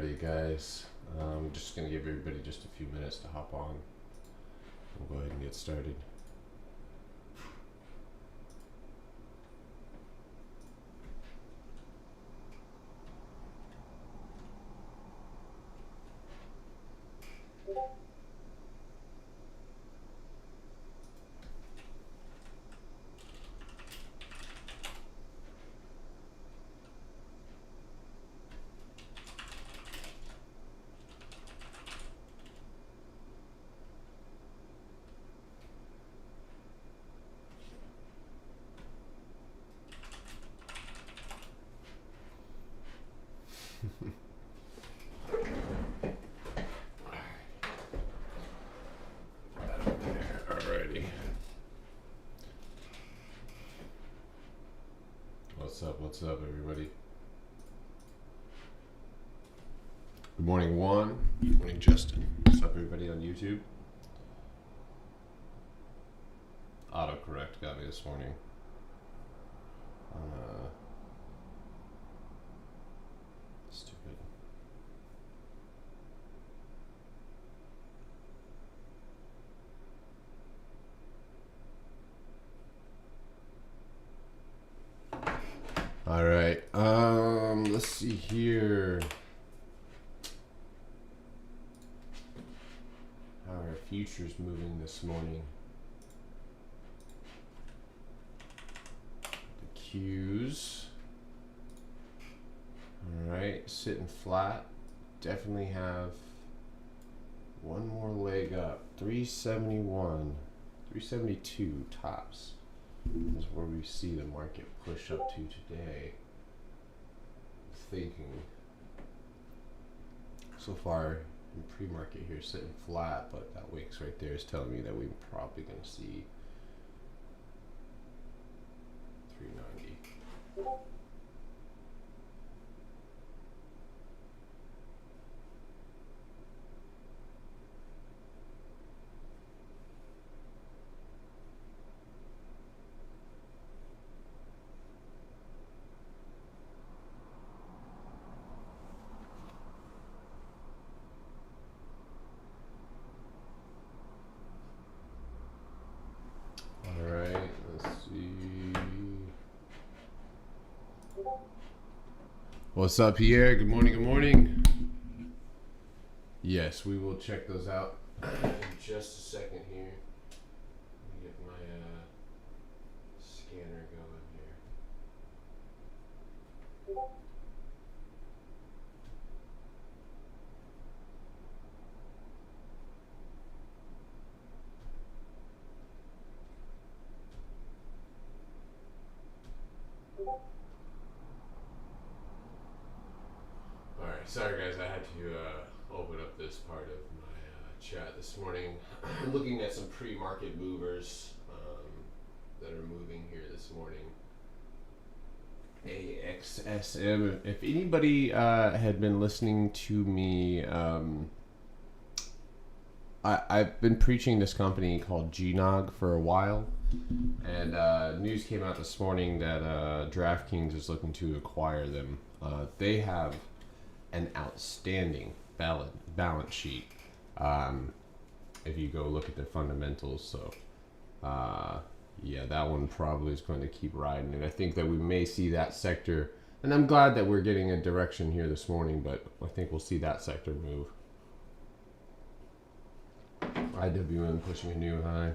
Alrighty, guys. I'm just gonna give everybody just a few minutes to hop on. We'll go ahead and get started. Alrighty. What's up, everybody? Good morning, Juan. Good morning, Justin. What's up, everybody on YouTube? Autocorrect got me this morning. Stupid. All right. Let's see here. How are futures moving this morning? The Qs. All right, sitting flat. Definitely have one more leg up. 371, 372 tops is where we see the market push up to today. Thinking so far in pre-market here sitting flat, but that wicks right there is telling me that we're probably going to see 390. What's up, Pierre? Good morning, good morning. Yes, we will check those out in just a second here. Let me get my scanner going here. Alright, sorry guys, I had to open up this part of my chat this morning. I'm looking at some pre-market movers that are moving here this morning. AXSM. If anybody had been listening to me, I've been preaching this company called GNOG for a while, and news came out this morning that DraftKings is looking to acquire them. They have an outstanding balance sheet if you go look at their fundamentals. So yeah, that one probably is going to keep riding, and I think that we may see that sector, and I'm glad that we're getting a direction here this morning, but I think we'll see that sector move. IWM pushing a new high.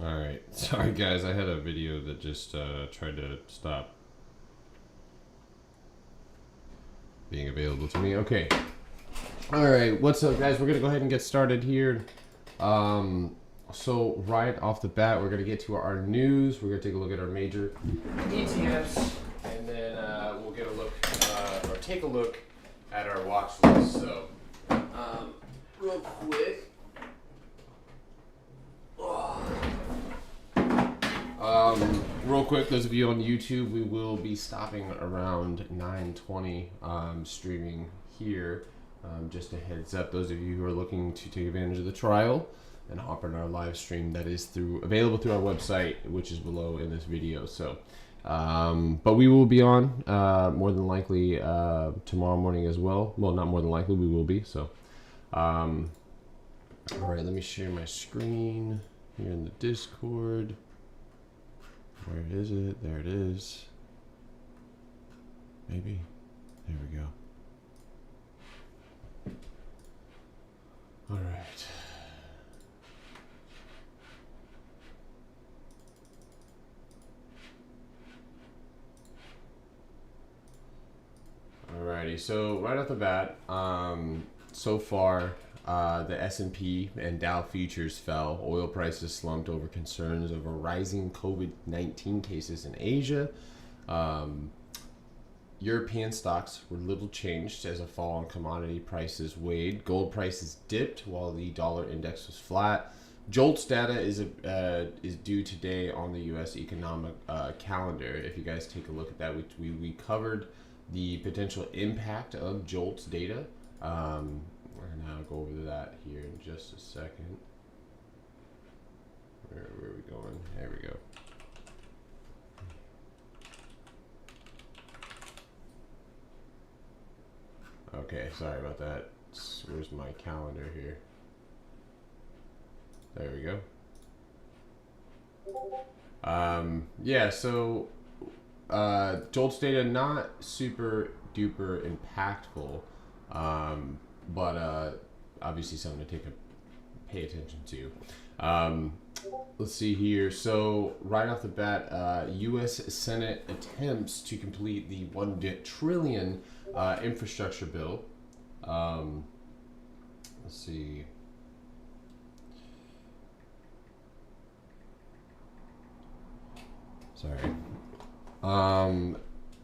Alright, sorry guys, I had a video that just tried to stop being available to me. Okay. All right. What's up, guys? We're going to go ahead and get started here. So right off the bat, we're going to get to our news. We're going to take a look at our major ETFs, and then we'll get a look, or take a look at our watch list. So, real quick. Real quick, those of you on YouTube, we will be stopping around 9:20, streaming here. Just a heads up, those of you who are looking to take advantage of the trial and hop on our live stream, that is available through our website, which is below in this video. So, but we will be on more than likely tomorrow morning as well. Well, not more than likely, we will be. So, all right, let me share my screen here in the Discord. Where is it? There it is. Maybe. There we go. All right. Alrighty. So right off the bat, so far, the S&P and Dow futures fell. Oil prices slumped over concerns over rising COVID-19 cases in Asia. European stocks were little changed as a fall in commodity prices weighed. Gold prices dipped while the dollar index was flat. JOLTS data is due today on the U.S. economic calendar. If you guys take a look at that, we covered the potential impact of JOLTS data. We're gonna go over that here in just a second. Where are we going? There we go. Okay, sorry about that. Where's my calendar here? There we go. Yeah, so JOLTS data not super duper impactful, but obviously something to pay attention to. Let's see here. So right off the bat, U.S. Senate attempts to complete the $1 trillion infrastructure bill. Let's see. Sorry.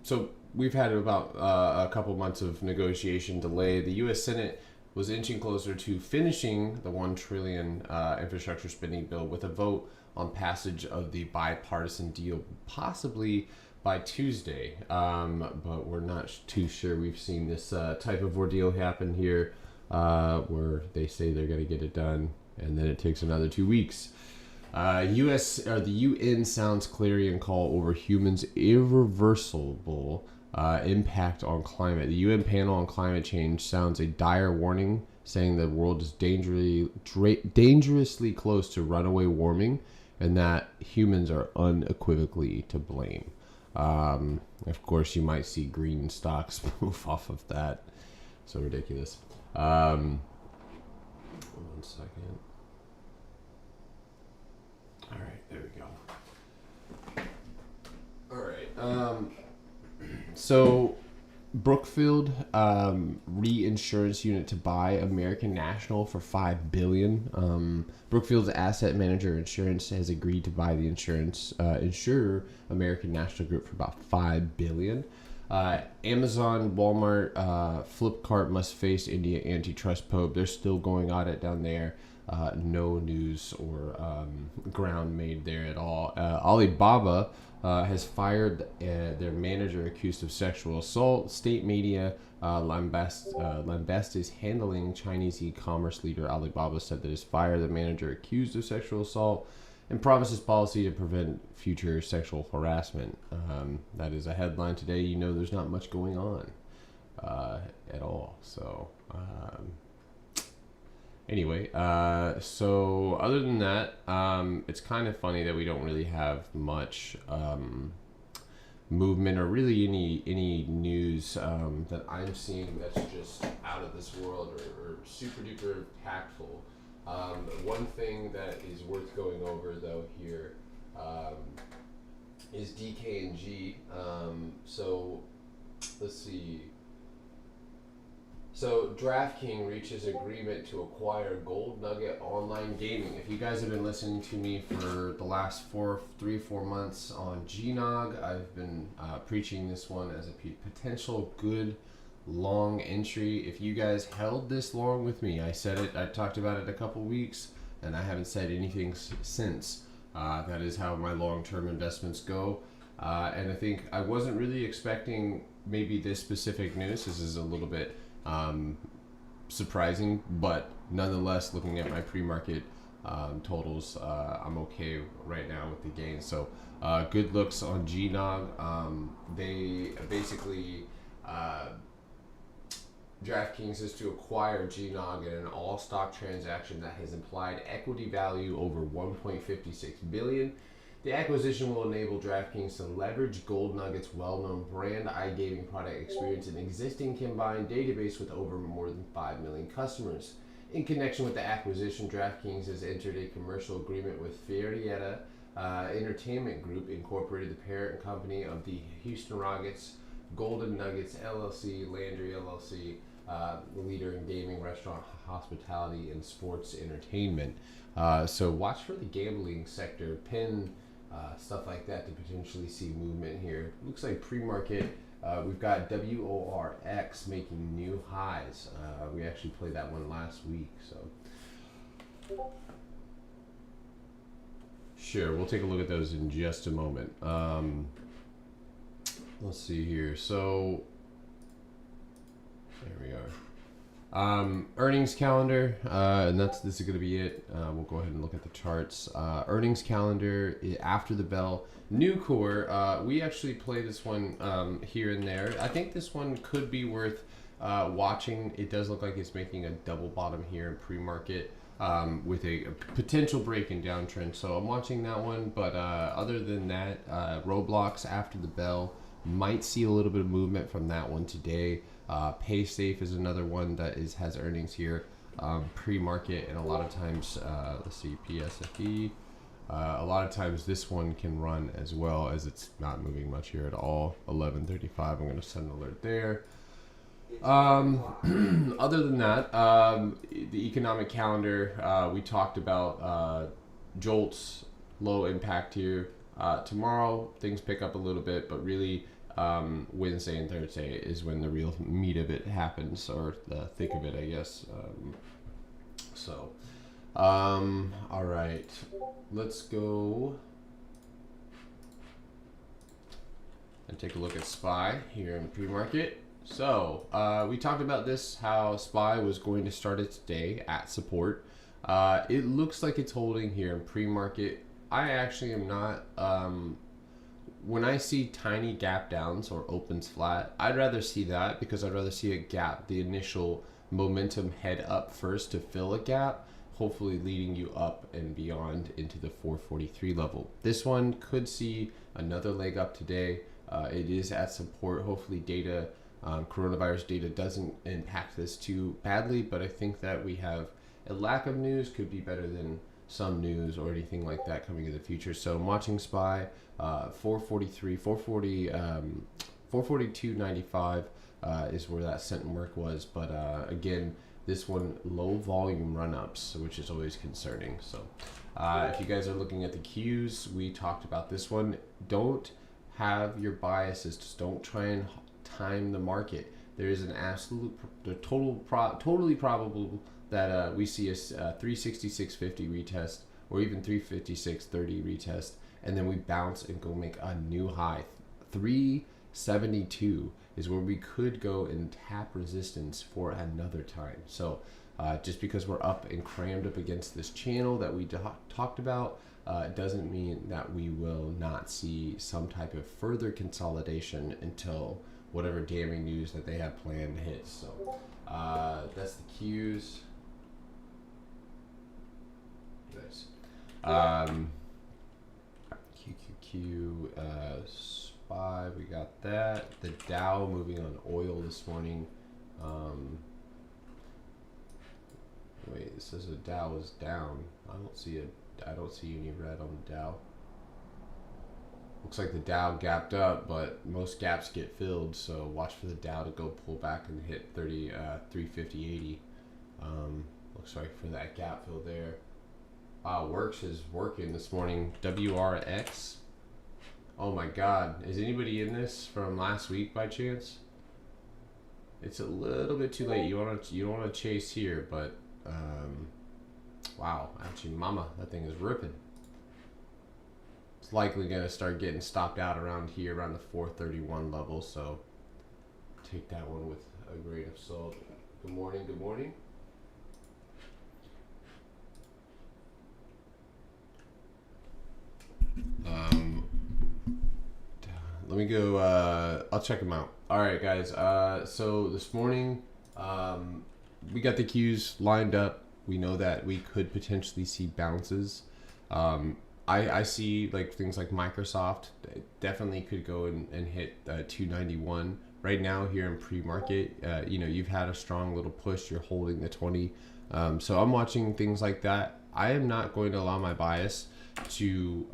So we've had about a couple months of negotiation delay. The U.S. Senate was inching closer to finishing the $1 trillion infrastructure spending bill with a vote on passage of the bipartisan deal, possibly by Tuesday. But we're not too sure. We've seen this type of ordeal happen here, where they say they're going to get it done, and then it takes another 2 weeks. The UN sounds clarion call over humans' irreversible impact on climate. The UN panel on climate change sounds a dire warning, saying the world is dangerously close to runaway warming, and that humans are unequivocally to blame. Of course, you might see green stocks move off of that. So ridiculous. 1 second. All right, there we go. All right. So Brookfield reinsurance unit to buy American National for $5 billion. Brookfield's asset manager insurance has agreed to buy the insurer American National Group for about $5 billion. Amazon, Walmart, Flipkart must face India antitrust probe. They're still going at it down there. No news or ground made there at all. Alibaba has fired their manager accused of sexual assault. State media lambasted handling Chinese e-commerce leader Alibaba said that has fired the manager accused of sexual assault and promises policy to prevent future sexual harassment. That is a headline today. You know there's not much going on at all. So anyway, so other than that, it's kind of funny that we don't really have much movement or really any news that I'm seeing that's just out of this world or super duper impactful. One thing that is worth going over though here is DKNG. So let's see. So DraftKings reaches agreement to acquire Gold Nugget Online Gaming. If you guys have been listening to me for the last 4 months on GNOG, I've been preaching this one as a potential good long entry. If you guys held this long with me, I said it, I talked about it a couple weeks, and I haven't said anything since. That is how my long-term investments go. And I think I wasn't really expecting maybe this specific news. This is a little bit surprising, but nonetheless, looking at my pre-market totals, I'm okay right now with the gains. So good looks on GNOG. They basically DraftKings is to acquire GNOG in an all-stock transaction that has implied equity value over $1.56 billion. The acquisition will enable DraftKings to leverage Gold Nugget's well-known brand iGaming product experience and existing combined database with over more than 5 million customers. In connection with the acquisition, DraftKings has entered a commercial agreement with Fertietta Entertainment Group, Incorporated, the parent company of the Houston Rockets, Golden Nuggets LLC, Landry LLC, the leader in gaming, restaurant, hospitality, and sports entertainment. So watch for the gambling sector, PIN, stuff like that to potentially see movement here. Looks like pre-market, we've got WORX making new highs. We actually played that one last week, so sure, we'll take a look at those in just a moment. Let's see here. So there we are. Earnings calendar, and this is going to be it. We'll go ahead and look at the charts. Earnings calendar after the bell. Nucor, we actually play this one here and there. I think this one could be worth watching. It does look like it's making a double bottom here in pre-market with a potential break in downtrend. So I'm watching that one. But other than that, Roblox after the bell. Might see a little bit of movement from that one today. PaySafe is another one that has earnings here pre-market, and a lot of times, let's see, PSFE. A lot of times this one can run as well, as it's not moving much here at all. 11:35. I'm going to send an alert there. Other than that, the economic calendar, we talked about Jolt's low impact here. Tomorrow things pick up a little bit, but really Wednesday and Thursday is when the real meat of it happens, or the thick of it, I guess. All right, let's go and take a look at SPY here in pre-market. So we talked about this, how SPY was going to start its day at support. It looks like it's holding here in pre-market. I actually am not, when I see tiny gap downs or opens flat, I'd rather see that, because I'd rather see a gap, the initial momentum head up first to fill a gap, hopefully leading you up and beyond into the 443 level. This one could see another leg up today. It is at support. Hopefully data, coronavirus data doesn't impact this too badly, but I think that we have a lack of news could be better than some news or anything like that coming in the future. So I'm watching SPY, 443, 440, 442.95 is where that cent mark was. But again, this one low volume run ups, which is always concerning. So if you guys are looking at the Qs, we talked about this one. Don't have your biases. Just don't try and time the market. There is an absolute, totally probable that we see a 366.50 retest, or even 356.30 retest, and then we bounce and go make a new high. 372 is where we could go and tap resistance for another time. So just because we're up and crammed up against this channel that we talked about, doesn't mean that we will not see some type of further consolidation until whatever damning news that they have planned hits. So that's the Qs. QQQ, SPY, we got that. The Dow moving on oil this morning. Wait, it says the Dow is down. I don't see any red on the Dow. Looks like the Dow gapped up, but most gaps get filled, so watch for the Dow to go pull back and hit 350.80. Looks like for that gap fill there. Works is working this morning. WRX. Oh my God, is anybody in this from last week by chance? It's a little bit too late. You don't want to chase here, but wow, actually, mama, that thing is ripping. It's likely going to start getting stopped out around here, around the 431 level, so take that one with a grain of salt. Good morning, good morning. Let me go, I'll check them out. All right, guys, so this morning, we got the cues lined up. We know that we could potentially see bounces. I see like things like Microsoft definitely could go and hit 291 right now here in pre-market. You've had a strong little push. You're holding the 20. So I'm watching things like that. I am not going to allow my bias to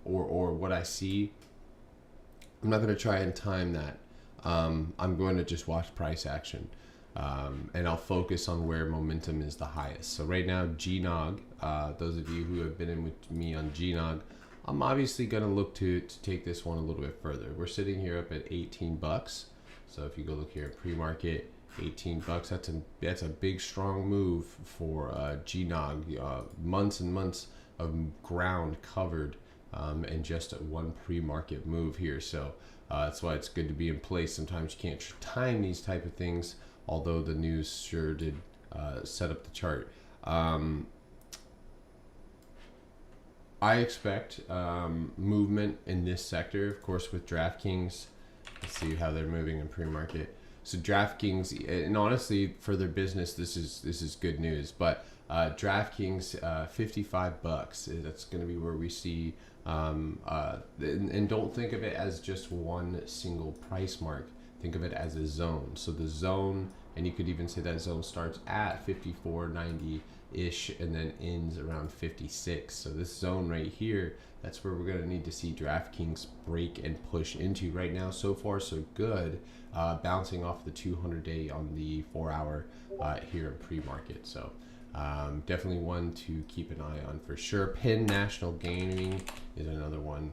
or what I see. I'm not going to try and time that. I'm going to just watch price action. And I'll focus on where momentum is the highest. So right now, GNOG, those of you who have been in with me on GNOG, I'm obviously going to look to take this one a little bit further. We're sitting here up at 18 bucks. So if you go look here at pre-market, 18 bucks, that's a big strong move for GNOG. Months and months of ground covered in just one pre-market move here. So that's why it's good to be in place. Sometimes you can't time these type of things, although the news sure did set up the chart. I expect movement in this sector, of course, with DraftKings. Let's see how they're moving in pre-market. So DraftKings, and honestly, for their business, this is good news. But DraftKings, 55 bucks. That's going to be where we see. And don't think of it as just one single price mark. Think of it as a zone. So the zone, and you could even say that zone starts at 54.90-ish and then ends around 56. So this zone right here, that's where we're going to need to see DraftKings break and push into. Right now, so far so good, bouncing off the 200-day on the 4-hour here in pre-market. So definitely one to keep an eye on for sure. Penn National Gaming is another one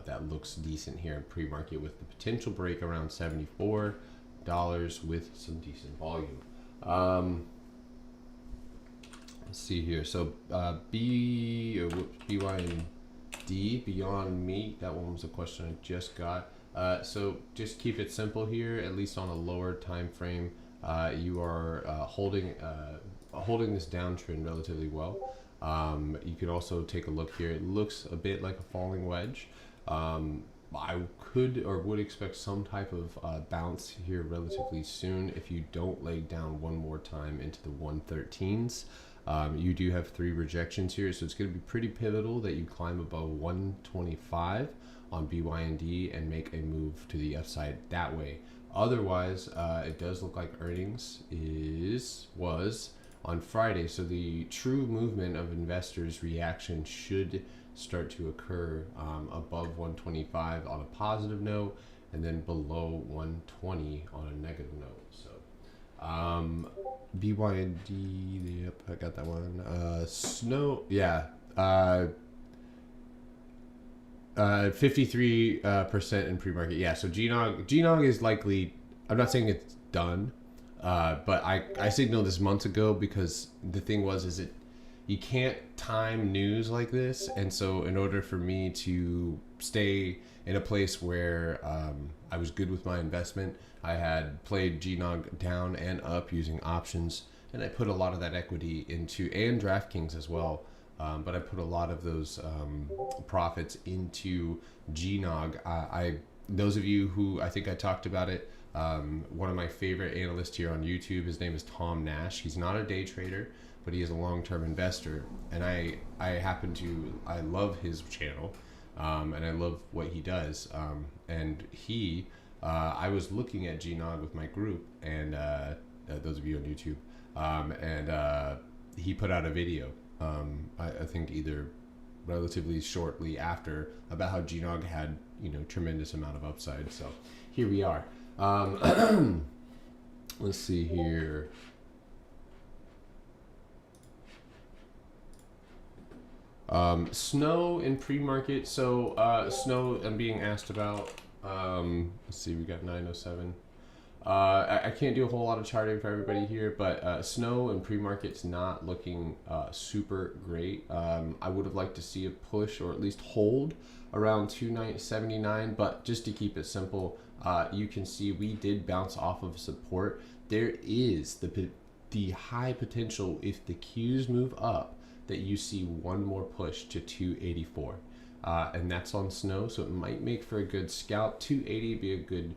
that looks decent here in pre-market with the potential break around $74 with some decent volume. Let's see here. So BYND, Beyond Meat, that one was a question I just got. So just keep it simple here, at least on a lower time frame. You are holding this downtrend relatively well. You can also take a look here. It looks a bit like a falling wedge. I could or would expect some type of bounce here relatively soon if you don't lay down one more time into the 113s. You do have 3 rejections here, so it's going to be pretty pivotal that you climb above 125 on BYND and make a move to the upside that way. Otherwise, it does look like earnings was on Friday, so the true movement of investors' reaction should start to occur above 125 on a positive note, and then below 120 on a negative note. So BYND, yep, I got that one. Snow, yeah, 53% in pre-market. Yeah, so GNOG is likely, I'm not saying it's done, but I signaled this months ago because the thing was you can't time news like this, and so in order for me to stay in a place where I was good with my investment, I had played GNOG down and up using options, and I put a lot of that equity into, and DraftKings as well, but I put a lot of those profits into GNOG. Those of you who, I think I talked about it, one of my favorite analysts here on YouTube, his name is Tom Nash. He's not a day trader, but he is a long-term investor, and I love his channel, and I love what he does, and I was looking at GNOG with my group, and those of you on YouTube, and he put out a video, I think either relatively shortly after about how GNOG had, you know, tremendous amount of upside. So here we are. Let's see here. Snow in pre-market. So Snow I'm being asked about. Let's see, we got 907. I can't do a whole lot of charting for everybody here, but Snow and pre-market's not looking super great. I would have liked to see a push or at least hold around 279, but just to keep it simple, you can see we did bounce off of support. There is the high potential if the Qs move up that you see one more push to 284, and that's on Snow, so it might make for a good scalp. 280 be a good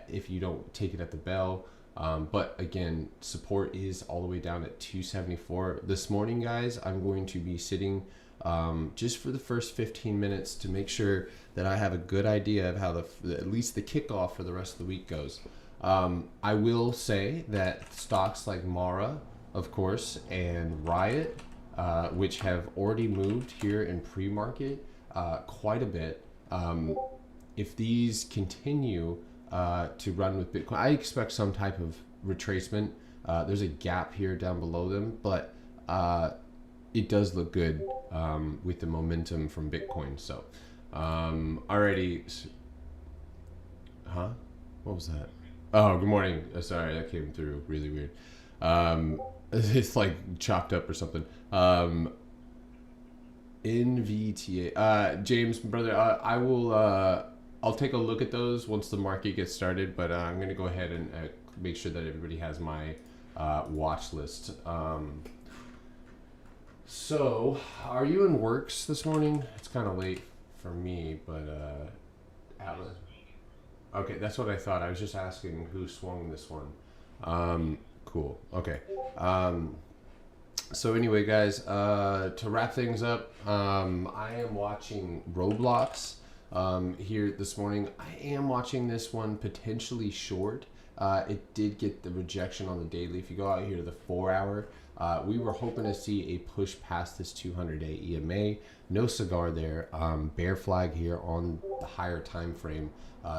if you don't take it at the bell, but again, support is all the way down at 274 this morning, guys. I'm going to be sitting just for the first 15 minutes to make sure that I have a good idea of how at least the kickoff for the rest of the week goes. I will say that stocks like Mara, of course, and Riot, which have already moved here in pre-market quite a bit. If these continue to run with Bitcoin, I expect some type of retracement. There's a gap here down below them, but it does look good with the momentum from Bitcoin. So already, what was that? Oh, good morning. Sorry, that came through really weird. It's like chopped up or something. NVTA. James, brother, I will. I'll take a look at those once the market gets started. But I'm going to go ahead and make sure that everybody has my watch list. So, are you in Works this morning? It's kind of late for me, but Atlas. Okay, that's what I thought. I was just asking who swung this one. Cool. Okay. So anyway, guys, to wrap things up, I am watching Roblox here this morning. I am watching this one potentially short. It did get the rejection on the daily. If you go out here to the 4 hour, we were hoping to see a push past this 200-day EMA. No cigar there. Bear flag here on the higher time frame.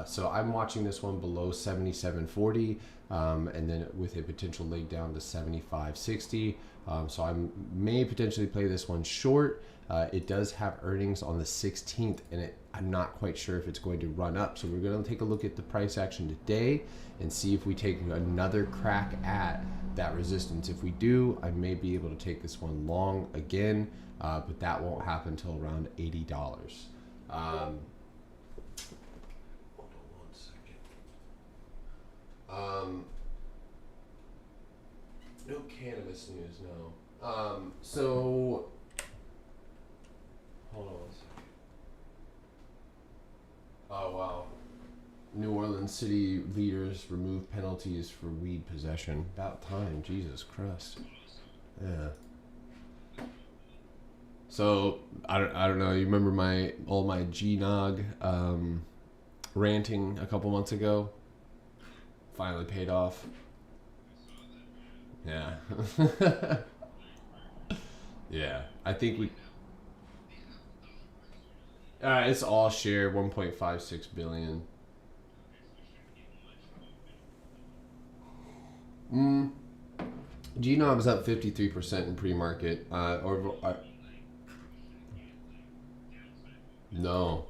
So I'm watching this one below 77.40, and then with a potential leg down to 75.60. So I may potentially play this one short. It does have earnings on the 16th, and I'm not quite sure if it's going to run up. So we're going to take a look at the price action today and see if we take another crack at that resistance. If we do, I may be able to take this one long again, but that won't happen until around $80. Hold on 1 second. No cannabis news, no. So, hold on 1 second. Oh, wow. New Orleans city leaders remove penalties for weed possession. About time, Jesus Christ. Yeah. So, I don't know, you remember all my GNOG ranting a couple months ago? Finally paid off. Yeah. Yeah. I think we... it's all share, 1.56 billion. GNOG is up 53% in pre-market. No.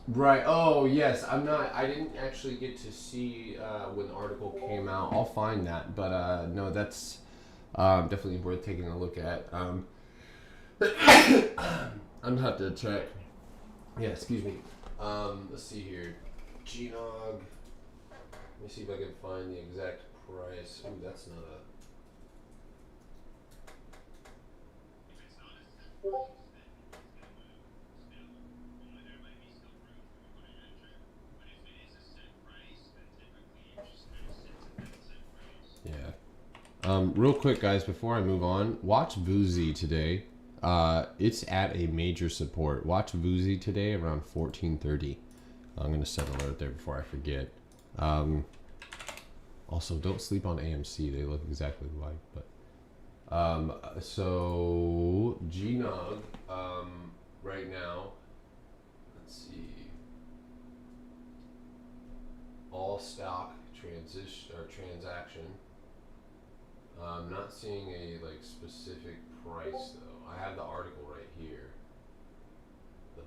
Right. Oh, yes. I didn't actually get to see when the article came out. I'll find that. But no, that's definitely worth taking a look at. I'm going to have to check. Yeah, excuse me. Let's see here. GNOG. Let me see if I can find the exact price. Ooh, that's not a... Yeah. Real quick, guys, before I move on, watch Vuzi today. It's at a major support. Watch Vuzi today around 14:30. I'm gonna set an alert there before I forget. Also, don't sleep on AMC. They look exactly alike. So GNOG, right now, let's see, all stock transaction. I'm not seeing a like specific price though. I have the article right here, but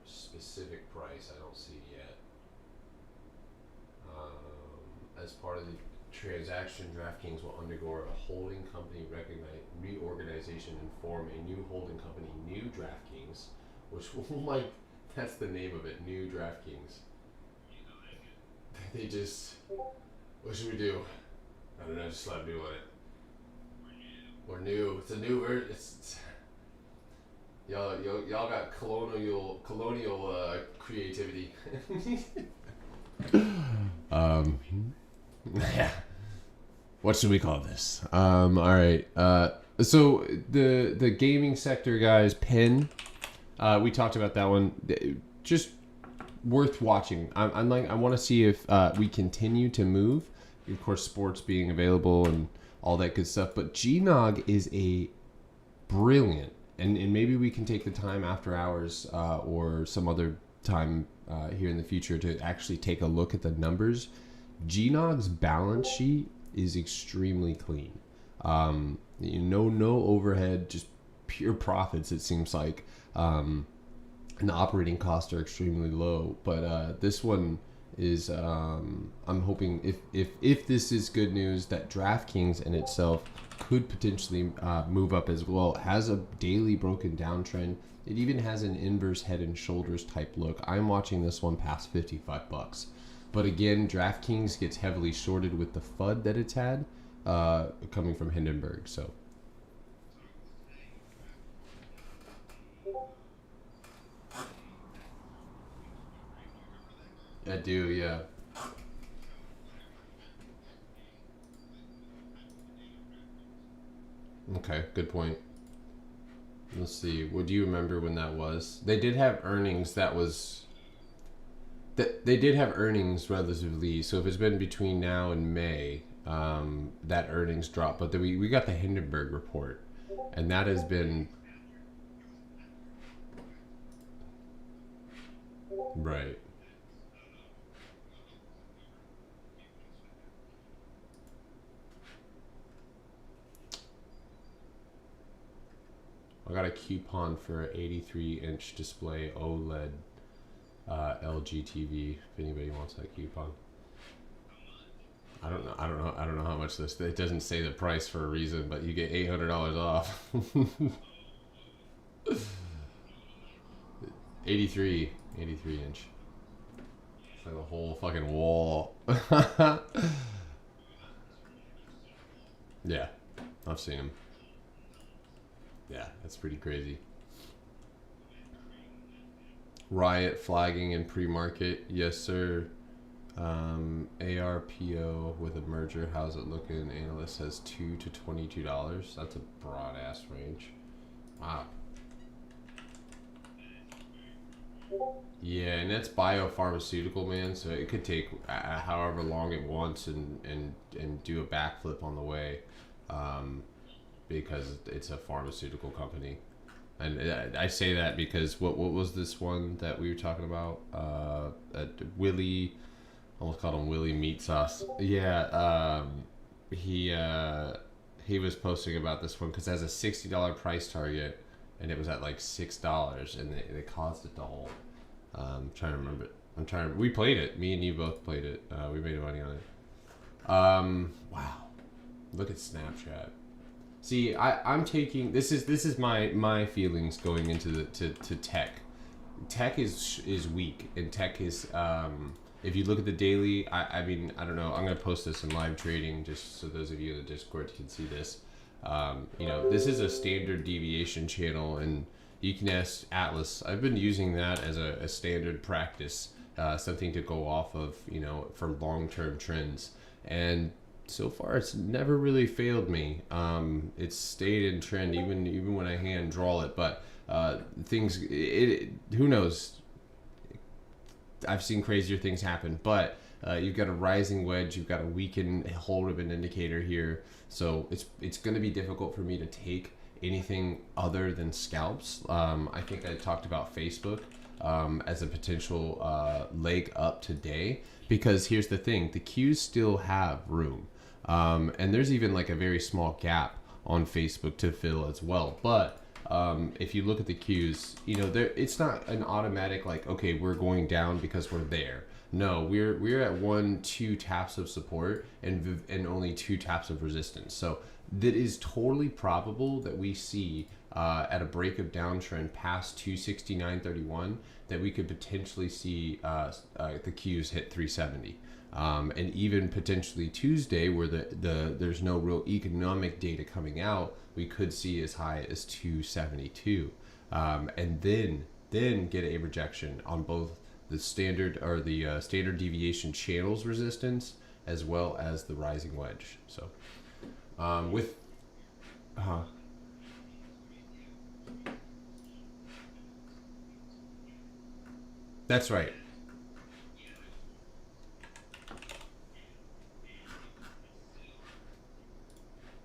specific price I don't see yet. As part of the transaction, DraftKings will undergo a holding company reorganization and form a new holding company, New DraftKings, which will like that's the name of it, New DraftKings. They just, what should we do? I don't know, just slap new on it. We're new. It's a new version. It's y'all got colonial creativity. Yeah. What should we call this? All right. So the gaming sector, guys, PENN. We talked about that one. Just worth watching. I'm like, I want to see if we continue to move. Of course, sports being available and all that good stuff. But GNOG is a brilliant, and maybe we can take the time after hours or some other time here in the future to actually take a look at the numbers. GNOG's balance sheet is extremely clean. No overhead, just pure profits. It seems like, and the operating costs are extremely low. But this one is, I'm hoping if this is good news, that DraftKings in itself could potentially move up as well. It has a daily broken downtrend. It even has an inverse head and shoulders type look. I'm watching this one past $55. But again, DraftKings gets heavily shorted with the FUD that it's had coming from Hindenburg. So I do, yeah. Okay, good point. Let's see. What do you remember when that was? They did have earnings that was. They did have earnings relatively. So if it's been between now and May, that earnings dropped. But then we got the Hindenburg report, and that has been right. I got a coupon for an 83-inch display OLED LG TV. If anybody wants that coupon, I don't know. I don't know how much this. It doesn't say the price for a reason, but you get $800 off. 83 inch. It's like a whole fucking wall. Yeah, I've seen them. Yeah, that's pretty crazy. Riot flagging in pre-market. Yes, sir. ARPO with a merger. How's it looking? Analyst says $2 to $22. That's a broad ass range. Wow. Yeah, and that's biopharmaceutical, man. So it could take however long it wants and do a backflip on the way, because it's a pharmaceutical company. And I say that because what was this one that we were talking about? Willie, almost called him Willie Meat Sauce. Yeah, he was posting about this one because it has a $60 price target, and it was at like $6, and they caused it to hold. I'm trying to remember it. We played it. Me and you both played it. We made money on it. Wow, look at Snapchat. See, I'm taking this is my feelings going into to tech. Tech is weak, and tech is if you look at the daily. I mean, I don't know. I'm gonna post this in live trading just so those of you in the Discord can see this. This is a standard deviation channel, and you can ask Atlas. I've been using that as a standard practice, something to go off of, for long-term trends. And so far, it's never really failed me. It's stayed in trend even when I hand draw it. But who knows? I've seen crazier things happen. But You've got a rising wedge. You've got a weakened whole ribbon indicator here. So it's going to be difficult for me to take anything other than scalps. I think I talked about Facebook as a potential leg up today, because here's the thing: the Qs still have room, and there's even like a very small gap on Facebook to fill as well. But if you look at the Qs, you know, there it's not an automatic like, okay, we're going down because we're there. No, we're at 1-2 taps of support and only 2 taps of resistance. So that is totally probable that we see at a break of downtrend past 269.31 that we could potentially see the Qs hit 370. And even potentially Tuesday, where there's no real economic data coming out, we could see as high as 272, and then get a rejection on both the standard or the standard deviation channels resistance as well as the rising wedge. So with that's right.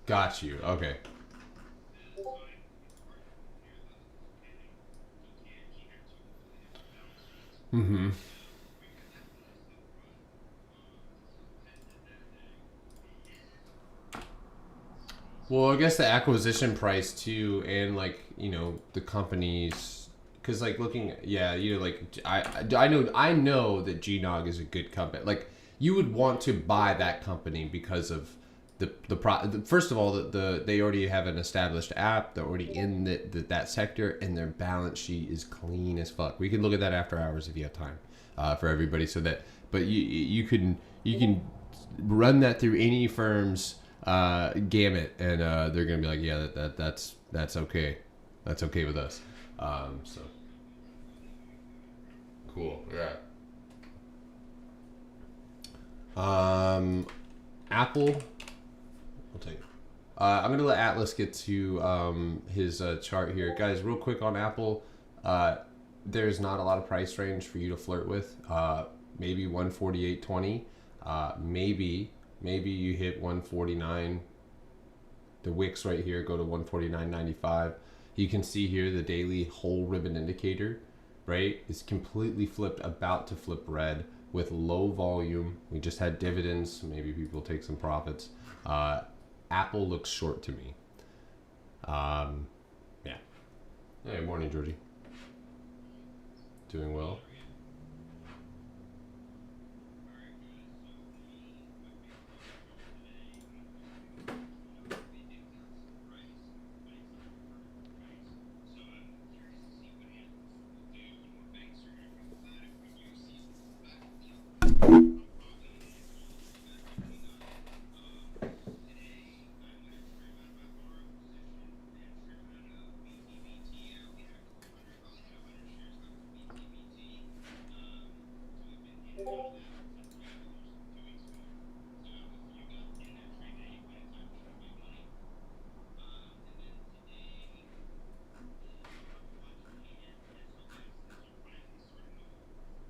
Got you. Okay. Mm-hmm. Well, I guess the acquisition price too, and like, you know, the companies, because like looking, yeah, you know, like I know that GNOG is a good company. Like you would want to buy that company because of first of all they already have an established app. They're already in that sector, and their balance sheet is clean as fuck. We can look at that after hours if you have time, for everybody. So that, but you can run that through any firm's gamut, and they're gonna be like, yeah, that's okay, that's okay with us. So cool, yeah. Apple, I'll take. I'm gonna let Atlas get to his chart here, guys. Real quick on Apple, there's not a lot of price range for you to flirt with. Maybe 148.20. Maybe you hit 149. The wicks right here go to 149.95. You can see here the daily whole ribbon indicator, right, is completely flipped, about to flip red with low volume. We just had dividends. Maybe people take some profits. Apple looks short to me. Yeah. Hey, morning, Georgie. Doing well.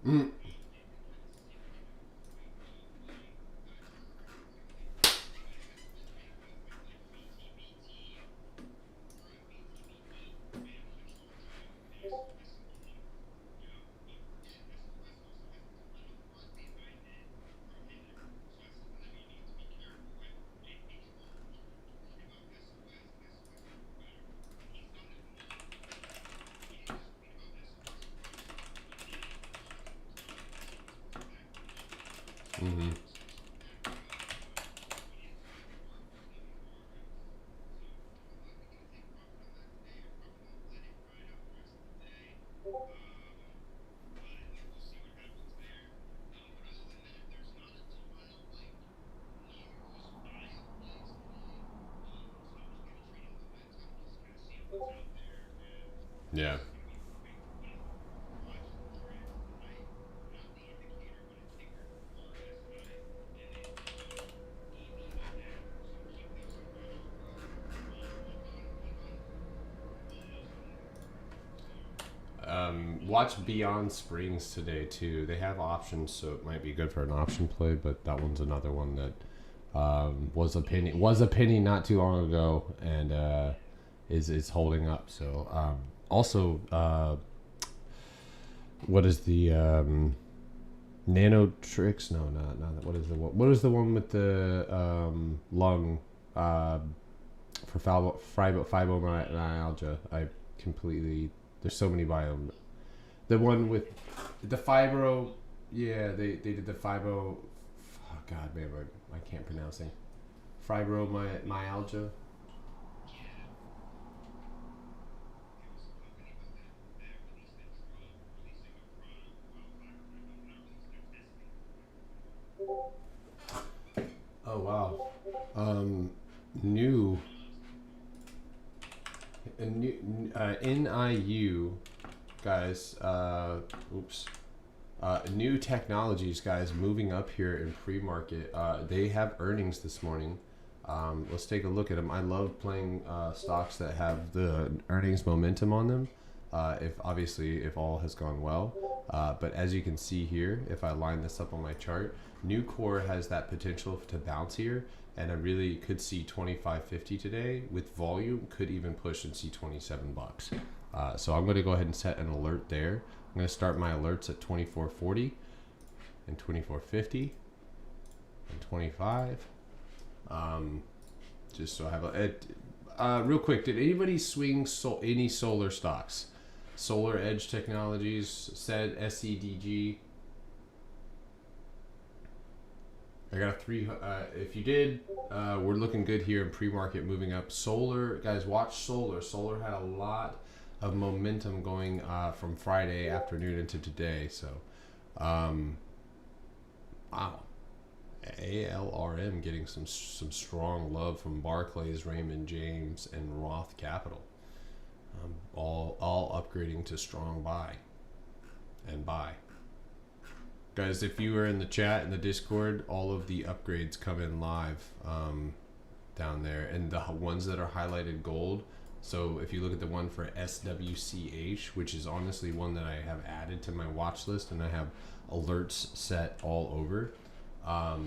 Mm. Mm-hmm. Yeah. Watch Beyond Springs today too. They have options, so it might be good for an option play. But that one's another one that was a penny not too long ago, and is holding up. So also, what is the Nanotrix? No, not that. What is the one with the lung for fibromyalgia? I completely. There's so many biome. The one with the fibro. Yeah, they did the fibro. Oh God, man, I can't pronounce it. Fibromyalgia. Oh wow. New a new NIU guys. Oops. New technologies, guys, moving up here in pre-market. They have earnings this morning. Let's take a look at them. I love playing stocks that have the earnings momentum on them. If all has gone well. But as you can see here, if I line this up on my chart, Nucor has that potential to bounce here, and I really could see 25.50 today with volume. Could even push and see $27. So I'm going to go ahead and set an alert there. I'm going to start my alerts at 24.40 and 24.50 and 25. Just so I have real quick, did anybody swing any solar stocks? Solar Edge Technologies, said SEDG. I got three. If you did, we're looking good here in pre-market, moving up. Solar, guys, watch Solar. Solar had a lot of momentum going from Friday afternoon into today. So, wow, ALRM getting some strong love from Barclays, Raymond James, and Roth Capital. All upgrading to strong buy and buy. Guys, if you were in the chat in the Discord, all of the upgrades come in live down there, and the ones that are highlighted gold. So if you look at the one for SWCH, which is honestly one that I have added to my watch list, and I have alerts set all over. Let's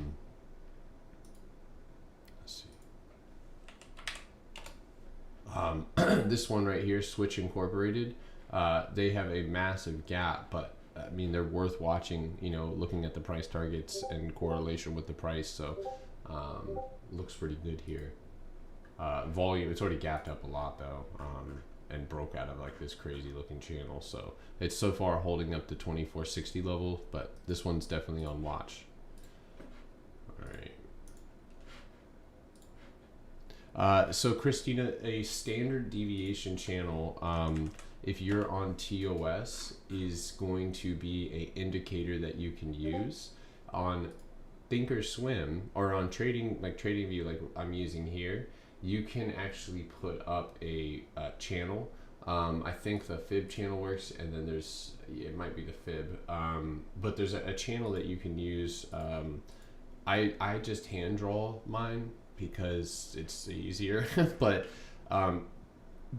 see. This one right here, Switch Incorporated, they have a massive gap, but I mean, they're worth watching, looking at the price targets and correlation with the price. So looks pretty good here. Volume, it's already gapped up a lot though, and broke out of like this crazy looking channel. So it's so far holding up the 2460 level, but this one's definitely on watch. All right. So Christina, a standard deviation channel, if you're on TOS, is going to be a indicator that you can use on Thinkorswim or on TradingView, like I'm using here. You can actually put up a channel. I think the fib channel works, and then it might be the fib, but there's a channel that you can use. I just hand draw mine because it's easier, but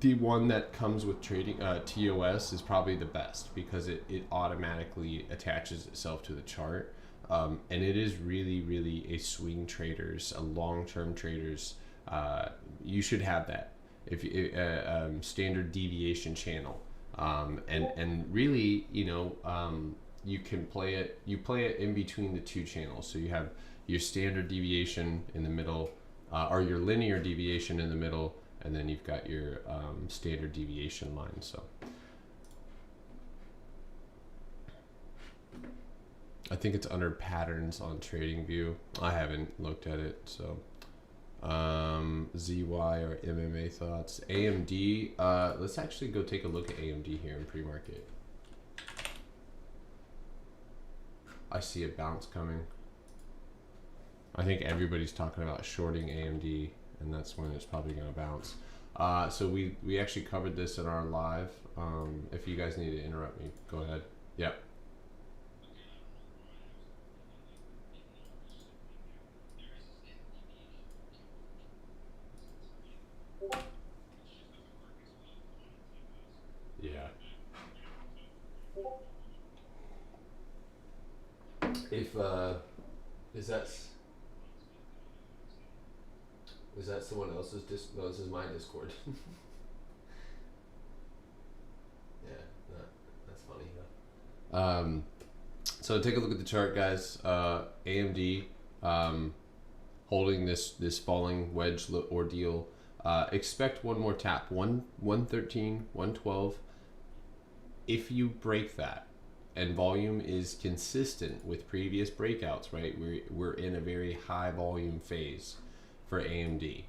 the one that comes with trading TOS is probably the best because it automatically attaches itself to the chart, and it is really a swing traders, a long-term traders. You should have that if standard deviation channel, and really you can play it. You play it in between the two channels, so you have your standard deviation in the middle, or your linear deviation in the middle. And then you've got your standard deviation line. So I think it's under patterns on TradingView. I haven't looked at it. So ZY or MMA thoughts. AMD. Let's actually go take a look at AMD here in pre-market. I see a bounce coming. I think everybody's talking about shorting AMD, and that's when it's probably going to bounce. So we actually covered this in our live. If you guys need to interrupt me, go ahead. Yep. Yeah. If is that someone else's no, this is my Discord. Yeah, that's funny. So take a look at the chart, guys. AMD holding this falling wedge ordeal. Expect one more tap, 113, 112. If you break that, and volume is consistent with previous breakouts, right? We're in a very high volume phase for AMD.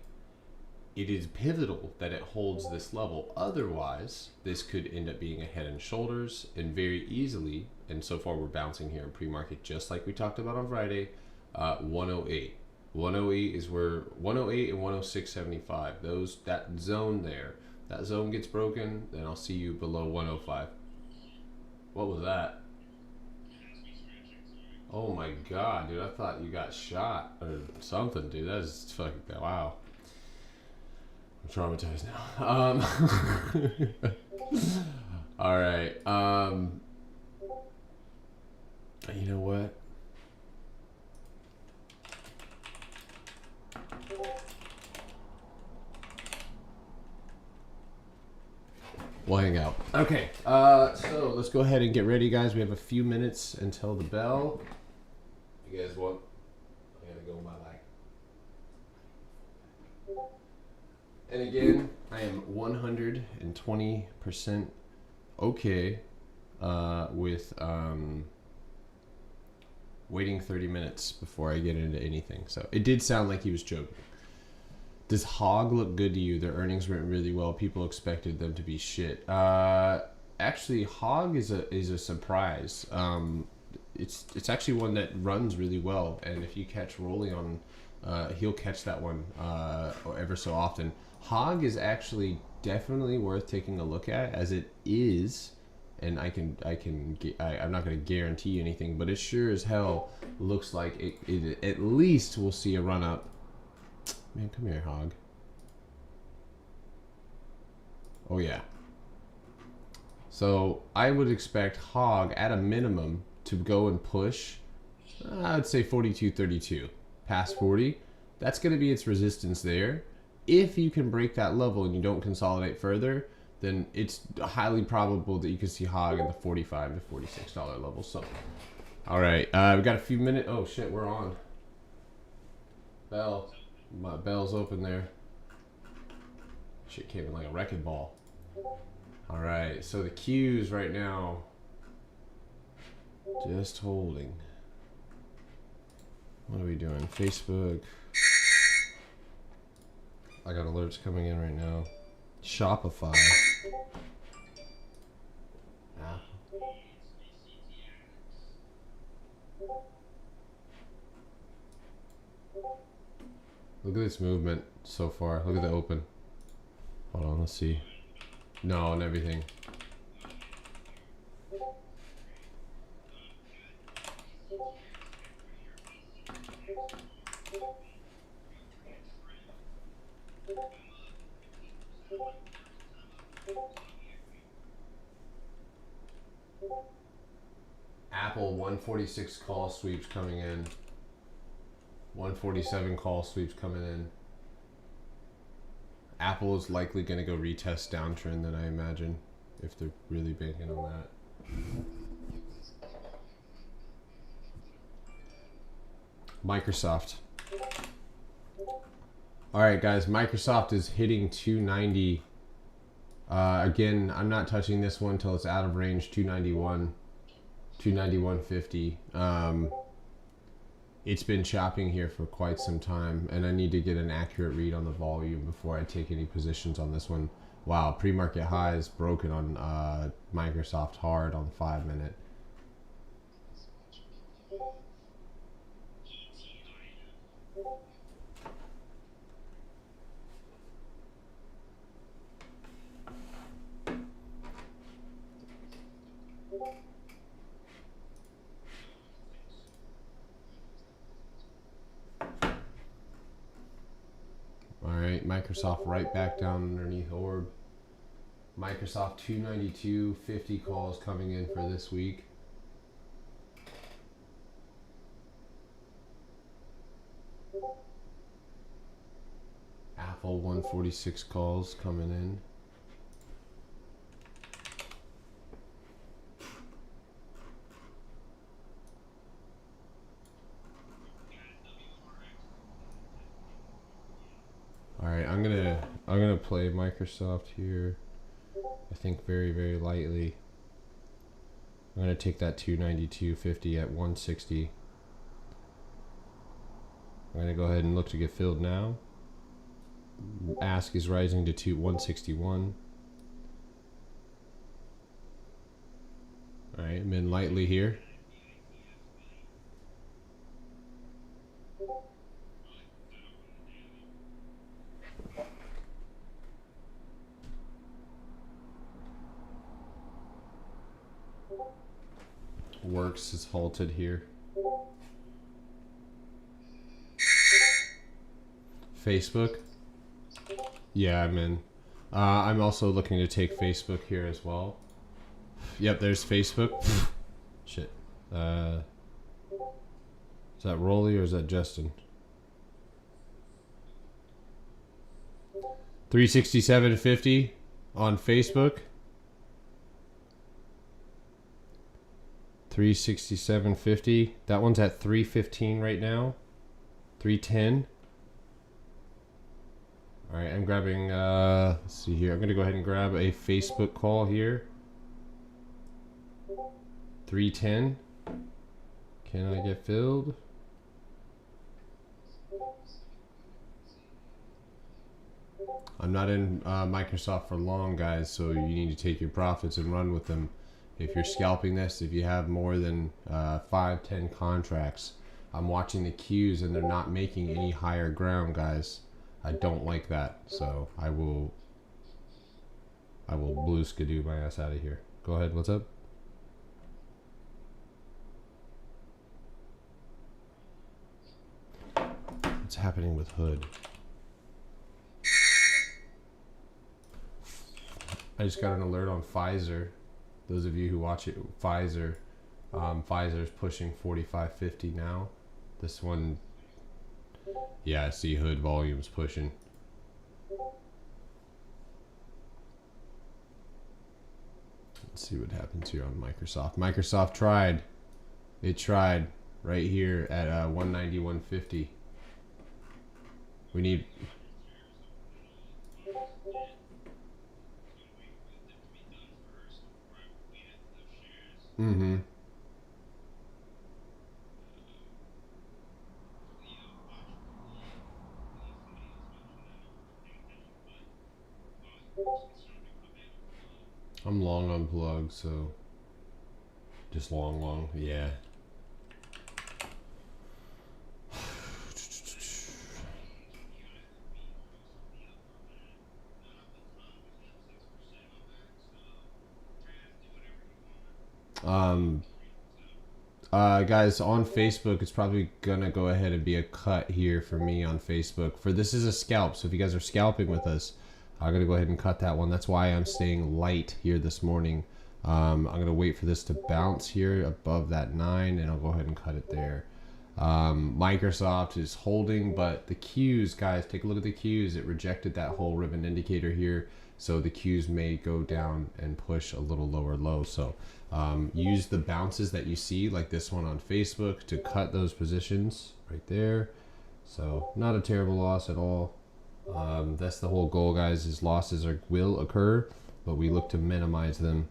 It is pivotal that it holds this level. Otherwise, this could end up being a head and shoulders, and very easily, and so far we're bouncing here in pre-market just like we talked about on Friday, 108. 108 is where 108 and 106.75, that zone there, that zone gets broken, then I'll see you below 105. What was that? Oh my god, dude, I thought you got shot or something, dude. That is fucking, wow. I'm traumatized now. All right. You know what? We'll hang out. Okay. So let's go ahead and get ready, guys. We have a few minutes until the bell. You guys want? I gotta go my life. And again, I am 120% okay with waiting 30 minutes before I get into anything. So it did sound like he was joking. Does Hog look good to you? Their earnings went really well. People expected them to be shit. Actually, Hog is a surprise. It's actually one that runs really well, and if you catch Rolly on, he'll catch that one ever so often. Hog is actually definitely worth taking a look at, as it is, and I'm not going to guarantee anything, but it sure as hell looks like it at least will see a run up. Man, come here, Hog. Oh yeah. So I would expect Hog at a minimum to go and push, I'd say 42.32 past 40. That's going to be its resistance there. If you can break that level and you don't consolidate further, then it's highly probable that you can see Hog at the $45 to $46 level. So, all right, we got a few minutes. Oh shit, we're on. Bell, my bell's open there. Shit came in like a wrecking ball. All right, so the Qs right now, just holding. What are we doing? Facebook. I got alerts coming in right now. Shopify. Apple. Look at this movement so far. Look at the open. Hold on, let's see. No, and everything. Apple 146 call sweeps coming in. 147 call sweeps coming in. Apple is likely going to go retest downtrend, then I imagine, if they're really banking on that. Microsoft. All right, guys, Microsoft is hitting 290. Again, I'm not touching this one until it's out of range, 291, 291.50. It's been chopping here for quite some time, and I need to get an accurate read on the volume before I take any positions on this one. Wow, pre-market high is broken on Microsoft hard on the 5-minute. All right, Microsoft right back down underneath orb. Microsoft 292.50 calls coming in for this week. Apple 146 calls coming in. All right, I'm gonna play Microsoft here. I think very, very lightly. I'm gonna take that 292.50 at 160. I'm gonna go ahead and look to get filled now. Ask is rising to 161. All right, I'm in lightly here. Works is halted here. Facebook. Yeah, I'm in. I'm also looking to take Facebook here as well. Yep, there's Facebook. Shit. Is that Rolly or is that Justin? 367.50 on Facebook. 367.50. That one's at 315 right now. 310. All right, I'm grabbing, let's see here. I'm going to go ahead and grab a Facebook call here. 310. Can I get filled? I'm not in Microsoft for long, guys, so you need to take your profits and run with them. If you're scalping this, if you have more than 5-10 contracts, I'm watching the queues and they're not making any higher ground, guys. I don't like that, so I will blue skidoo my ass out of here. Go ahead, what's up? What's happening with Hood? I just got an alert on Pfizer. Those of you who watch it, Pfizer is pushing 45.50 now. This one, yeah, I see Hood volumes pushing. Let's see what happens here on Microsoft. Microsoft tried. It tried right here at 190.150. We need. Mm-hmm. I'm long on plug, so just long, yeah. Guys, on Facebook, it's probably gonna go ahead and be a cut here for me on Facebook. For this is a scalp, so if you guys are scalping with us, I'm gonna go ahead and cut that one. That's why I'm staying light here this morning. I'm gonna wait for this to bounce here above that 9, and I'll go ahead and cut it there. Microsoft is holding, but the Qs, guys, take a look at the Qs. It rejected that whole ribbon indicator here, so the Qs may go down and push a little lower low. So use the bounces that you see, like this one on Facebook, to cut those positions right there. So not a terrible loss at all. That's the whole goal, guys, is losses will occur, but we look to minimize them.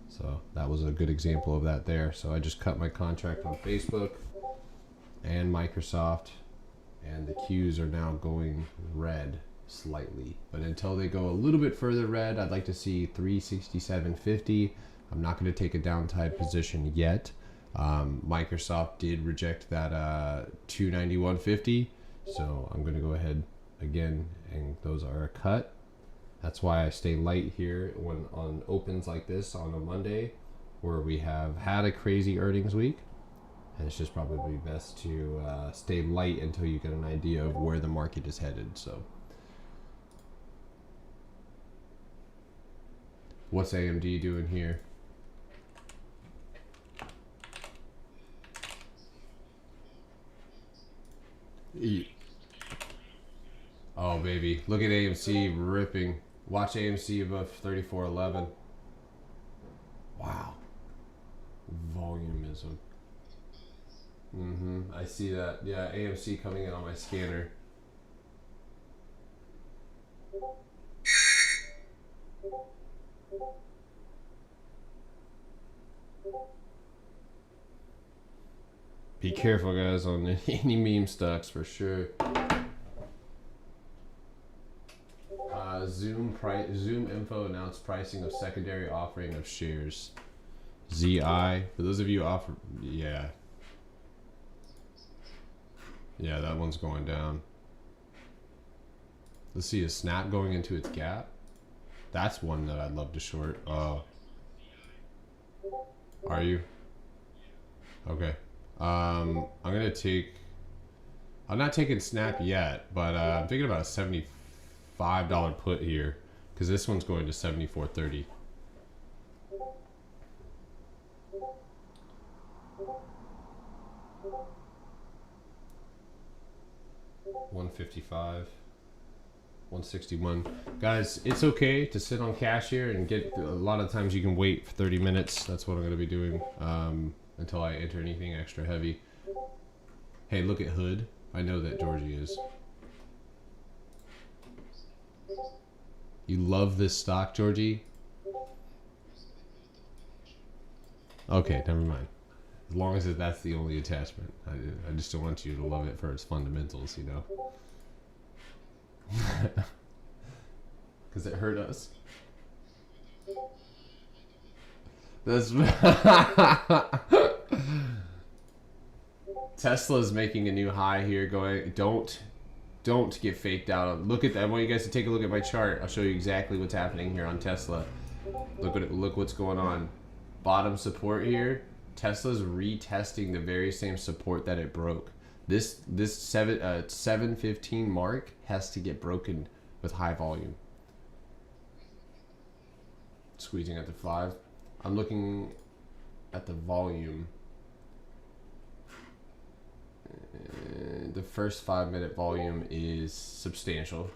So that was a good example of that there. So I just cut my contract on Facebook and Microsoft, and the Qs are now going red slightly, but until they go a little bit further red, I'd like to see 367.50. I'm not going to take a downside position yet. Microsoft did reject that 291.50, so I'm going to go ahead again, and those are a cut. That's why I stay light here when on opens like this on a Monday, where we have had a crazy earnings week. And it's just probably best to stay light until you get an idea of where the market is headed. So What's AMD doing here? Oh, baby. Look at AMC ripping. Watch AMC above 3411. Wow. Volumism. I see that. Yeah, AMC coming in on my scanner. Be careful, guys, on any meme stocks for sure. Zoom Info announced pricing of secondary offering of shares. ZI, for those of you offer, yeah, that one's going down. Let's see, is Snap going into its gap? That's one that I'd love to short. Are you? Okay. I'm not taking Snap yet, but I'm thinking about a $75 put here because this one's going to 74.30. $155, $161. Guys, it's okay to sit on cash here and get. A lot of times you can wait for 30 minutes. That's what I'm going to be doing until I enter anything extra heavy. Hey, look at Hood. I know that Georgie is. You love this stock, Georgie? Okay, never mind. As long as that's the only attachment. I just don't want you to love it for its fundamentals, you know? Because it hurt us. That's Tesla's making a new high here going. Don't get faked out. Look at that. I want you guys to take a look at my chart. I'll show you exactly what's happening here on Tesla. Look what's going on. Bottom support here. Tesla's retesting the very same support that it broke. This 715 mark has to get broken with high volume. Squeezing at the 5. I'm looking at the volume. The first 5-minute volume is substantial,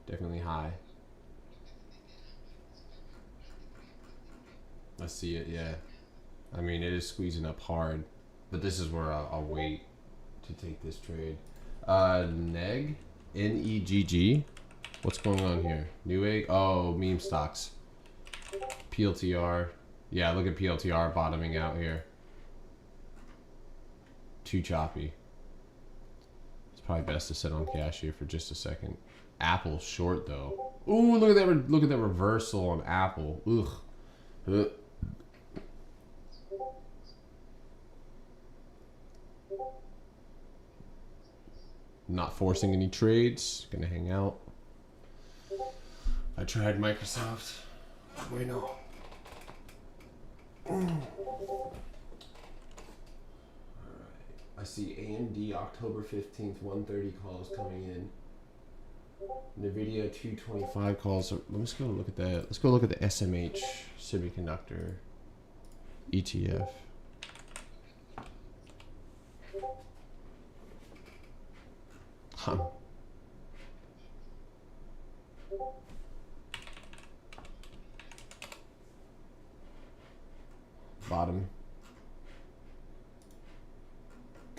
definitely high. I see it, yeah. I mean, it is squeezing up hard, but this is where I'll wait to take this trade. Neg, Negg. What's going on here? Newegg. Oh, meme stocks. PLTR. Yeah, look at PLTR bottoming out here. Too choppy. Probably best to sit on cash here for just a second. Apple short though. Ooh, look at that! Look at that reversal on Apple. Ugh. Not forcing any trades. Gonna hang out. I tried Microsoft. Bueno. I see AMD October 15th, 1:30 calls coming in. NVIDIA 225 calls. Let's go look at that. Let's go look at the SMH Semiconductor ETF. Bottom.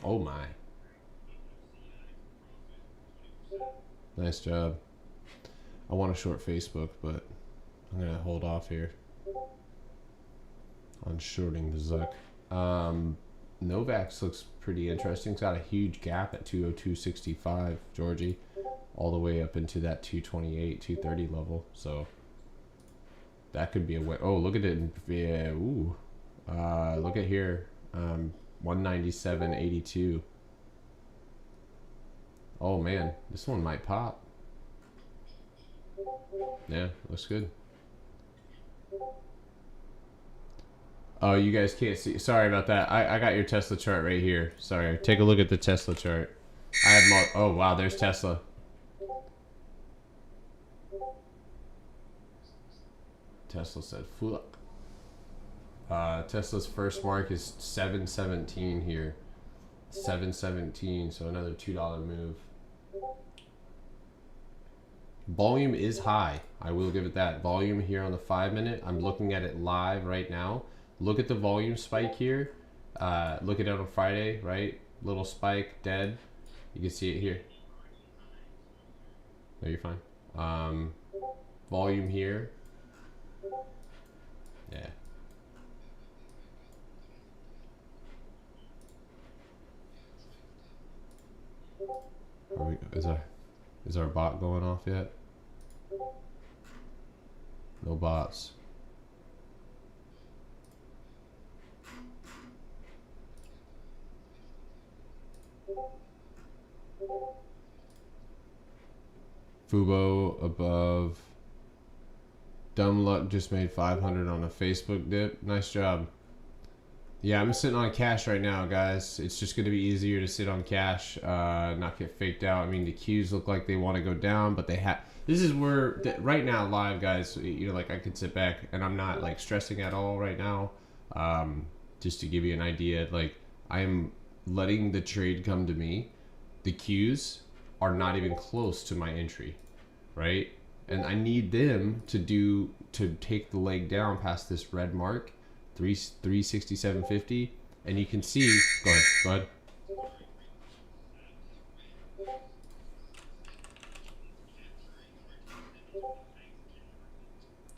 Oh my. Nice job. I want to short Facebook, but I'm going to hold off here on shorting the Zuck. Novax looks pretty interesting. It's got a huge gap at 202.65, Georgie, all the way up into that 228, 230 level. So that could be a win. Oh, look at it. Yeah, ooh. Look at here. 197.82. Oh man, this one might pop. Yeah, looks good. Oh, you guys can't see. Sorry about that. I got your Tesla chart right here. Sorry. Take a look at the Tesla chart. I have oh wow, there's Tesla. Tesla said fuck. Tesla's first mark is 717 here. 717, so another $2 move. Volume is high. I will give it that. Volume here on the 5-minute. I'm looking at it live right now. Look at the volume spike here. Look at it on Friday, right? Little spike, dead. You can see it here. No, you're fine. Volume here. Yeah. Is our bot going off yet? No bots. Fubo above. Dumb Luck just made 500 on a Facebook dip. Nice job. Yeah, I'm sitting on cash right now, guys. It's just going to be easier to sit on cash, not get faked out. I mean, the queues look like they want to go down, but they have. This is where right now, live, guys. You know, like I could sit back, and I'm not like stressing at all right now. Just to give you an idea, like I am letting the trade come to me. The queues are not even close to my entry, right? And I need them to take the leg down past this red mark. 367.50, and you can see. Go ahead.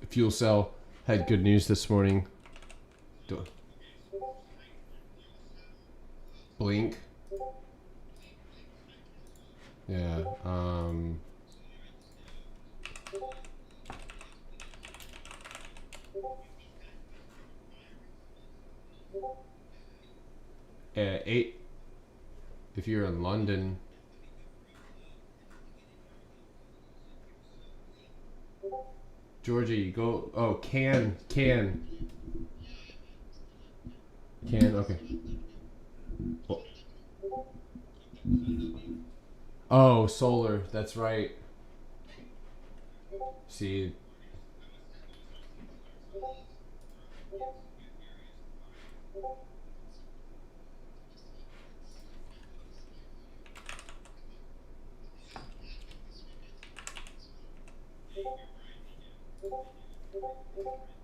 Fuel Cell had good news this morning. Blink. Yeah. Eight. If you're in London. Georgie, go. Oh, can. Okay. Oh, solar. That's right. See.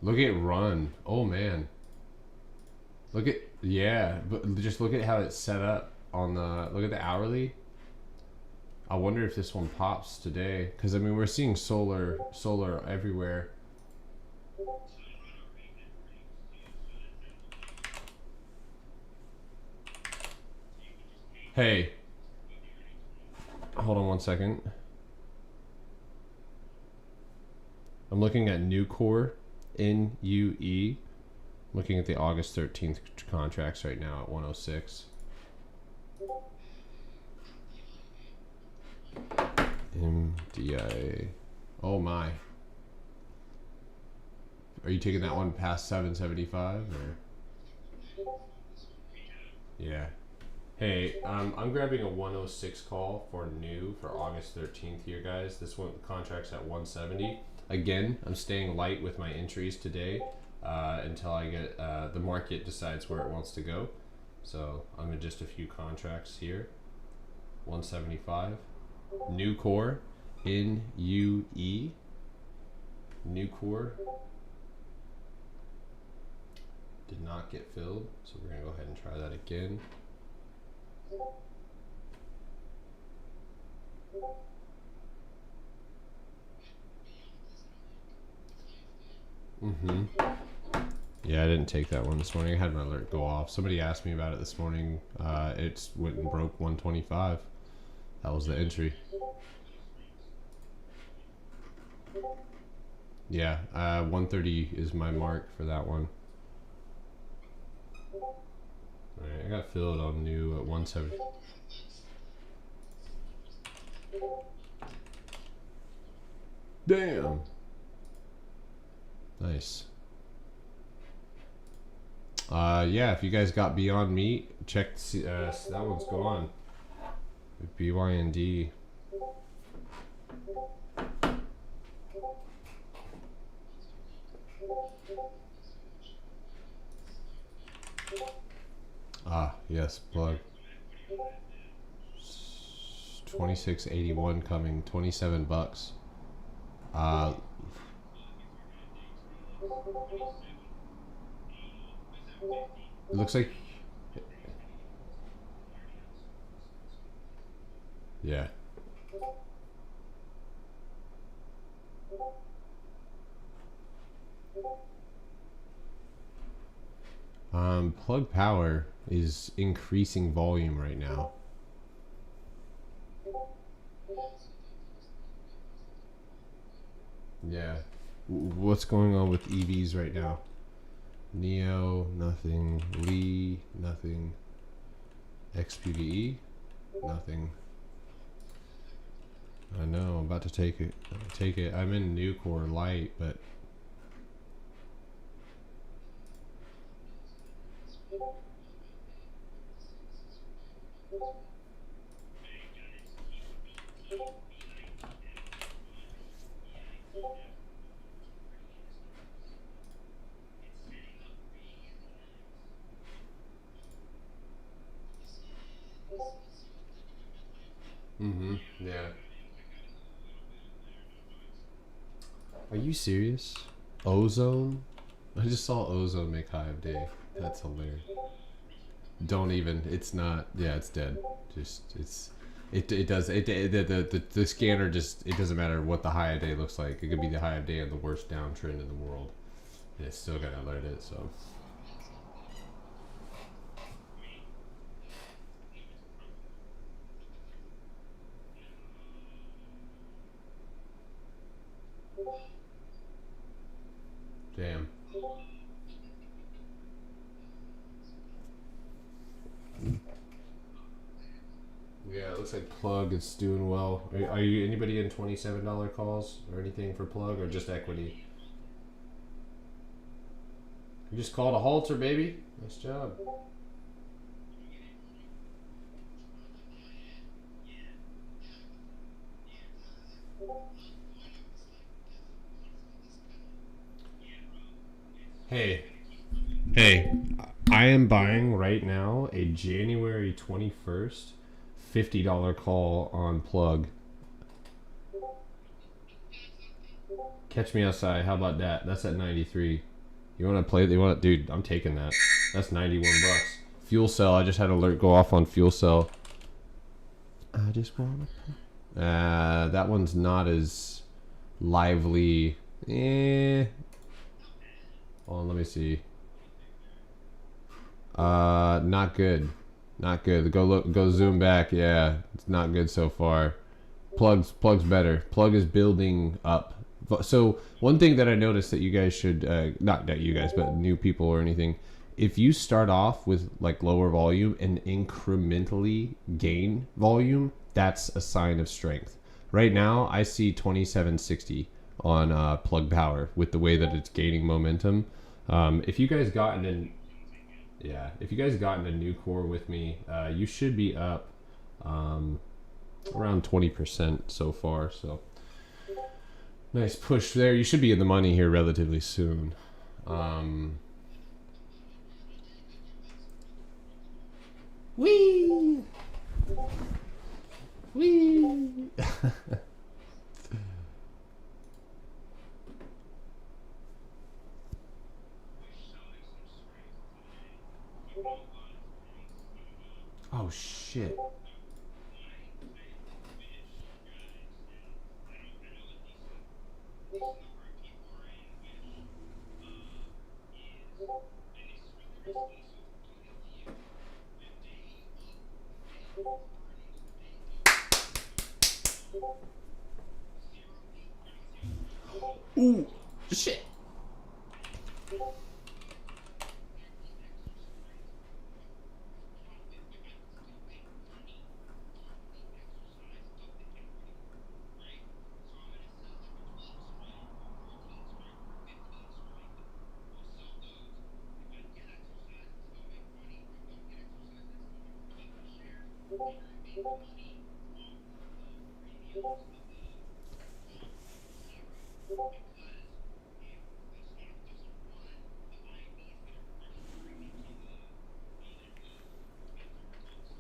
Look at run. Oh man. Look at, yeah, but just look at how it's set up on the, look at the hourly. I wonder if this one pops today, because I mean we're seeing solar everywhere. Hey, hold on one second. I'm looking at Nucor, N-U-E. Looking at the August 13th contracts right now at 106. MDIA. Oh my. Are you taking that one past 775 or? Yeah. Hey, I'm grabbing a 106 call for new for August 13th here, guys. This one contract's at 170. Again, I'm staying light with my entries today until I get the market decides where it wants to go. So I'm in just a few contracts here. 175. Nucor, N-U-E. Nucor did not get filled, so we're gonna go ahead and try that again. Yeah, I didn't take that one this morning. I had my alert go off. Somebody asked me about it this morning. It went and broke 125. That was the entry. Yeah, 130 is my mark for that one. Alright, I got filled on new at 170. Damn. Nice. Yeah, if you guys got Beyond Meat, check that one's gone. BYND. Ah, yes, plug. 2681 coming, 27 bucks. Uh, it looks like, yeah. Plug power is increasing volume right now. Yeah. What's going on with EVs right now? Neo, nothing. Lee, nothing. XPVE, nothing. I know, I'm about to take it. Take it. I'm in Nucor Light, but yeah. Are you serious? Ozone? I just saw Ozone make high of day. That's hilarious. Don't even. It's not. Yeah, it's dead. Just it's. It does the scanner just it doesn't matter what the high of day looks like. It could be the high of day of the worst downtrend in the world. And it's still gonna alert it. So. Damn. Yeah, it looks like Plug is doing well. Are you anybody in $27 calls or anything for Plug or just equity? You just called a halter, baby. Nice job. Hey, hey, I am buying right now a January 21st $50 call on Plug. Catch me outside. How about that? That's at 93. You want to play? You want to, dude? I'm taking that. That's 91 bucks. Fuel cell. I just had an alert go off on fuel cell. I just want to. That one's not as lively. Oh, let me see. Not good. Not good. Go look. Go zoom back. Yeah, it's not good so far. Plug's better. Plug is building up. So one thing that I noticed that you guys should not that you guys but new people or anything, if you start off with like lower volume and incrementally gain volume, that's a sign of strength. Right now, I see 2760 on plug power with the way that it's gaining momentum. If you guys gotten in, yeah, if you guys gotten a new core with me, you should be up around 20% so far. So nice push there. You should be in the money here relatively soon. Wee! Wee! Oh shit. Ooh, shit.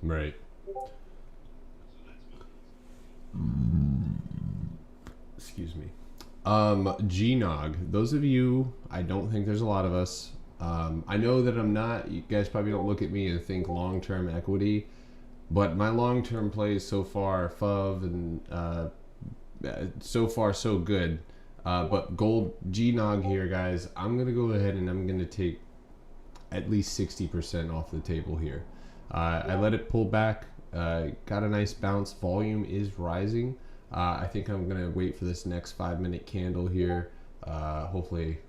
Right. Excuse me. GNOG. Those of you, I don't think there's a lot of us. I know that I'm not. You guys probably don't look at me and think long-term equity, but my long-term plays so far, FUV and so far so good. But gold GNOG here, guys. I'm gonna go ahead and I'm gonna take at least 60% off the table here. I let it pull back. Got a nice bounce. Volume is rising. I think I'm gonna wait for this next 5-minute candle here. Hopefully,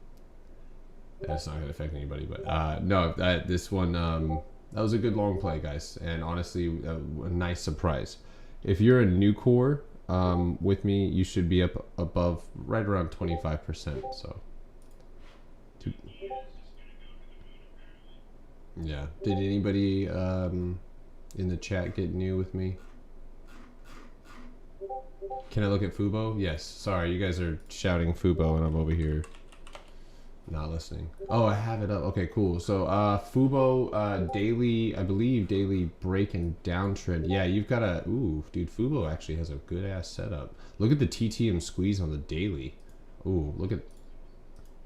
that's not gonna affect anybody. But no, this one that was a good long play, guys, and honestly, a nice surprise. If you're a new core with me, you should be up above right around 25%. So, yeah. Did anybody in the chat get new with me? Can I look at Fubo? Yes. Sorry, you guys are shouting Fubo and I'm over here not listening. Oh, I have it up. Okay, cool. So Fubo daily, I believe daily break and downtrend. Yeah, you've got a, ooh, dude, Fubo actually has a good ass setup. Look at the TTM squeeze on the daily. Ooh, look at,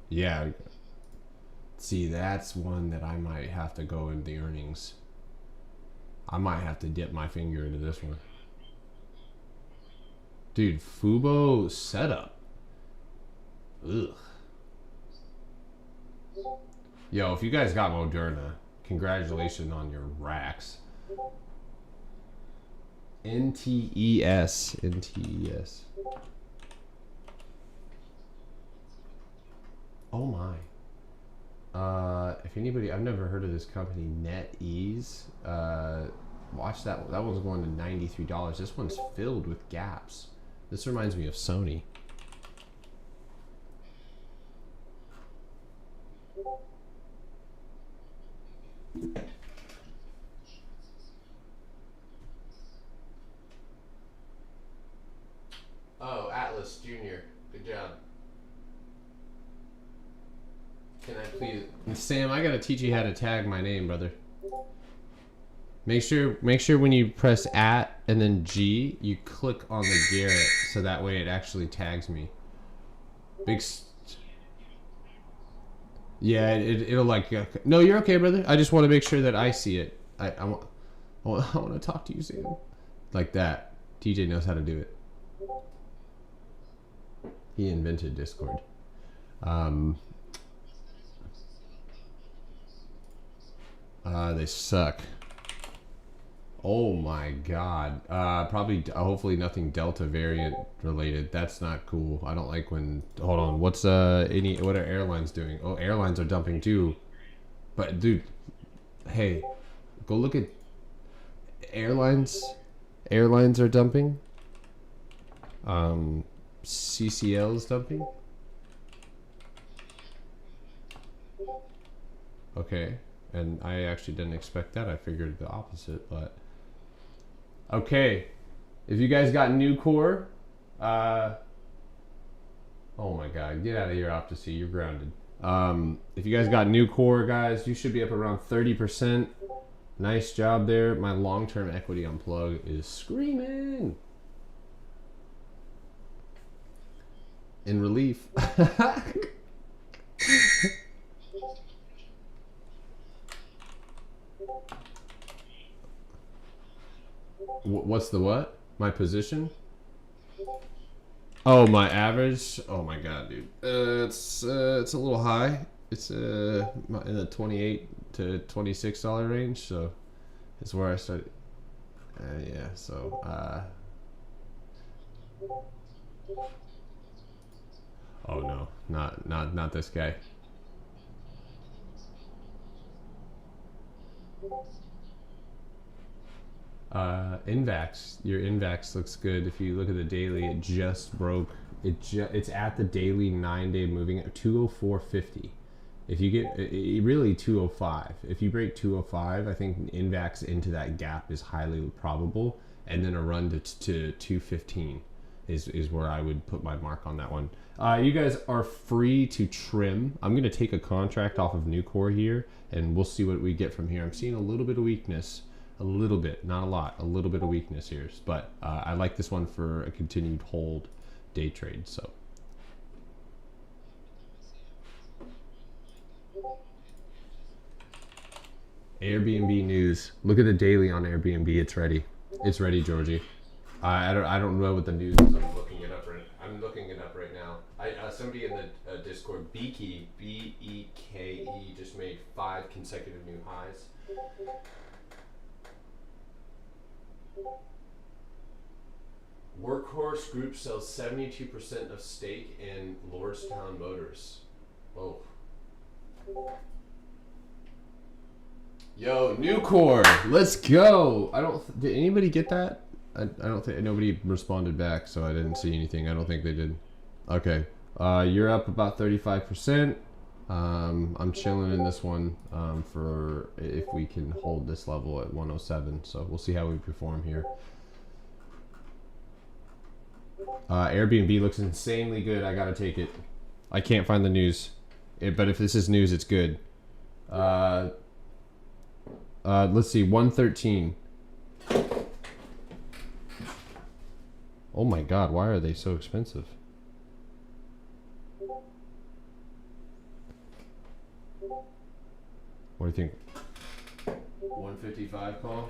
yeah. See, that's one that I might have to go in the earnings. I might have to dip my finger into this one. Dude, Fubo setup. Ugh. Yo, if you guys got Moderna, congratulations on your racks. NTES. NTES. Oh my. If anybody, I've never heard of this company, NetEase. Watch that. That one's going to $93. This one's filled with gaps. This reminds me of Sony. Oh, Atlas Jr. Good job. Can I please, Sam? I gotta teach you how to tag my name, brother. Make sure when you press at and then G, you click on the Garrett, so that way it actually tags me. Yeah, it'll like. No, you're okay, brother. I just want to make sure that I see it. I want to talk to you, Sam. Like that. TJ knows how to do it. He invented Discord. They suck. Oh my god. Probably, hopefully nothing Delta variant related. That's not cool. I don't like when, hold on, what's, what are airlines doing? Oh, airlines are dumping too. But dude, hey, go look at airlines. Airlines are dumping. CCL is dumping. Okay. And I actually didn't expect that. I figured the opposite, but okay. If you guys got new core, oh my god, get out of here, Opti. You're grounded. If you guys got new core, guys, you should be up around 30%. Nice job there. My long-term equity on plug is screaming. In relief. What's the what? My position? Oh, my average? Oh my god, dude. It's a little high. It's in the $28 to $26 range, so it's where I started. Yeah, so oh no, not this guy. Invax, your Invax looks good. If you look at the daily, it just broke. It's at the daily 9-day moving at 204.50. If you get really 205, if you break 205, I think Invax into that gap is highly probable, and then a run to 215 is where I would put my mark on that one. You guys are free to trim. I'm gonna take a contract off of Nucor here, and we'll see what we get from here. I'm seeing a little bit of weakness. a little bit, not a lot, a little bit of weakness here. But I like this one for a continued hold day trade. So. Airbnb news. Look at the daily on Airbnb. It's ready. It's ready, Georgie. I don't know what the news is. I'm looking it up right now. Somebody in the Discord, Beaky, Beke, just made 5 consecutive new highs. Workhorse Group sells 72% of stake in Lordstown Motors. Whoa. Yo, Nucor, let's go. Did anybody get that? I don't think nobody responded back, so I didn't see anything. I don't think they did. Okay, you're up about 35%. I'm chilling in this one for if we can hold this level at 107. So we'll see how we perform here. Airbnb looks insanely good. I gotta take it. I can't find the news, but if this is news, it's good. Let's see, 113. Oh my god, why are they so expensive? What do you think? 155 call?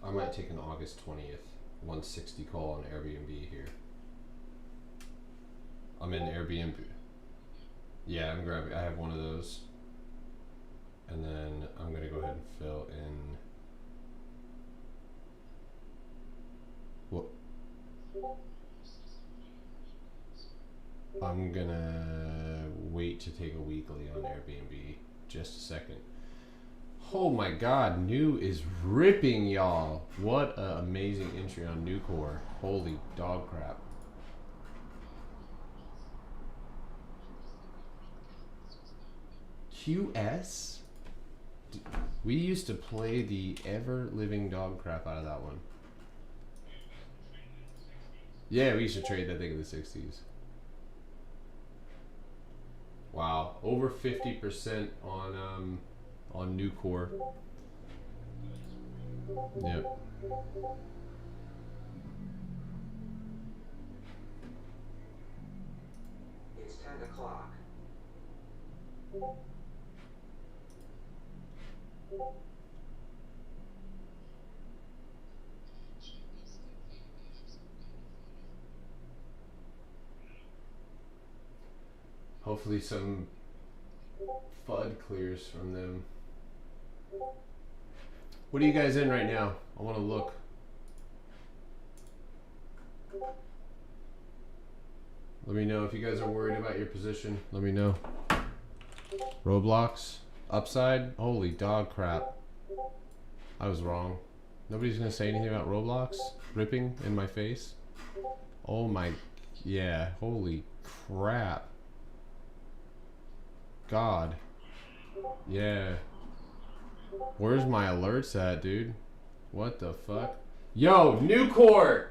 I might take an August 20th 160 call on Airbnb here. I'm in Airbnb. Yeah, I'm grabbing. I have one of those. And then I'm going to go ahead and fill in. What? I'm going to wait to take a weekly on Airbnb. Just a second. Oh my god, New is ripping, y'all. What an amazing entry on Nucor. Holy dog crap. QS? We used to play the ever-living dog crap out of that one. Yeah, we used to trade that thing in the 60s. Wow, over 50% on Nucor. Yep. It's 10 o'clock. Hopefully some FUD clears from them. What are you guys in right now? I want to look. Let me know if you guys are worried about your position. Let me know. Roblox. Upside? Holy dog crap. I was wrong. Nobody's going to say anything about Roblox ripping in my face? Oh my... Yeah. Holy crap. God. Yeah. Where's my alerts at, dude? What the fuck? Yo, Nucor!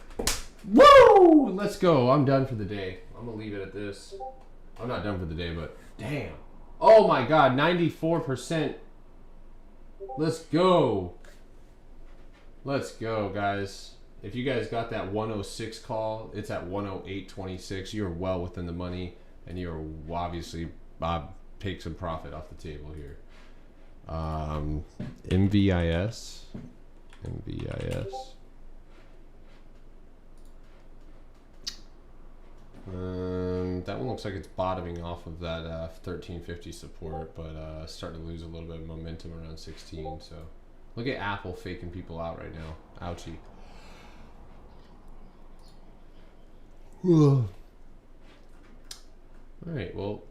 Woo! Let's go. I'm done for the day. I'm gonna leave it at this. I'm not done for the day, but damn. Oh my god, 94%. Let's go. Let's go, guys. If you guys got that 106 call, it's at 108.26. You're well within the money, and you're obviously take some profit off the table here. MVIS. That one looks like it's bottoming off of that 1350 support, but starting to lose a little bit of momentum around 16. So look at Apple faking people out right now. Ouchie. All right, well.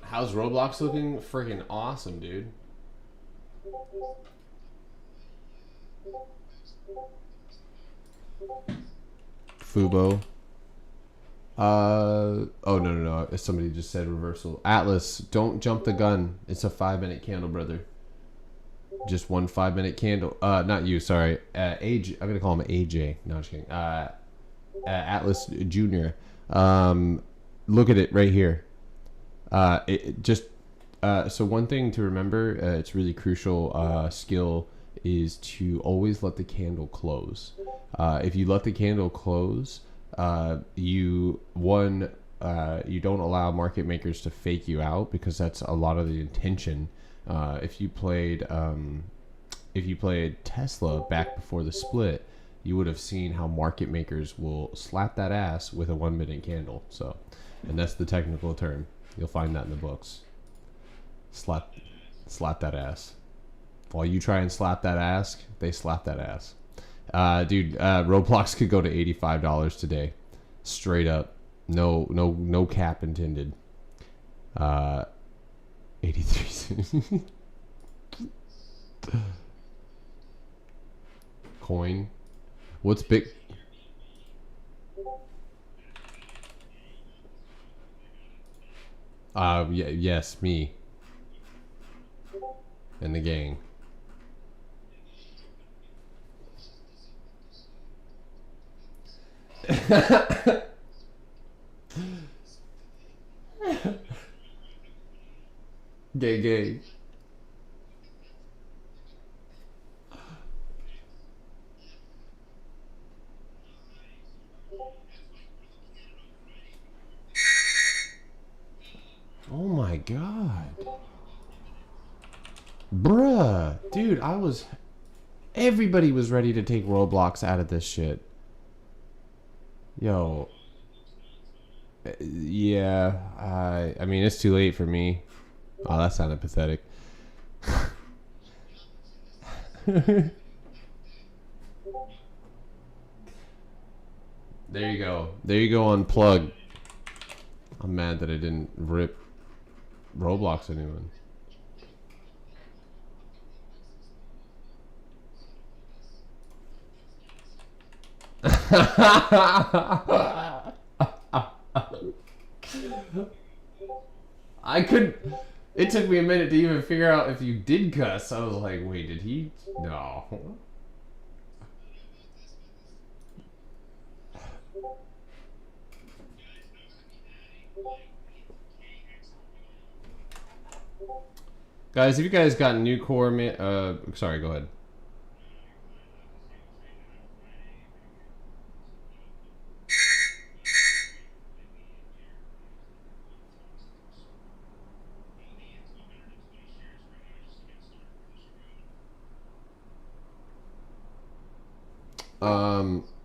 How's Roblox looking? Freaking awesome, dude. Fubo. Oh, no. Somebody just said reversal. Atlas, don't jump the gun. It's a 5-minute candle, brother. Just one 5-minute candle. Not you, sorry. AJ, I'm gonna call him AJ. No, I'm just kidding. Atlas Junior. Look at it right here. So one thing to remember, it's really crucial skill is to always let the candle close. If you let the candle close, you don't allow market makers to fake you out, because that's a lot of the intention. If you played Tesla back before the split, you would have seen how market makers will slap that ass with a 1-minute candle. So, and that's the technical term. You'll find that in the books. Slap that ass. While you try and slap that ass, they slap that ass. Dude, Roblox could go to $85 today, straight up. No cap intended. 83 coin. What's big? Yes, me and the gang. Gay. Oh my god. Bruh. Dude, everybody was ready to take Roblox out of this shit. Yo. Yeah. I mean, it's too late for me. Oh, that sounded pathetic. There you go. There you go, unplug. I'm mad that I didn't rip Roblox anyone. It took me a minute to even figure out if you did cuss. I was like, wait, did he? No. Guys, have you guys got new core? Sorry, go ahead.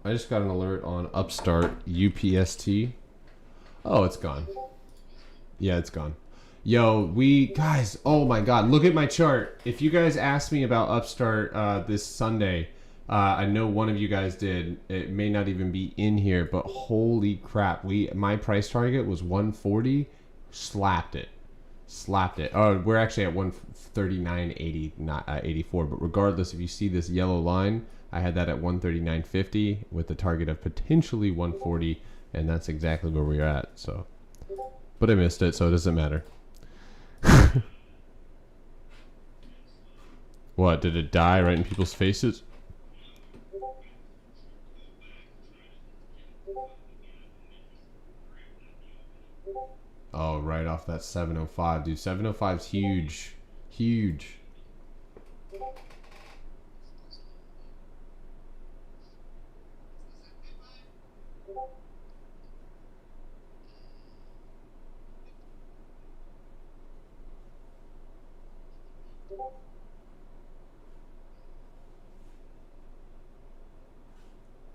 I just got an alert on Upstart UPST. Oh, it's gone. Yeah, it's gone. Yo, guys, oh my god, look at my chart. If you guys asked me about Upstart this Sunday, I know one of you guys did. It may not even be in here, but holy crap, my price target was 140. Slapped it. Oh, we're actually at 139.80, not 84. But regardless, if you see this yellow line, I had that at 139.50 with the target of potentially 140, and that's exactly where we're at. So, but I missed it, so it doesn't matter. What, did it die right in people's faces? Oh, right off that 705, dude. 705's huge. Huge.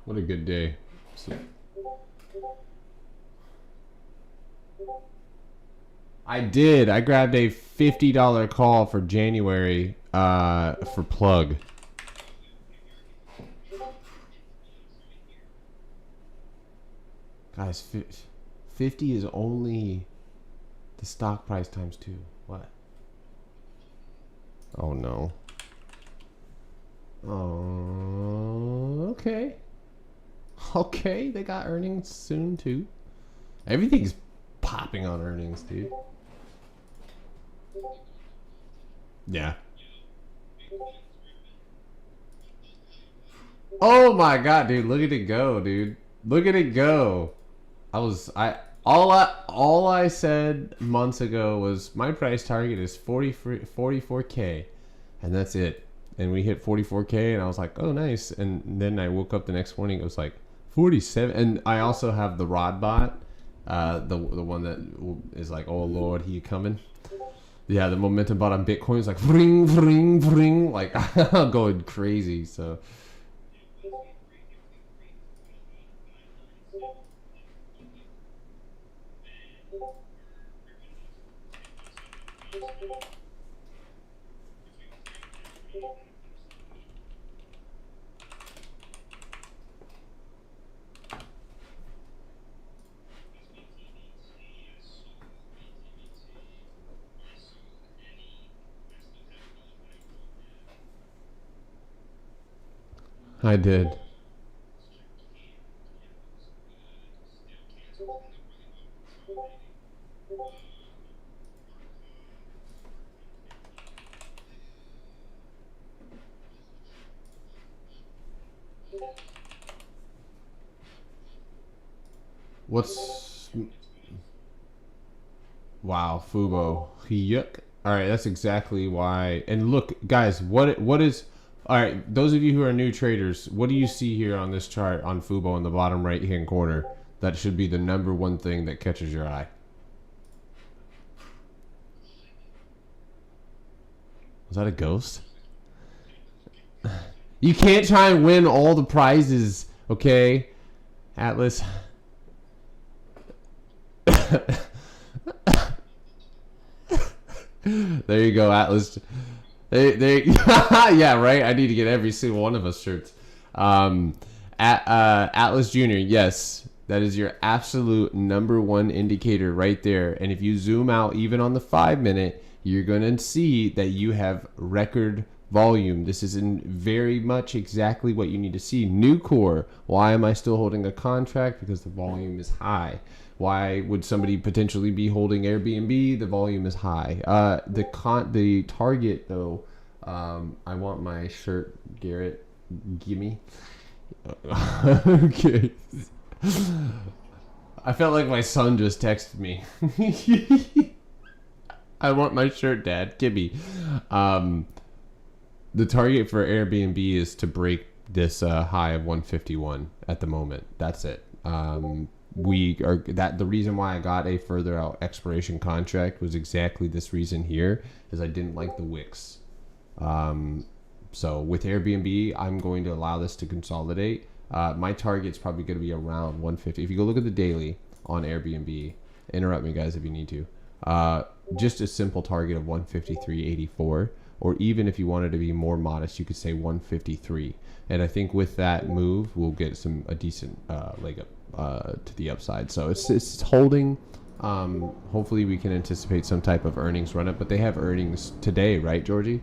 What a good day. I did. I grabbed a $50 call for January for plug. Guys, 50 is only the stock price times 2. What? Oh no. Oh, okay. Okay, they got earnings soon too. Everything's popping on earnings, dude. Yeah. Oh my god, dude! Look at it go, dude. Look at it go. All I said months ago was my price target is 44K, and that's it. And we hit 44K, and I was like, oh nice. And then I woke up the next morning, it was like 47. And I also have the Rod bot, the one that is like, oh lord, he coming. Yeah, the momentum bot on Bitcoin is like ring ring ring, like going crazy. So. I did. What's wow, Fubo. Yuck. All right, that's exactly why. And look, guys, what is all right? Those of you who are new traders, what do you see here on this chart on Fubo in the bottom right hand corner? That should be the number one thing that catches your eye. Was that a ghost? You can't try and win all the prizes, okay? Atlas. There you go, Atlas. Yeah, right. I need to get every single one of us shirts. Atlas Junior. Yes, that is your absolute number one indicator right there. And if you zoom out, even on the 5-minute, you're gonna see that you have record volume. This is in very much exactly what you need to see. Nucor. Why am I still holding a contract? Because the volume is high. Why would somebody potentially be holding Airbnb? The volume is high. The target though, I want my shirt, Garrett. Gimme. Okay. I felt like my son just texted me. I want my shirt, Dad. Gimme. The target for Airbnb is to break this high of 151 at the moment. That's it. The reason why I got a further out expiration contract was exactly this reason here, is I didn't like the wicks. So with Airbnb, I'm going to allow this to consolidate. My target's probably going to be around 150. If you go look at the daily on Airbnb, interrupt me guys if you need to. Just a simple target of 153.84, or even if you wanted to be more modest, you could say 153. And I think with that move, we'll get a decent leg up to the upside. So it's holding. Hopefully we can anticipate some type of earnings run up, but they have earnings today, right, Georgie?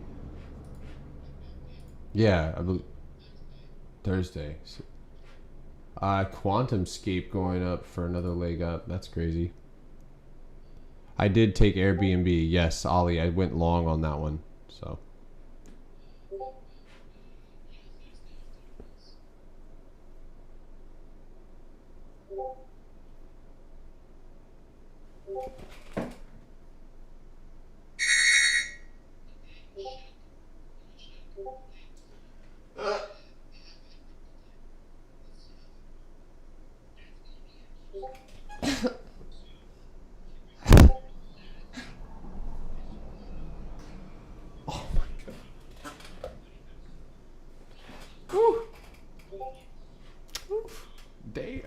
Yeah, I believe Thursday. QuantumScape going up for another leg up. That's crazy. I did take Airbnb. Yes, Ollie, I went long on that one. So. Damn.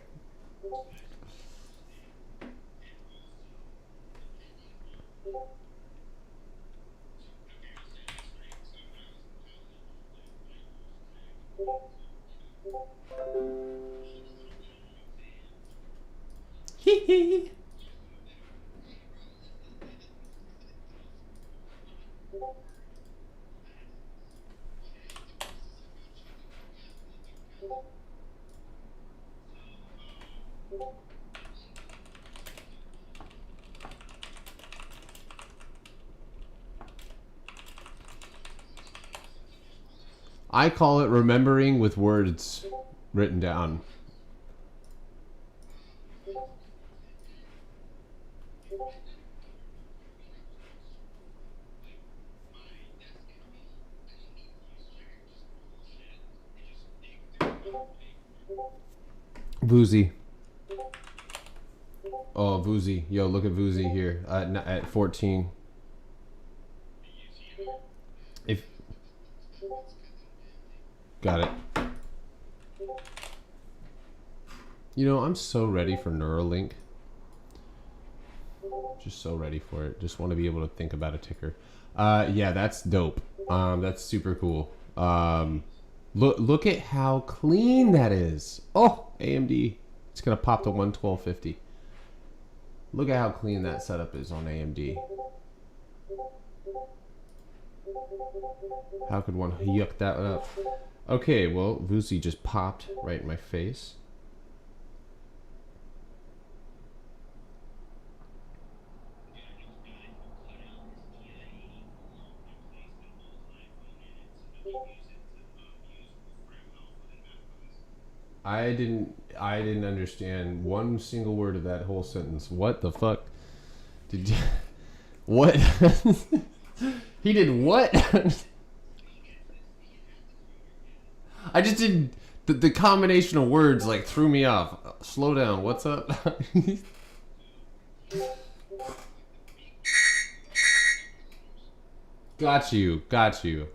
Hee hee. I call it remembering with words written down. Voozy. Oh, Voozy. Yo, look at Voozy here at 14. If got it. You know, I'm so ready for Neuralink. Just so ready for it. Just want to be able to think about a ticker. Yeah, that's dope. That's super cool. Look at how clean that is. Oh, AMD. It's gonna pop to 112.50. Look at how clean that setup is on AMD. How could one yuck that up? Okay, well, Vusi just popped right in my face. I didn't understand one single word of that whole sentence. What the fuck? Did you, what? He did what? I just didn't. The combination of words like threw me off. Slow down. What's up? Got you. Got you.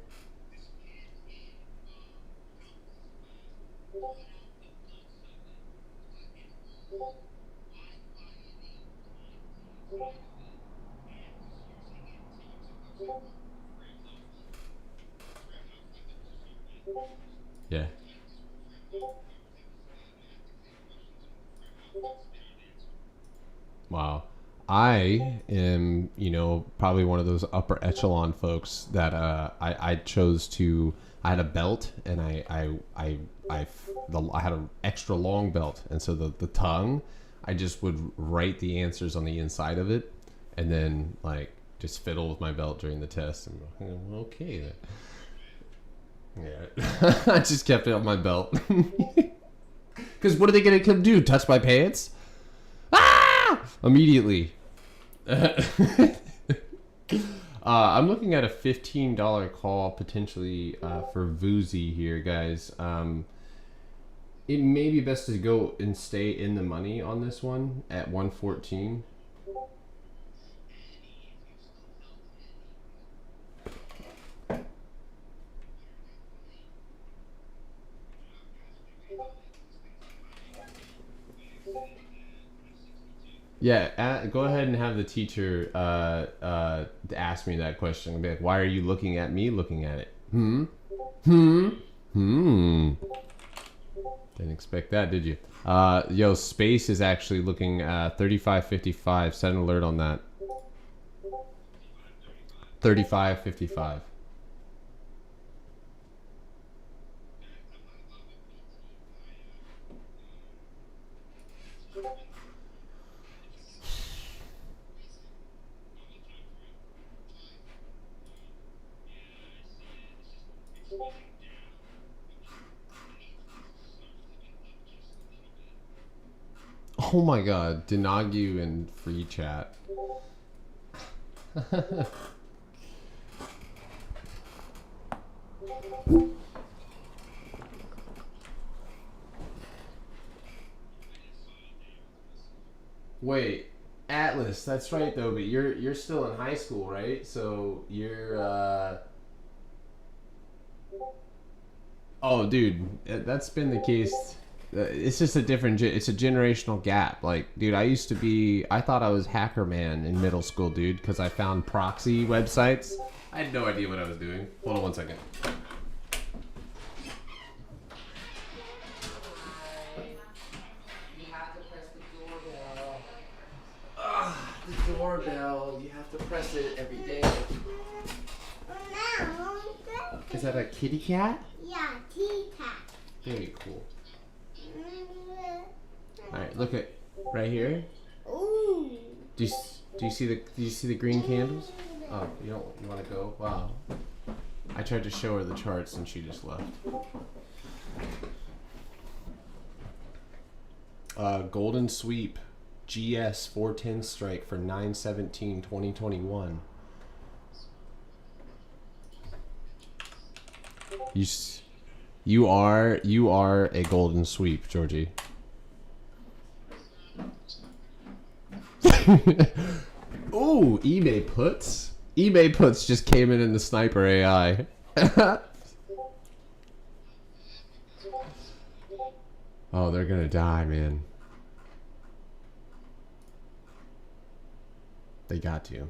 Yeah. Wow. I am, you know, probably one of those upper echelon folks that I chose to. I had a belt, and I had an extra long belt, and so the tongue, I just would write the answers on the inside of it, and then like just fiddle with my belt during the test. And okay, then. Yeah, I just kept it on my belt. Because what are they gonna come do? Touch my pants? Ah! Immediately. I'm looking at a $15 call potentially for Vuzi here, guys. It may be best to go and stay in the money on this one at 114. Yeah, go ahead and have the teacher ask me that question. I'll be like, why are you looking at me looking at it? Didn't expect that, did you? Yo, Space is actually looking 35.55. Set an alert on that. 35.55. Oh my god, Denagu and free chat. Wait, Atlas, that's right though, but you're still in high school, right? So you're oh dude, that's been the case. It's just a different. It's a generational gap. Like, dude, I thought I was Hacker Man in middle school, dude, because I found proxy websites. I had no idea what I was doing. Hold on one second. You have to press the doorbell. The doorbell. You have to press it every day. Is that a kitty cat? Yeah, kitty cat. Very cool. All right, look at right here. Ooh. Do you see the green candles? Oh, you want to go? Wow. I tried to show her the charts and she just left. Golden Sweep GS 410 strike for 9/17/2021. You are a golden sweep, Georgie. Ooh, eBay puts. eBay puts just came in the sniper AI. Oh, they're gonna die, man. They got to.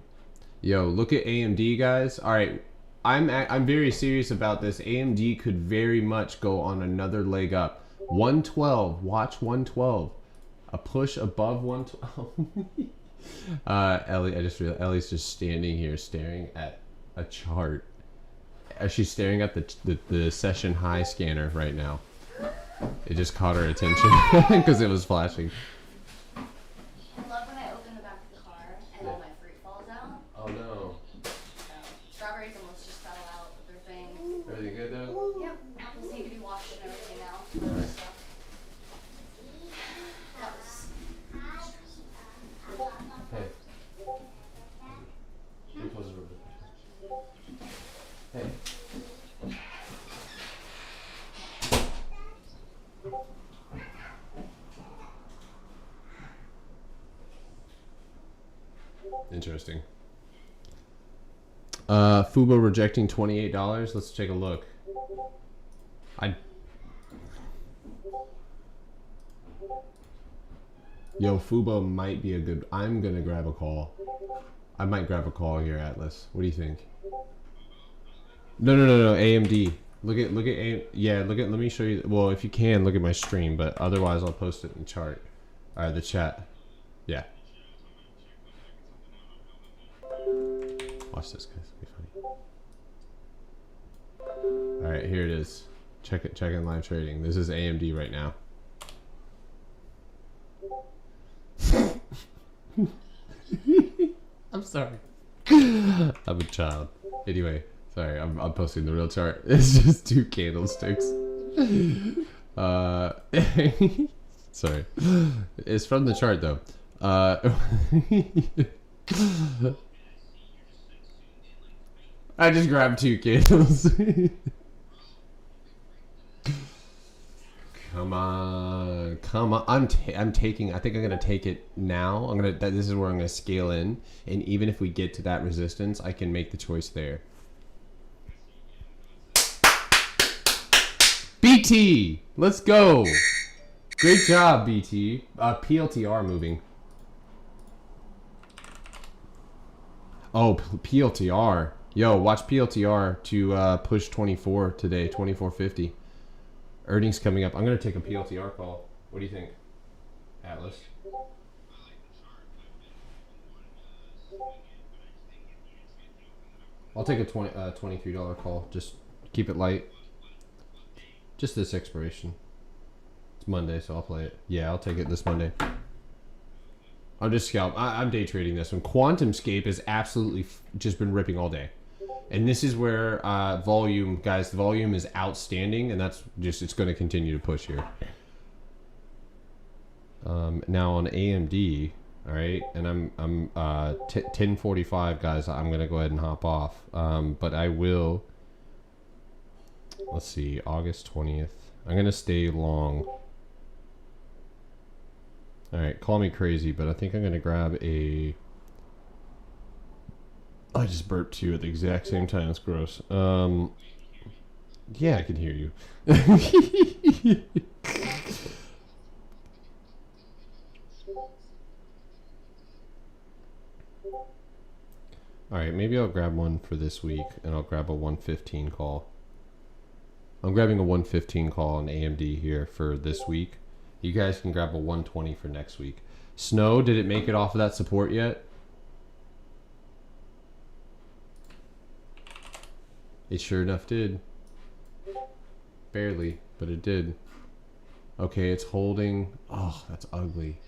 Yo, look at AMD, guys. All right, I'm very serious about this. AMD could very much go on another leg up. 112. Watch 112. A push above 112. Ellie, I just realized Ellie's just standing here staring at a chart. She's staring at the session high scanner right now. It just caught her attention because it was flashing. I love when I open the back of the car and all my fruit falls out. Oh no. So, strawberries almost just fell out with their thing. Everything good though? Yep, apples need to be washed and everything now. So, that was Hey. Can you close the door? Hey. Interesting. Fubo rejecting $28. Let's take a look. Yo, Fubo might be a good. I'm gonna grab a call. I might grab a call here, Atlas. What do you think? No. AMD. Look at yeah. Let me show you. Well, if you can, look at my stream. But otherwise, I'll post it in the chart. All right, the chat. Yeah. Watch this, guys. It'll be funny. All right, here it is. Check it. Check in live trading. This is AMD right now. I'm sorry. I'm a child. Anyway, sorry. I'm posting the real chart. It's just two candlesticks. Sorry. It's from the chart though. I just grabbed two candles. Come on. I'm taking. I think I'm gonna take it now. This is where I'm gonna scale in, and even if we get to that resistance, I can make the choice there. BT, let's go. Great job, BT. PLTR moving. Oh, PLTR. Yo, watch PLTR to push 24 today, 24.50. Earnings coming up. I'm going to take a PLTR call. What do you think, Atlas? I'll take a $23 call. Just keep it light. Just this expiration. It's Monday, so I'll play it. Yeah, I'll take it this Monday. I'm just scalp. I'm day trading this one. QuantumScape has absolutely just been ripping all day. And this is where volume, guys, the volume is outstanding, and that's just, it's going to continue to push here. Now on AMD, all right, and I'm 10:45, guys. I'm going to go ahead and hop off. But I will. Let's see, August 20th. I'm going to stay long. All right, call me crazy, but I think I'm going to grab a. I just burped too at the exact same time. It's gross. Yeah, I can hear you. Alright, maybe I'll grab one for this week, and I'll grab a 115 call. I'm grabbing a 115 call on AMD here for this week. You guys can grab a 120 for next week. Snow, did it make it off of that support yet? It sure enough did. Barely, but it did. Okay, it's holding. Oh, that's ugly.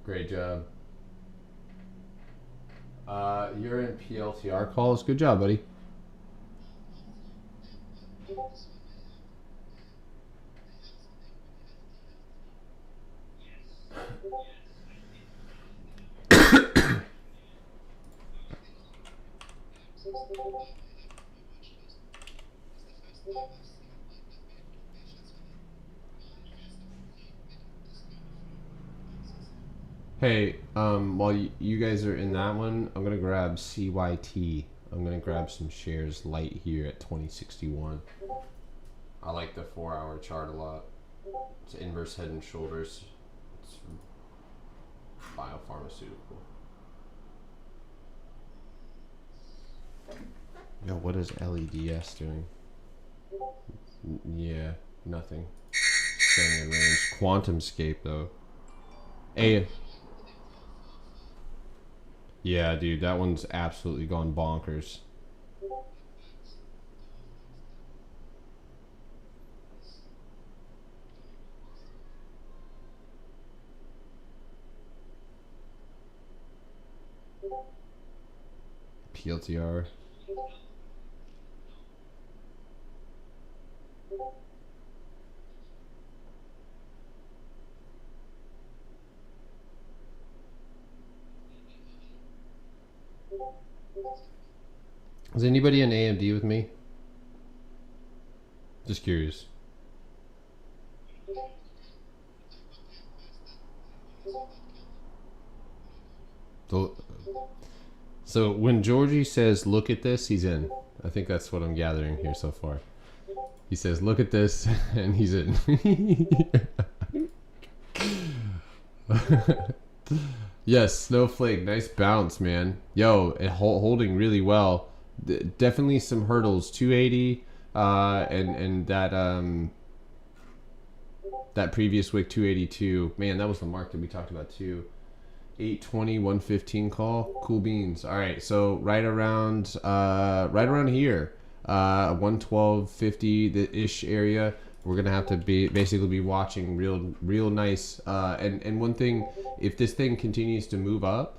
Great job. You're in PLTR calls. Good job, buddy. Hey, while you guys are in that one, I'm gonna grab CYT. I'm gonna grab some shares light here at 2061. I like the 4-hour chart a lot. It's inverse head and shoulders. It's biopharmaceutical. Yo, what is LEDS doing? Yeah, nothing. Staying in range. QuantumScape though. Yeah, dude, that one's absolutely gone bonkers. PLTR. Is anybody in AMD with me? Just curious. So when Georgie says, look at this, he's in. I think that's what I'm gathering here so far. He says, look at this, and he's in. Yes, Snowflake, nice bounce, man. Yo, holding really well. Definitely some hurdles. 280, and that previous wick 282. Man, that was the mark that we talked about too. 820, 115 call. Cool beans. All right, so right around here, 112.50 the ish area. We're gonna have to basically be watching real nice. And one thing, if this thing continues to move up,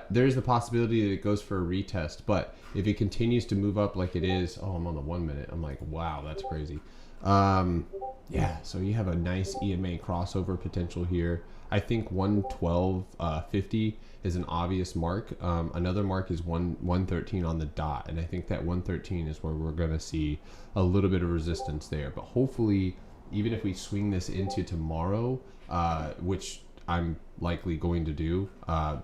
there's the possibility that it goes for a retest. But if it continues to move up like it is, oh, I'm on the 1 minute. I'm like, wow, that's crazy. Yeah, so you have a nice EMA crossover potential here. I think 112.50 is an obvious mark. Another mark is 113 on the dot, and I think that 113 is where we're going to see a little bit of resistance there. But hopefully, even if we swing this into tomorrow, which I'm likely going to do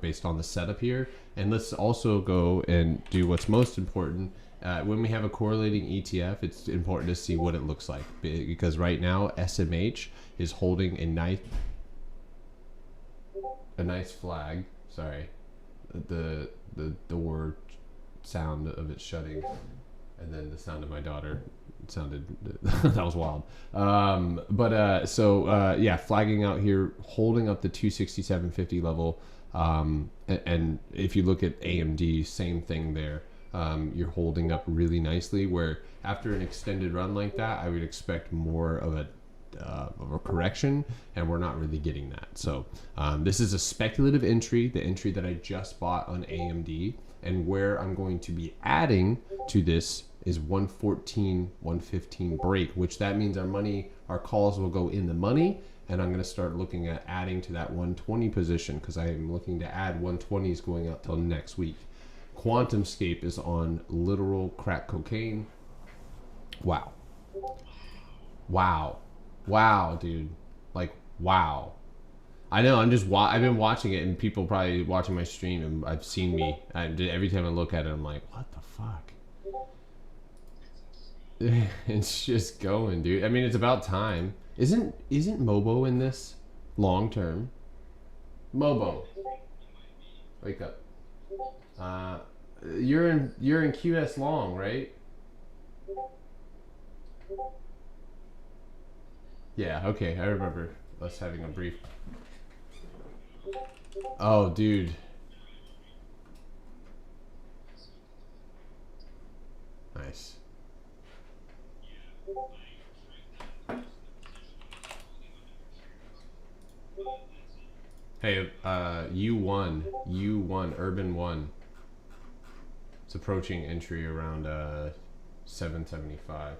based on the setup here, and let's also go and do what's most important. When we have a correlating ETF, it's important to see what it looks like, because right now SMH is holding a nice flag. Sorry, the door sound of it shutting, and then the sound of my daughter. It sounded that was wild. Yeah, flagging out here, holding up the 267.50 level. And if you look at AMD, same thing there. You're holding up really nicely, where after an extended run like that, I would expect more of a correction, and we're not really getting that. So this is a speculative entry, the entry that I just bought on AMD, and where I'm going to be adding to this is 114, 115 break, which that means our calls will go in the money, and I'm going to start looking at adding to that 120 position, because I am looking to add 120s going out till next week. QuantumScape is on literal crack cocaine. Wow, dude, like wow. I know, I've been watching it, and people probably watching my stream, and I've seen me. Every time I look at it, I'm like, what the fuck? It's just going, dude. I mean, it's about time. Isn't Mobo in this long term? Mobo, wake up. You're in QS long, right? Yeah, okay, I remember us having a brief. Oh, dude. Nice. Hey, U1, Urban 1. It's approaching entry around 775.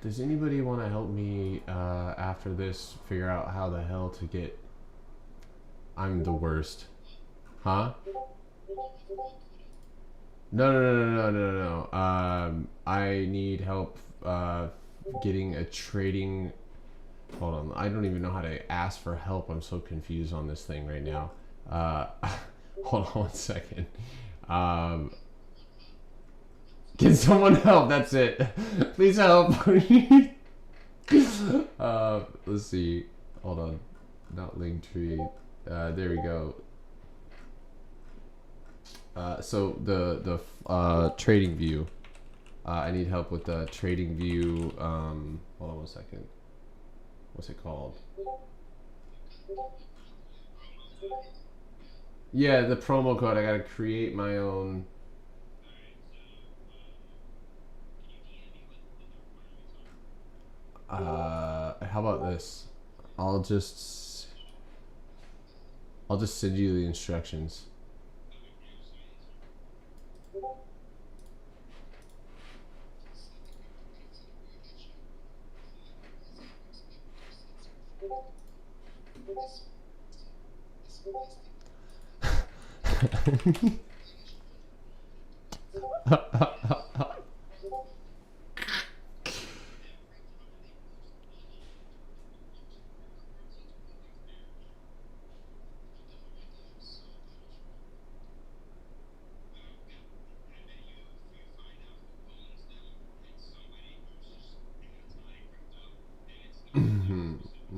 Does anybody want to help me after this figure out how the hell to get... I'm the worst. Huh? No. I need help getting a trading... Hold on. I don't even know how to ask for help. I'm so confused on this thing right now. Hold on 1 second. Can someone help? That's it. Please help. Let's see. Hold on. Not Linktree. There we go. So the trading view. I need help with the trading view. Hold on 1 second. What's it called? Yeah, the promo code. I gotta create my own. How about this? I'll just send you the instructions.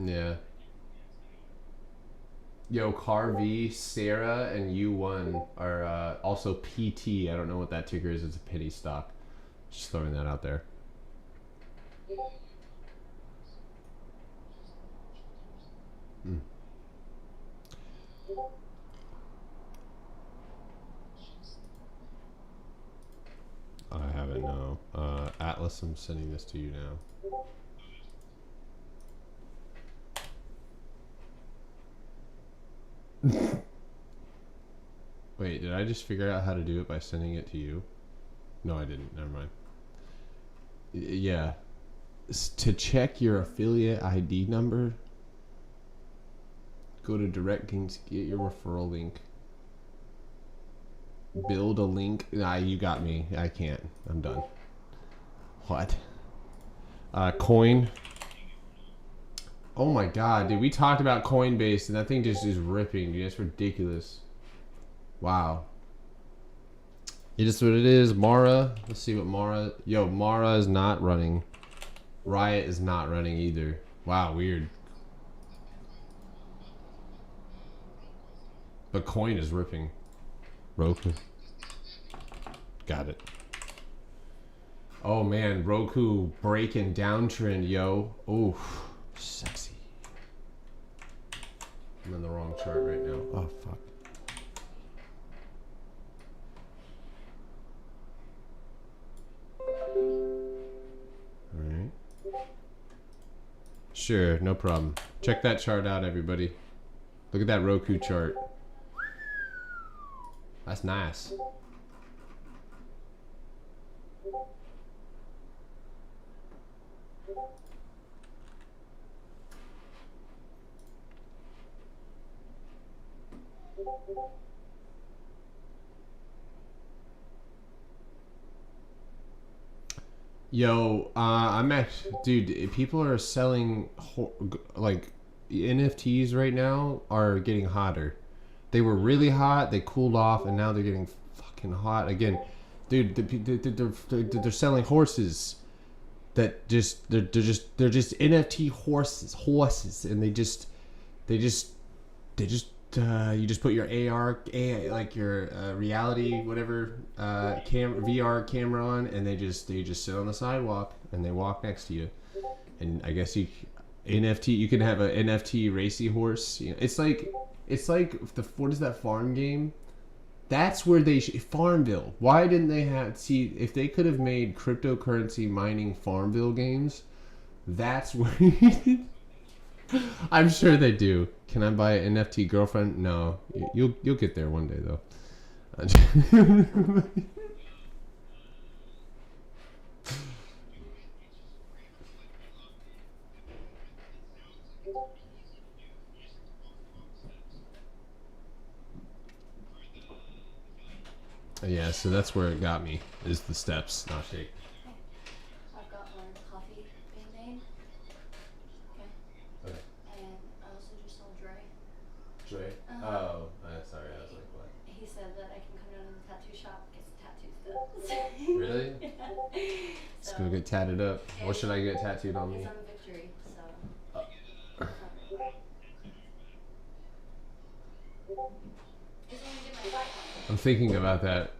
Yeah. Yo, Car V, Sarah, and U1 are also PT. I don't know what that ticker is. It's a penny stock. Just throwing that out there. I haven't, no. Atlas, I'm sending this to you now. Wait, did I just figure out how to do it by sending it to you? No, I didn't. Never mind. Yeah. To check your affiliate ID number, go to DirectKings, get your referral link. Build a link. Nah, you got me. I can't. I'm done. What? Coin. Oh my god, dude. We talked about Coinbase and that thing just is ripping, dude. It's ridiculous. Wow. It is what it is. Mara. Let's see what Mara... Yo, Mara is not running. Riot is not running either. Wow, weird. But Coin is ripping. Roku. Got it. Oh man, Roku breaking downtrend, yo. Ooh, sexy. I'm in the wrong chart right now. Oh fuck. Alright. Sure, no problem. Check that chart out, everybody. Look at that Roku chart. That's nice. Yo, I'm actually, dude, people are selling, like, NFTs right now are getting hotter. They were really hot, they cooled off, and now they're getting fucking hot again. Dude, they're selling horses that just, they're just NFT horses, and you just put your AR, like your reality, whatever, VR camera on, and they just sit on the sidewalk and they walk next to you. And I guess NFT. You can have an NFT racy horse. You know, it's like what is that farm game? That's where they Farmville. Why didn't they have see if they could have made cryptocurrency mining Farmville games? That's where I'm sure they do. Can I buy an NFT girlfriend? No, you'll get there one day though. Yeah, so that's where it got me, is the steps, not shake. I've got one coffee being made. Okay. Okay. And I also just saw Dre. Dre? Uh-huh. Sorry, I was like, what? He said that I can come down to the tattoo shop, get some tattoos. Really? Yeah. Let's go get tatted up. What should I get tattooed on me? He's on Victory, so. Uh. Just want to get my fight on. I'm thinking about that.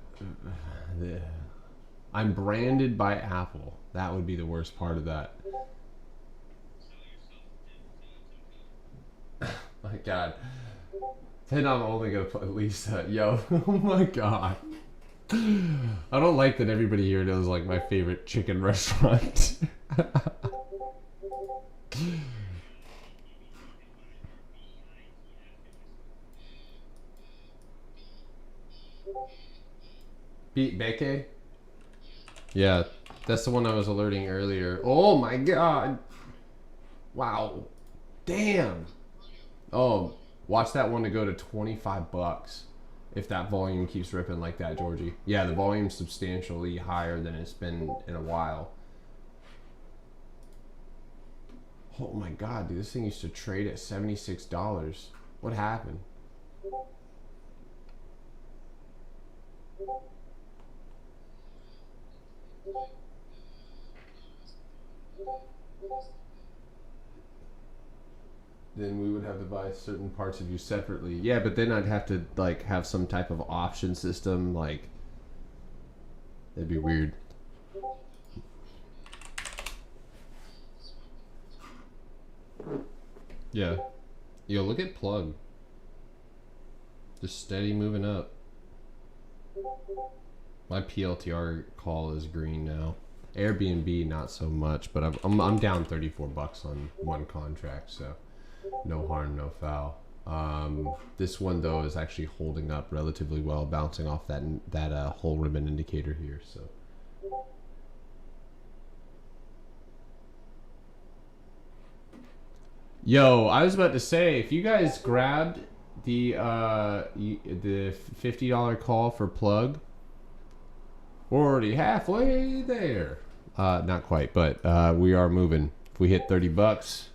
I'm branded by Apple. That would be the worst part of that. My God. Then I'm only gonna put Lisa. Yo, oh my God. I don't like that everybody here knows like my favorite chicken restaurant. Beat Beke? Yeah, that's the one I was alerting earlier. Oh my God. Wow. Damn. Oh, watch that one to go to $25 if that volume keeps ripping like that, Georgie. Yeah, the volume's substantially higher than it's been in a while. Oh my God, dude, this thing used to trade at $76. What happened? Then we would have to buy certain parts of you separately. Yeah, but then I'd have to like have some type of option system. Like, that'd be weird. Yeah. Yo, look at Plug. Just steady moving up. My PLTR call is green now. Airbnb not so much, but I'm down $34 on one contract, so no harm, no foul. This one though is actually holding up relatively well, bouncing off that whole ribbon indicator here. So. Yo, I was about to say, if you guys grabbed the $50 call for Plug, we're already halfway there. Not quite, but we are moving. If we hit $30,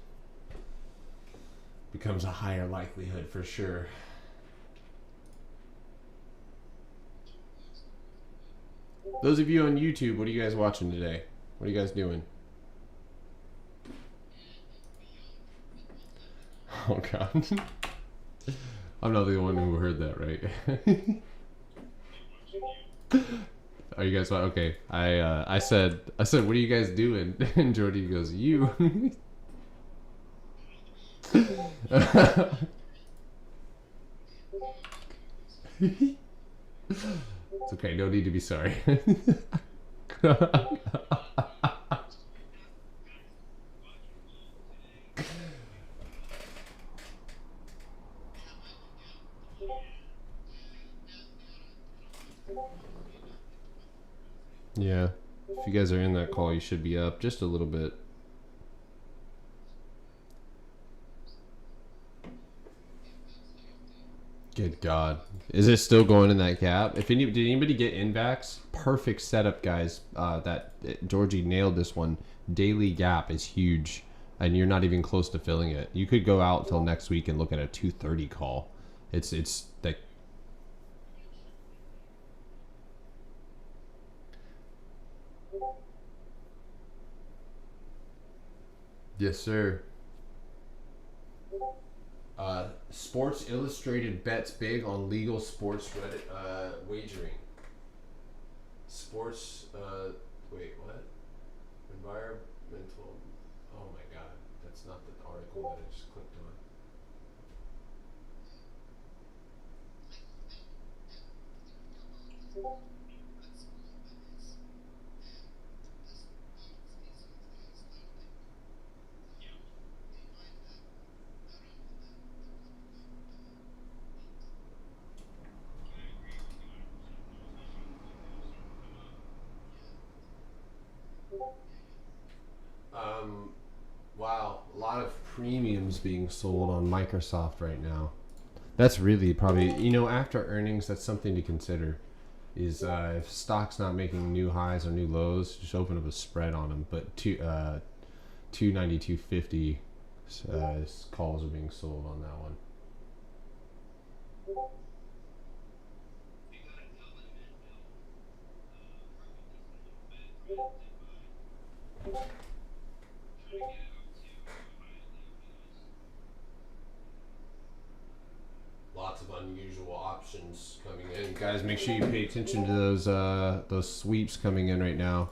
becomes a higher likelihood for sure. Those of you on YouTube, what are you guys watching today? What are you guys doing? Oh God. I'm not the one who heard that, right? Are you guys okay? I said, what are you guys doing? And Jordy goes, you. It's okay, no need to be sorry. Yeah, if you guys are in that call, you should be up just a little bit. Good God. Is it still going in that gap? Did anybody get inbacks? Perfect setup, guys. Georgie nailed this one. Daily gap is huge, and you're not even close to filling it. You could go out till next week and look at a 230 call. It's like. Yes, sir. Sports Illustrated bets big on legal sports wagering. Sports, wait, what? Environmental. Oh my God, that's not the. cool that it just clicked on. Wow, a lot of premiums being sold on Microsoft right now. That's really probably, after earnings, that's something to consider. Is if stock's not making new highs or new lows, just open up a spread on them. But 290, 250 calls are being sold on that one. Lots of unusual options coming in. Guys, make sure you pay attention to those sweeps coming in right now.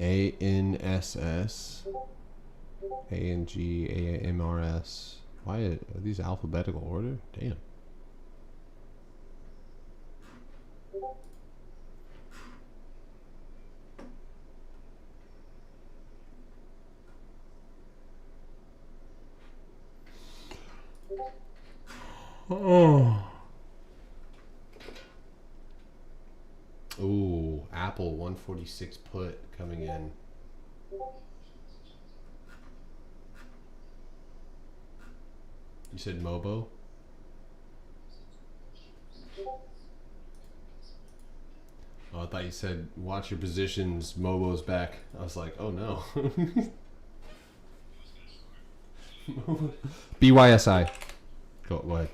ANSS, ANG, AMRS. Why are these alphabetical order? Damn. Oh. Ooh, Apple 146 put coming in. You said Mobo? Oh, I thought you said watch your positions, Mobo's back. I was like, oh no. BYSI. Go ahead.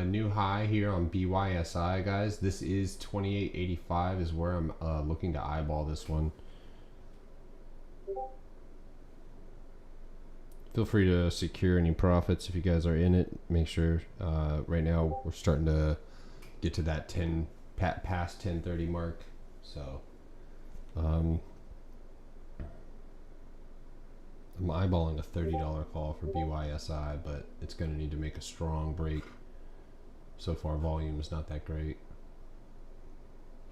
New high here on BYSI, guys. This is 28.85 is where I'm looking to eyeball this one. Feel free to secure any profits if you guys are in it. Make sure right now we're starting to get to that 10 past 10:30 mark. So I'm eyeballing a $30 call for BYSI, but it's going to need to make a strong break. So far, volume is not that great.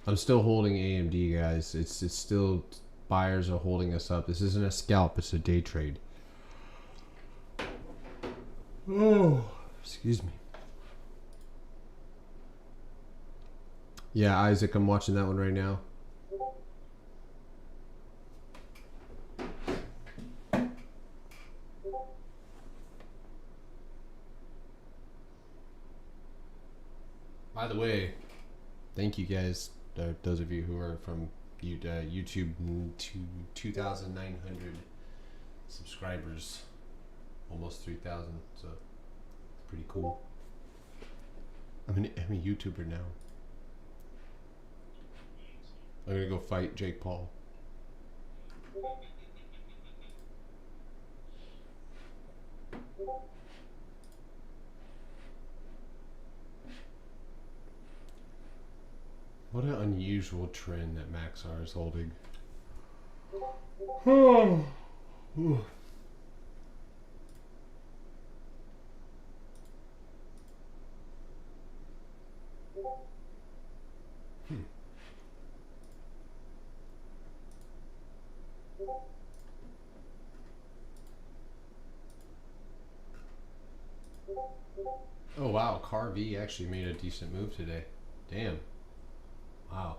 I'm still holding AMD, guys. It's still, buyers are holding us up. This isn't a scalp, it's a day trade. Oh, excuse me. Yeah, Isaac, I'm watching that one right now. By the way, thank you guys, those of you who are from YouTube, to 2,900 subscribers, almost 3,000. So it's pretty cool. I'm a YouTuber now. I'm gonna go fight Jake Paul. What an unusual trend that Maxar is holding. Oh wow, Car V actually made a decent move today. Damn. Wow.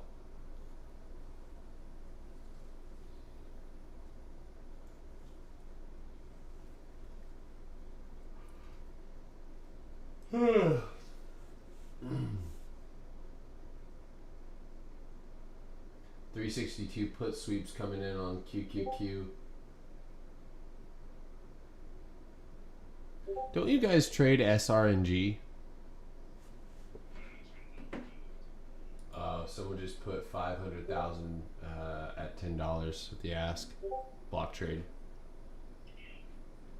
$362 put sweeps coming in on QQQ. Don't you guys trade SRNG? Someone just put 500,000 at $10 with the ask. Block trade.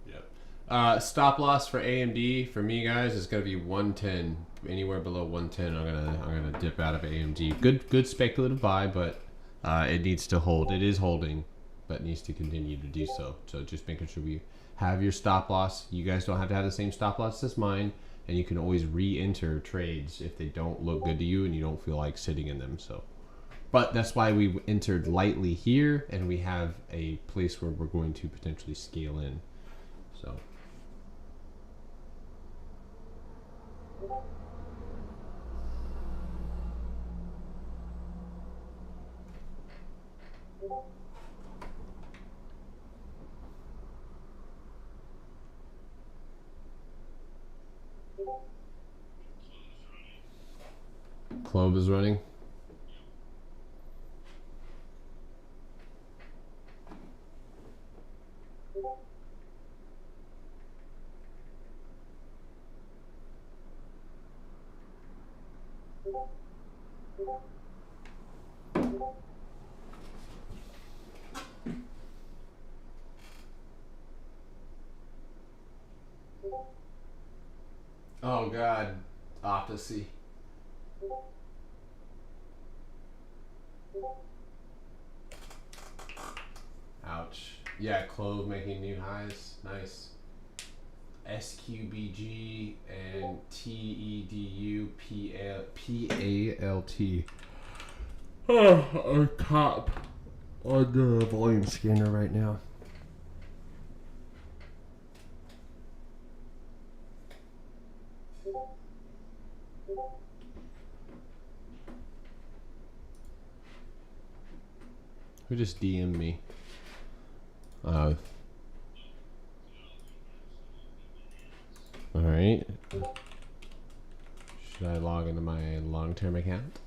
Yep. Stop loss for AMD for me, guys, is going to be 110. anywhere below 110, I'm gonna dip out of AMD. Good speculative buy, but it needs to hold. It is holding, but needs to continue to do so. So just making sure we have your stop loss. You guys don't have to have the same stop loss as mine, and you can always re-enter trades if they don't look good to you and you don't feel like sitting in them. So, but that's why we entered lightly here, and we have a place where we're going to potentially scale in. So. Clove is running. Oh God, Optasy. Ouch. Yeah, Clove making new highs. Nice. SQBG and TEDU are top on the volume scanner right now. Who just DM'd me? Alright. Should I log into my long-term account?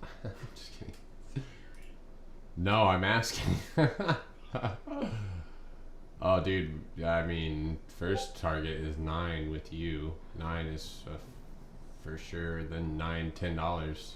Just kidding. No, I'm asking. Oh, dude. I mean, first target is 9 with you. 9 is for sure. Then $10.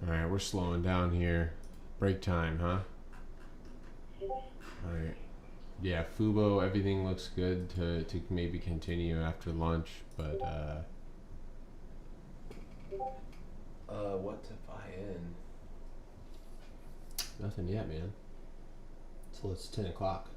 Alright, we're slowing down here. Break time, huh? Alright. Yeah, Fubo, everything looks good to maybe continue after lunch, but what to buy in? Nothing yet, man. Till it's 10 o'clock.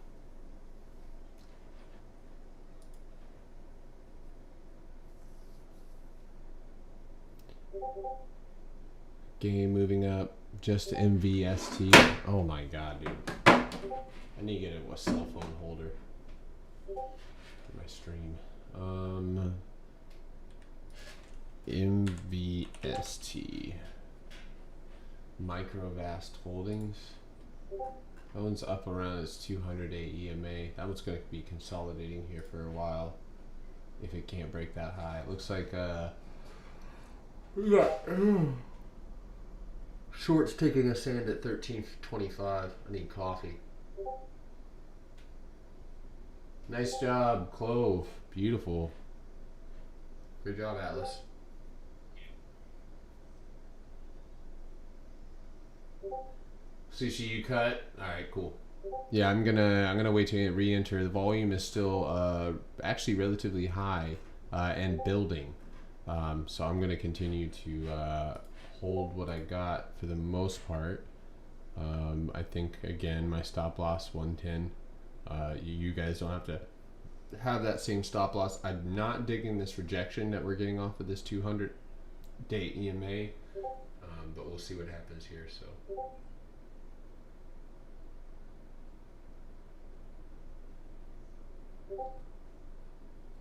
Game moving up, just MVST. Oh my god, dude. I need to get a cell phone holder for my stream. MVST. Microvast Holdings. That one's up around its 200-day EMA. That one's going to be consolidating here for a while if it can't break that high. It looks like short's taking a sand at 13.25. I need coffee. Nice job, Clove. Beautiful. Good job, Atlas. Sushi, you cut. All right, cool. Yeah, I'm gonna wait to re-enter. The volume is still actually relatively high and building. So I'm gonna continue to hold what I got for the most part. I think again my stop loss 110. You guys don't have to have that same stop loss. I'm not digging this rejection that we're getting off of this 200-day EMA, but we'll see what happens here. So.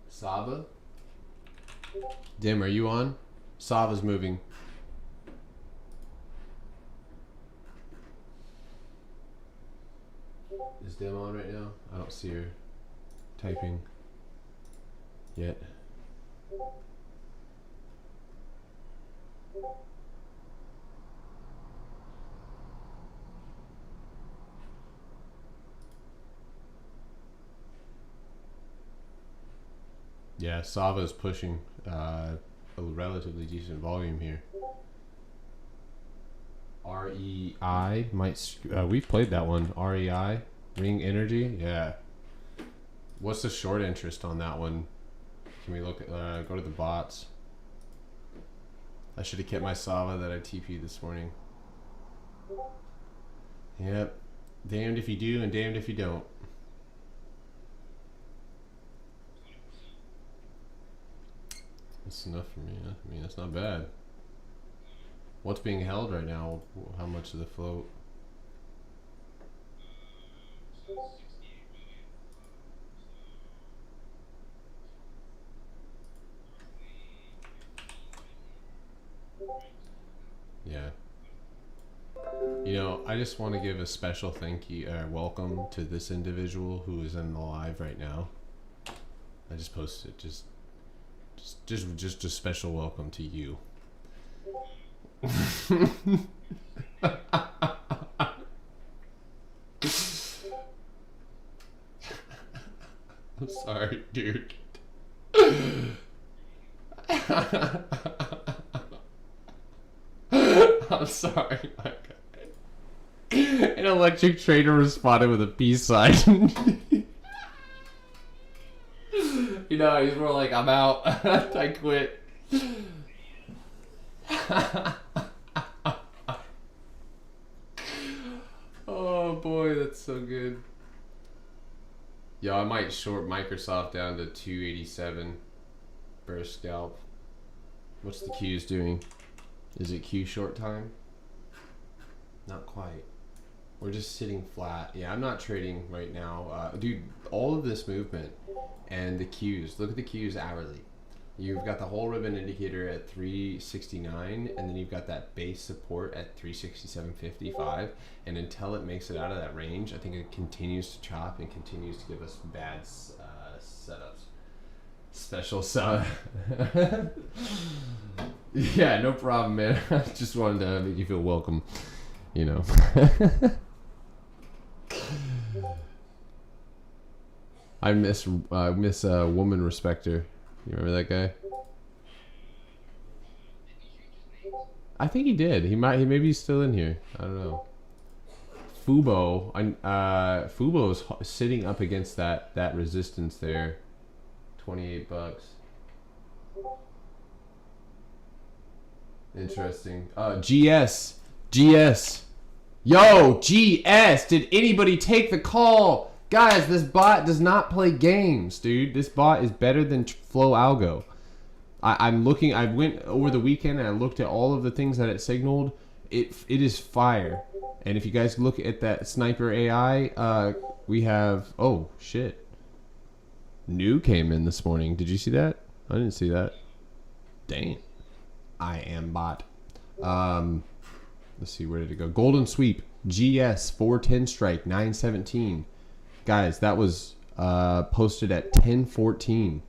Sava? Dim, are you on? Sava's moving. Is Dim on right now? I don't see her typing yet. Yeah, Sava's pushing a relatively decent volume here. REI might. We've played that one. REI, Ring Energy. Yeah. What's the short interest on that one? Can we look at? Go to the bots. I should have kept my Sava that I TP'd this morning. Yep. Damned if you do and damned if you don't. That's enough for me. I mean, that's not bad. What's being held right now? How much of the float? Yeah. You know, I just want to give a special thank you, welcome to this individual who is in the live right now. I just posted just a special welcome to you. I'm sorry, dude. I'm sorry, my guy. An electric trader responded with a peace sign. You know, he's more like, I'm out. I quit. Oh boy, that's so good. Yo, I might short Microsoft down to 287 for a scalp. What's the Q's doing? Is it Q short time? Not quite. We're just sitting flat. Yeah, I'm not trading right now. Dude, all of this movement and the Qs. Look at the Qs hourly. You've got the whole ribbon indicator at 369, and then you've got that base support at 367.55. And until it makes it out of that range, I think it continues to chop and continues to give us bad setups. Special sub. Yeah, no problem, man. I just wanted to make you feel welcome. You know. I miss Woman Respecter. You remember that guy? I think he did. He maybe he's still in here. I don't know. Fubo. Fubo's sitting up against that resistance there. $28. Interesting. GS. Yo, GS. Did anybody take the call? Guys, this bot does not play games, dude. This bot is better than Flow Algo. I went over the weekend and I looked at all of the things that it signaled. It is fire. And if you guys look at that Sniper AI, we have, oh shit. New came in this morning. Did you see that? I didn't see that. Dang. I am bot. Let's see, where did it go? Golden Sweep. GS 410 strike 917. Guys, that was posted at 10:14,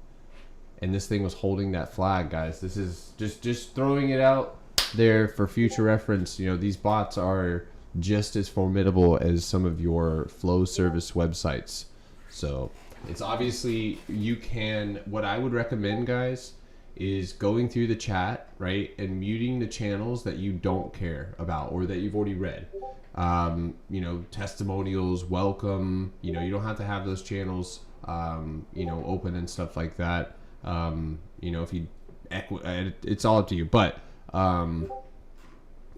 and this thing was holding that flag, guys. This is just throwing it out there for future reference. You know, these bots are just as formidable as some of your flow service websites. So it's obviously, you can, what I would recommend, guys, is going through the chat, right, and muting the channels that you don't care about or that you've already read. You know, testimonials, welcome, you know, you don't have to have those channels, you know, open and stuff like that. You know, if you, it's all up to you, but,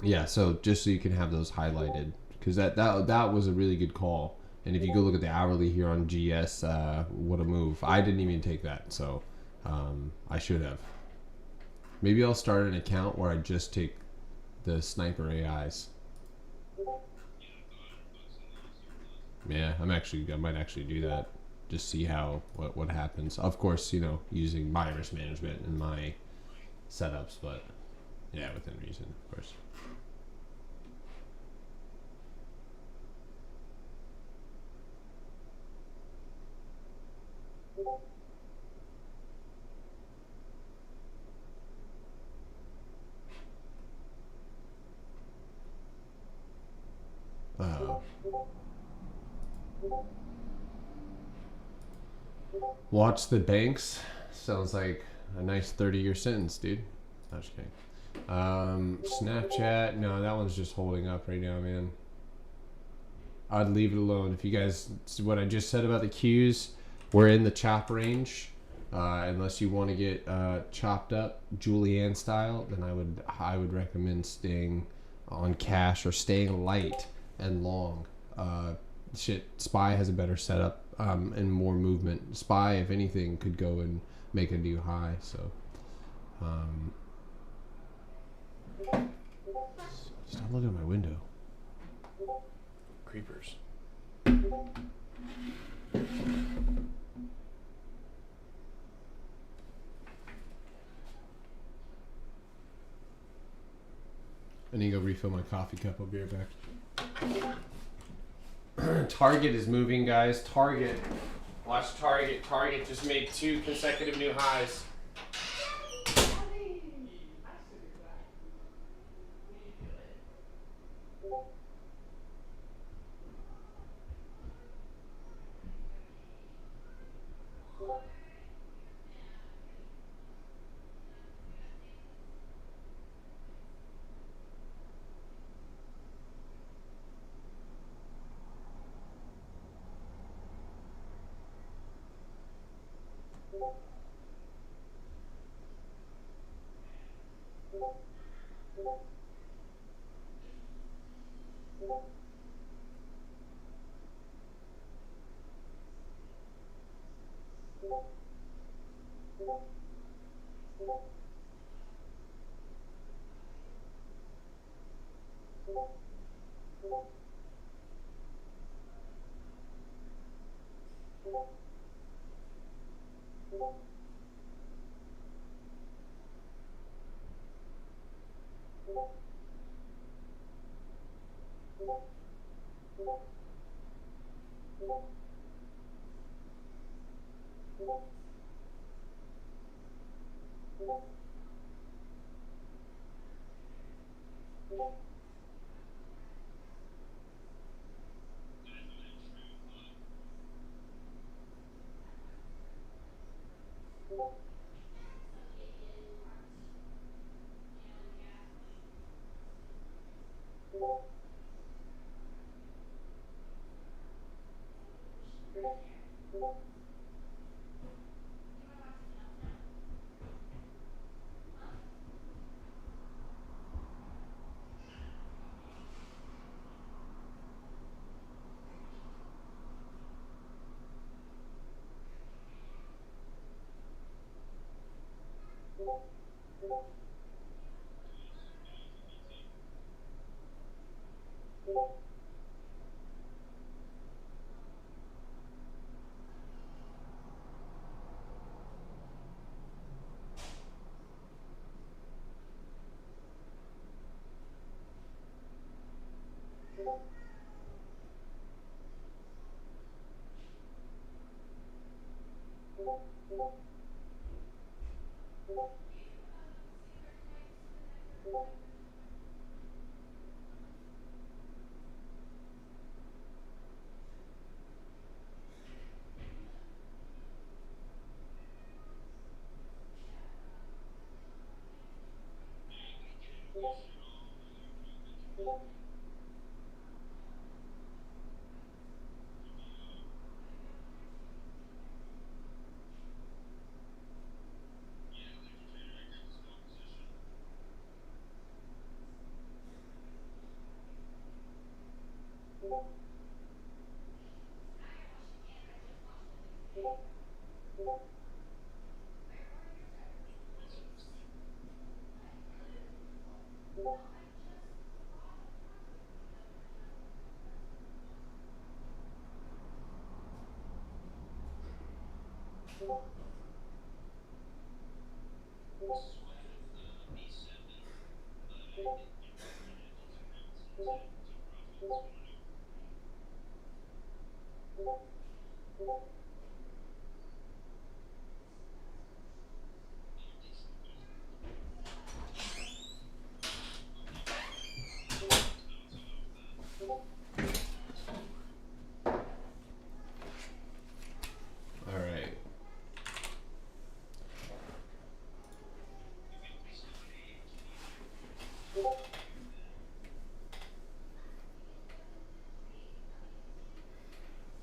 yeah, so just so you can have those highlighted, because that was a really good call. And if you go look at the hourly here on GS, what a move. I didn't even take that, so I should have. Maybe I'll start an account where I just take the Sniper AIs. Yeah, I might actually do that. Just see what happens. Of course, you know, using my risk management and my setups, but yeah, within reason, of course. Watch the banks. Sounds like a nice 30-year sentence, dude. No, just kidding. Snapchat, no, that one's just holding up right now, man. I'd leave it alone. If you guys, what I just said about the cues, we're in the chop range. Unless you want to get chopped up Julianne style, then I would recommend staying on cash or staying light and long. Spy has a better setup and more movement. Spy, if anything, could go and make a new high. So, stop looking at my window. Creepers. I need to go refill my coffee cup. I'll be right back. Target is moving, guys. Target. Watch Target. Target just made 2 consecutive new highs.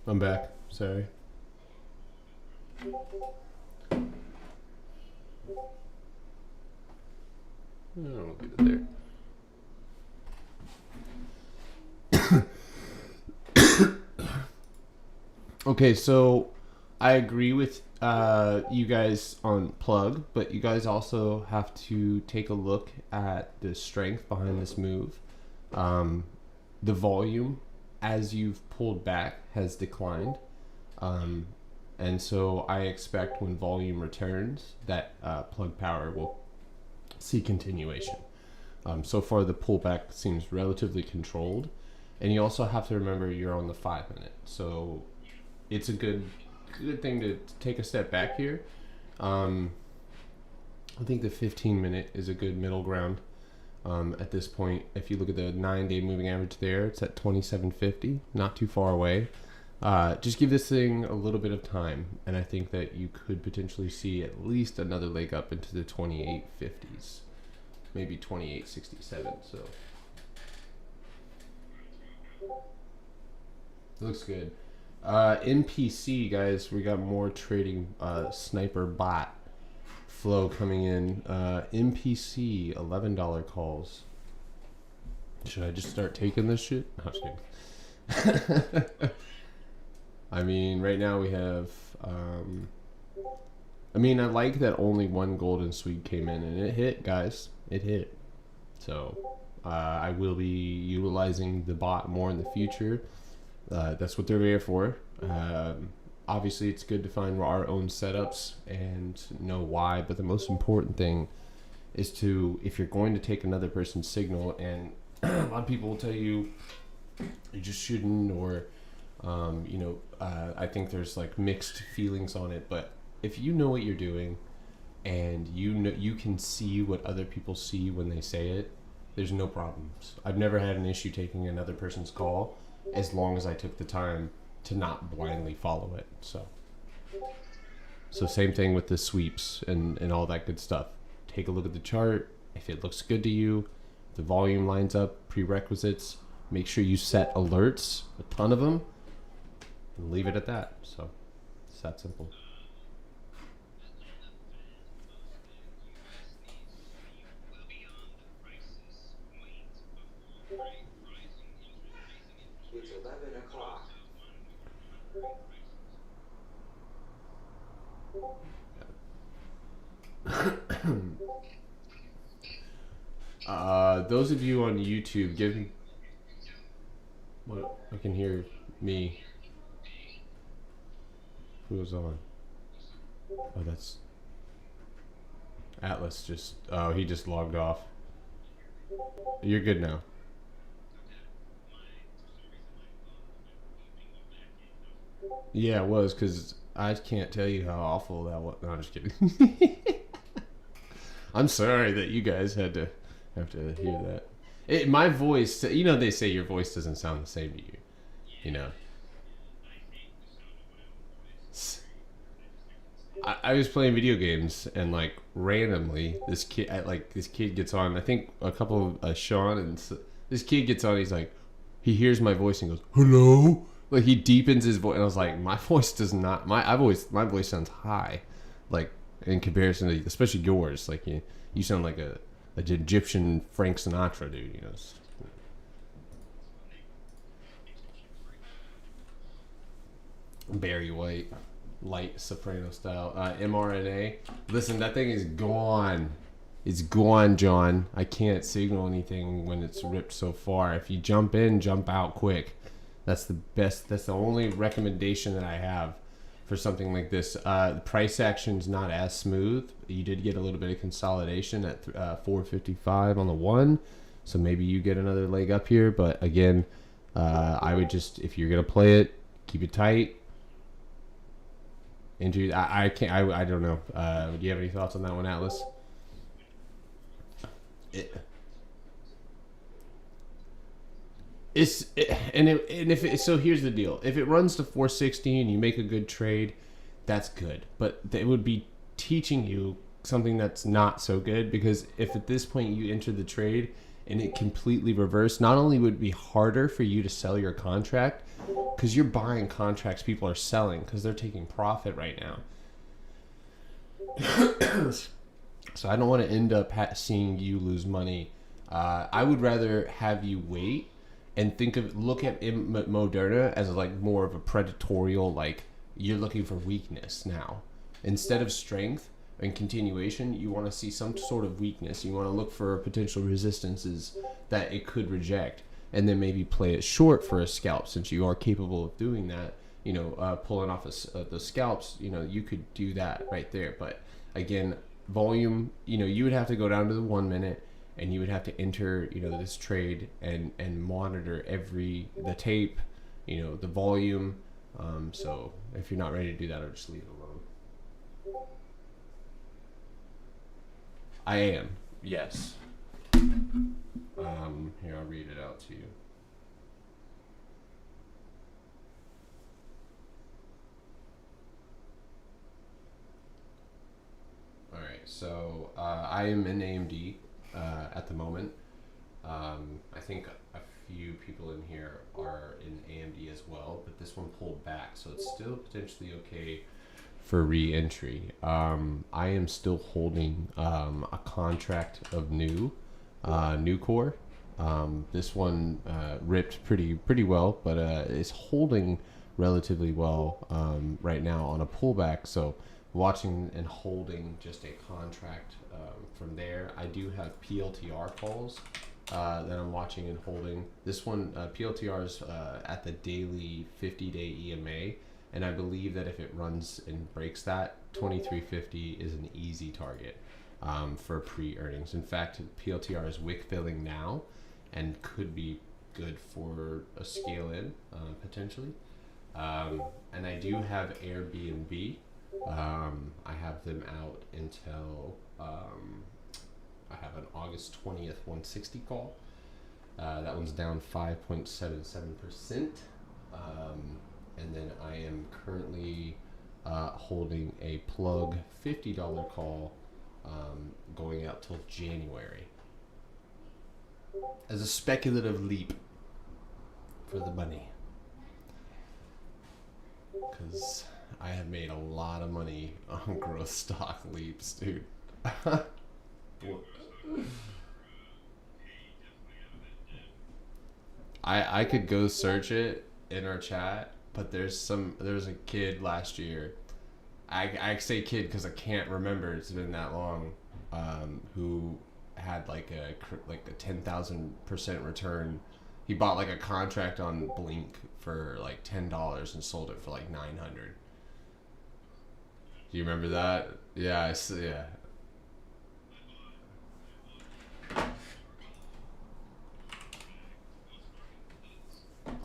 I'm back. Sorry. Oh, get it there. Okay, so I agree with you guys on plug, but you guys also have to take a look at the strength behind this move. The volume, as you've pulled back, has declined. And so I expect when volume returns that plug power will see continuation. So far, the pullback seems relatively controlled. And you also have to remember you're on the 5 minute. So it's a good thing to take a step back here. I think the 15 minute is a good middle ground. At this point, if you look at the 9-day moving average there, it's at 2750, not too far away. Just give this thing a little bit of time, and I think that you could potentially see at least another leg up into the 2850s, maybe 2867. So it looks good. MPC, guys, we got more trading sniper bot flow coming in. MPC, $11 calls. Should I just start taking this shit? No, I'm just kidding. I mean, right now we have I like that only one golden sweep came in, and it hit, guys. It hit. So I will be utilizing the bot more in the future. That's what they're there for. Obviously, it's good to find our own setups and know why, but the most important thing is to, if you're going to take another person's signal, and a lot of people will tell you you just shouldn't, or I think there's like mixed feelings on it, but if you know what you're doing and you can see what other people see when they say it, there's no problems. I've never had an issue taking another person's call as long as I took the time to not blindly follow it. So same thing with the sweeps and all that good stuff. Take a look at the chart. If it looks good to you, the volume lines up, prerequisites, make sure you set alerts, a ton of them, and leave it at that. So it's that simple. It's 11 o'clock. Those of you on YouTube, give me what I can hear me. Who's on? Oh, that's Atlas. He just logged off. You're good now. Yeah, it was, because I can't tell you how awful that was. No, I'm just kidding. I'm sorry that you guys have to hear that. My voice, they say your voice doesn't sound the same to you. I was playing video games, and like randomly this kid gets on. I think a couple of Sean, and this kid gets on. He's like, he hears my voice and goes, "Hello." Like, he deepens his voice, and I was like, my voice does not. My voice sounds high, like in comparison to especially yours. Like you sound like a Egyptian Frank Sinatra, dude. Barry White, light soprano style. mRNA. Listen, that thing is gone. It's gone, John. I can't signal anything when it's ripped so far. If you jump in, jump out quick. That's the best. That's the only recommendation that I have for something like this. The price action's not as smooth. You did get a little bit of consolidation at 455 on the one, so maybe you get another leg up here. But again, I would just, if you're gonna play it, keep it tight. Injury. I can't. I don't know. Do you have any thoughts on that one, Atlas? So here's the deal. If it runs to 460 and you make a good trade, that's good. But it would be teaching you something that's not so good, because if at this point you enter the trade and it completely reversed, not only would it be harder for you to sell your contract, because you're buying contracts people are selling because they're taking profit right now. So I don't want to end up seeing you lose money. I would rather have you wait and look at Moderna as like more of a predatorial, like you're looking for weakness now instead of strength and continuation. You want to see some sort of weakness. You want to look for potential resistances that it could reject, and then maybe play it short for a scalp since you are capable of doing that. Pulling off the scalps. You could do that right there. But again, volume. You would have to go down to the 1 minute. And you would have to enter, this trade and monitor the tape, the volume. So if you're not ready to do that, I'll just leave it alone. I am, yes. Here, I'll read it out to you. All right, so I am in AMD. At the moment, I think a few people in here are in AMD as well, but this one pulled back, so it's still potentially okay for re-entry. I am still holding a contract of Nucor. This one ripped pretty well, but is holding relatively well right now on a pullback. So watching and holding just a contract from there. I do have PLTR calls that I'm watching and holding. This one, PLTR is at the daily 50-day EMA, and I believe that if it runs and breaks that, 2350 is an easy target for pre-earnings. In fact, PLTR is wick filling now and could be good for a scale in potentially. And I do have Airbnb. I have them out until I have an August 20th 160 call. That one's down 5.77%. And then I am currently holding a plug $50 call going out till January as a speculative leap for the money. Because I have made a lot of money on growth stock leaps, dude. I could go search it in our chat, but there's a kid last year. I say kid because I can't remember. It's been that long. Who had like a 10,000% return. He bought like a contract on Blink for like $10 and sold it for like 900. Do you remember that? Yeah, yeah.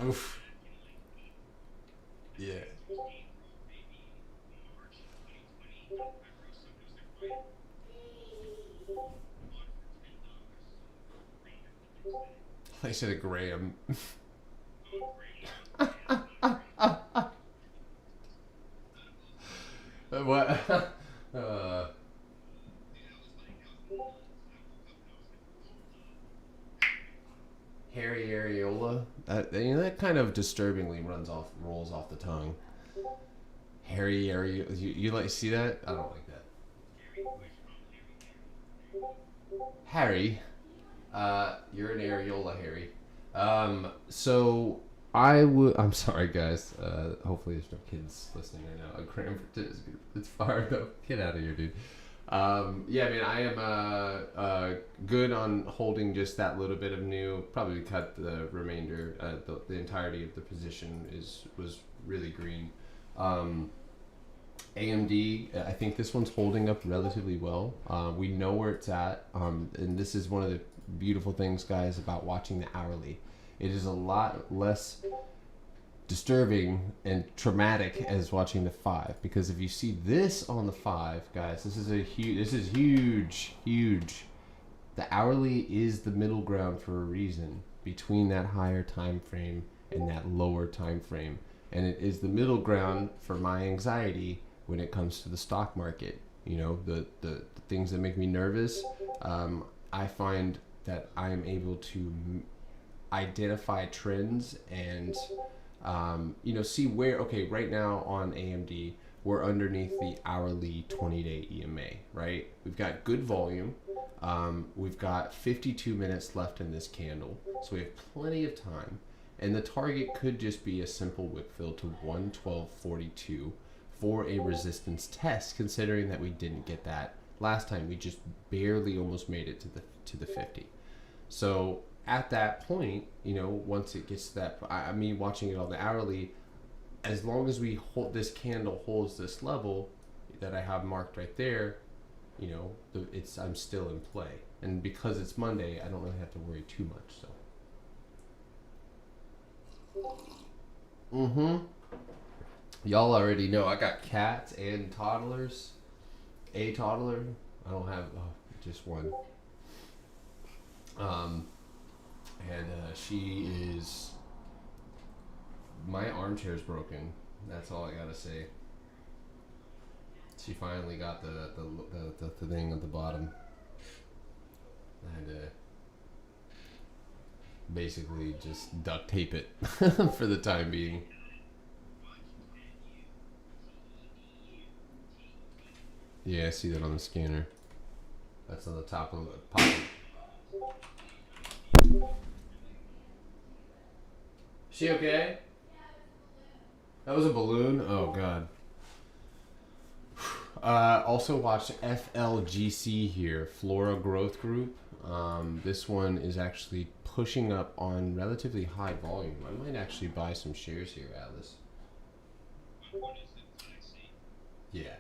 Oof. Yeah. I said a Graham. What? Harry Areola. That kind of disturbingly rolls off the tongue. Harry Areola. You like see that? I don't like that. Harry. You're an areola, Harry. So I'm sorry, guys. Hopefully there's no kids listening right now. It's fired up. Get out of here, dude. Yeah, I mean, I am good on holding just that little bit of new. Probably cut the remainder. The entirety of the position was really green. AMD, I think this one's holding up relatively well. We know where it's at, and this is one of the beautiful things, guys, about watching the hourly. It is a lot less disturbing and traumatic as watching the 5, because if you see this on the 5, guys, this is huge. The hourly is the middle ground for a reason between that higher time frame and that lower time frame, and it is the middle ground for my anxiety when it comes to the stock market. The things that make me nervous. I find that I am able to identify trends and See where, okay, right now on AMD, we're underneath the hourly 20-day EMA, right? We've got good volume. We've got 52 minutes left in this candle, so we have plenty of time. And the target could just be a simple wick fill to 112.42 for a resistance test, considering that we didn't get that last time. We just barely almost made it to the 50. So at that point, once it gets to that, I mean, watching it on the hourly, as long as we hold this candle holds this level that I have marked right there, I'm still in play. And because it's Monday, I don't really have to worry too much. So. Y'all already know I got cats and toddlers. A toddler. I don't have just one. And she is. My armchair's broken. That's all I gotta say. She finally got the thing at the bottom. I had to basically just duct tape it for the time being. Yeah, I see that on the scanner. That's on the top of the pocket. She okay? That was a balloon? Oh, God. Also watch FLGC here, Flora Growth Group. This one is actually pushing up on relatively high volume. I might actually buy some shares here, Alice. Yeah.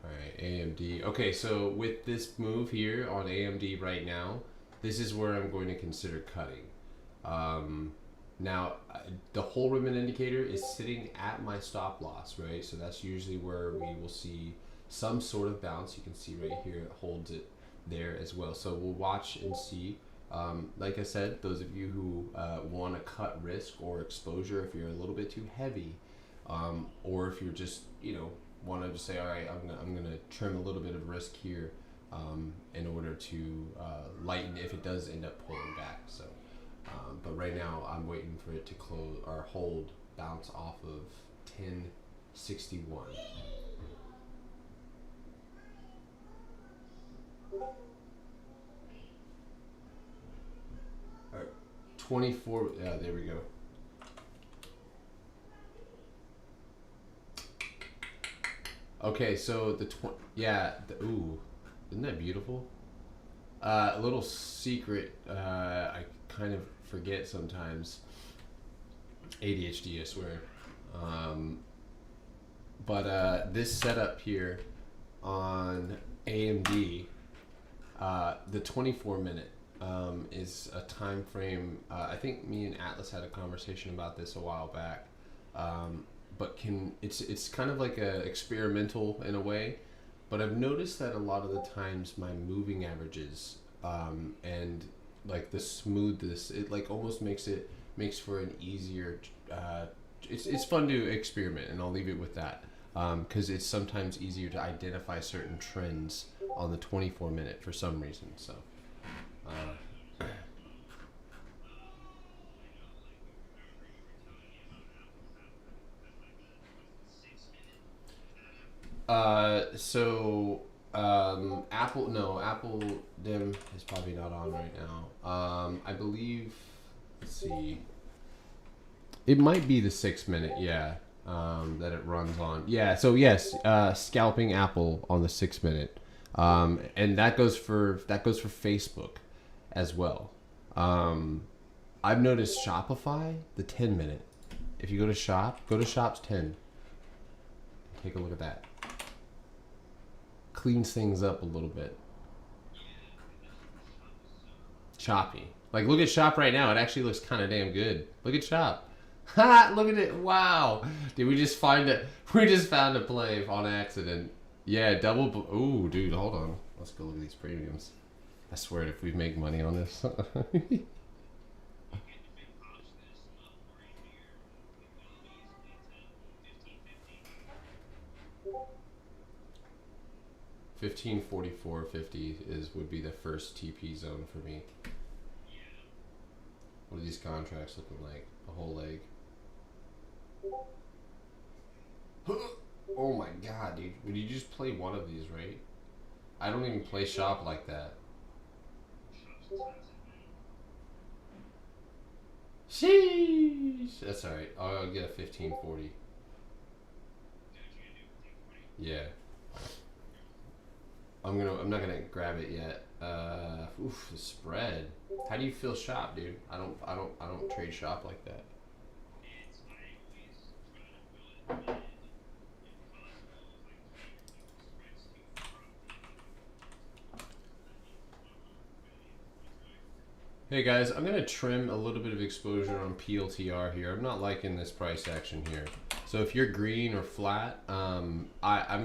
Alright, AMD. Okay, so with this move here on AMD right now, this is where I'm going to consider cutting. Now, the whole ribbon indicator is sitting at my stop loss, right? So that's usually where we will see some sort of bounce. You can see right here, it holds it there as well. So we'll watch and see. Like I said, those of you who want to cut risk or exposure, if you're a little bit too heavy, or if you're just, want to just say, all right, I'm gonna trim a little bit of risk here in order to lighten if it does end up pulling back. So. But right now, I'm waiting for it to close or hold, bounce off of 1061. All right, 24. Yeah, there we go. Okay, so ooh, isn't that beautiful? A little secret. I kind of forget sometimes. ADHD, I swear. But this setup here on AMD, the 24 minute is a time frame. I think me and Atlas had a conversation about this a while back. But it's kind of like a experimental in a way. But I've noticed that a lot of the times my moving averages and like the smoothness, it like almost makes for an easier. It's fun to experiment, and I'll leave it with that because it's sometimes easier to identify certain trends on the 24 minute for some reason. So. Apple Dim is probably not on right now. I believe, let's see, it might be the 6 minute, that it runs on. Yeah, so yes, scalping Apple on the 6 minute. And that goes for Facebook as well. I've noticed Shopify, the 10 minute. If you go to Shop's 10. Take a look at that. Cleans things up a little bit. Choppy. Like, look at Shop right now. It actually looks kind of damn good. Look at Shop. Ha! Look at it. Wow. Did we just find it? We just found a play on accident. Yeah, double. Ooh, dude, hold on. Let's go look at these premiums. I swear, if we make money on this. $15.44.50 would be the first TP zone for me. What are these contracts looking like? A whole leg. Oh my god, dude. Would you just play one of these, right? I don't even play shop like that. Sheesh. That's alright. I'll get a 1540. Yeah. I'm not gonna grab it yet. Oof, the spread. How do you feel shop, dude? I don't trade shop like that. Hey guys, I'm gonna trim a little bit of exposure on PLTR here. I'm not liking this price action here. So if you're green or flat, I'm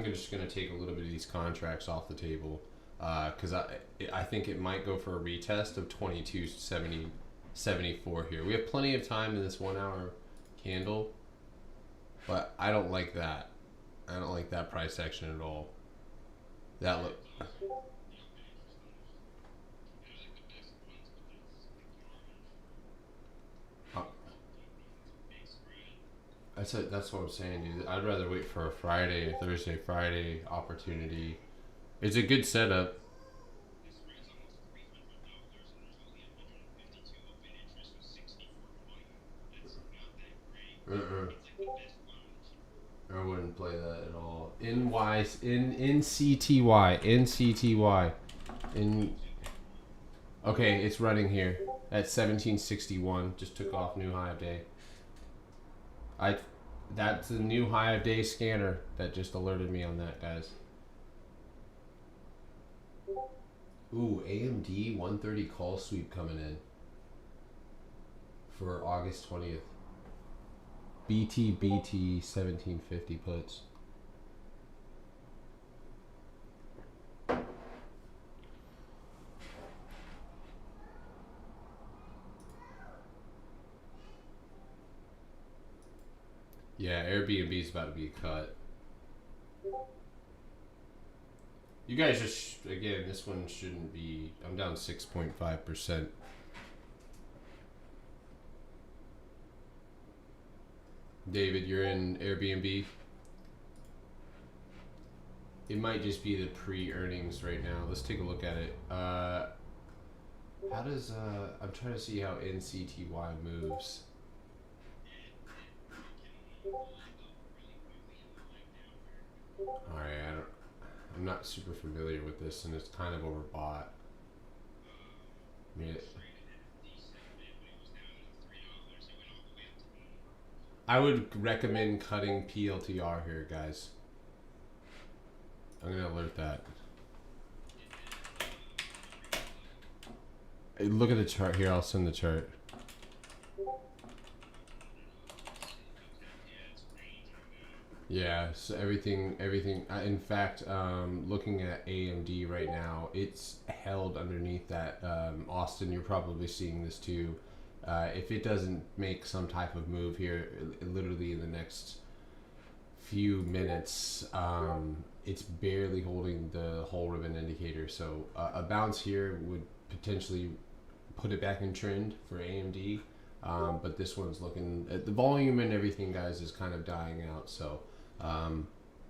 just gonna take a little bit of these contracts off the table because I think it might go for a retest of 22.74 here. We have plenty of time in this 1 hour candle, but I don't like that. I don't like that price action at all. That look. That's what I'm saying, dude. I'd rather wait for a Thursday, Friday opportunity. It's a good setup. I wouldn't play that at all. NCTY. Okay, it's running here at 1761. Just took off new high of day. That's the new high of day scanner that just alerted me on that, guys. Ooh, AMD 130 call sweep coming in for August 20th. BT 1750 puts. Yeah, Airbnb's about to be cut. You guys just, again, this one shouldn't be, I'm down 6.5%. David, you're in Airbnb. It might just be the pre-earnings right now. Let's take a look at it. How does, I'm trying to see how NCTY moves. Alright, I'm not super familiar with this, and it's kind of overbought. I would recommend cutting PLTR here, guys. I'm gonna alert that. Hey, look at the chart here. I'll send the chart. Yeah, so everything. In fact, looking at AMD right now, it's held underneath that. Austin, you're probably seeing this too. If it doesn't make some type of move here, literally in the next few minutes, it's barely holding the whole ribbon indicator. So a bounce here would potentially put it back in trend for AMD. But this one's looking, the volume and everything, guys, is kind of dying out. So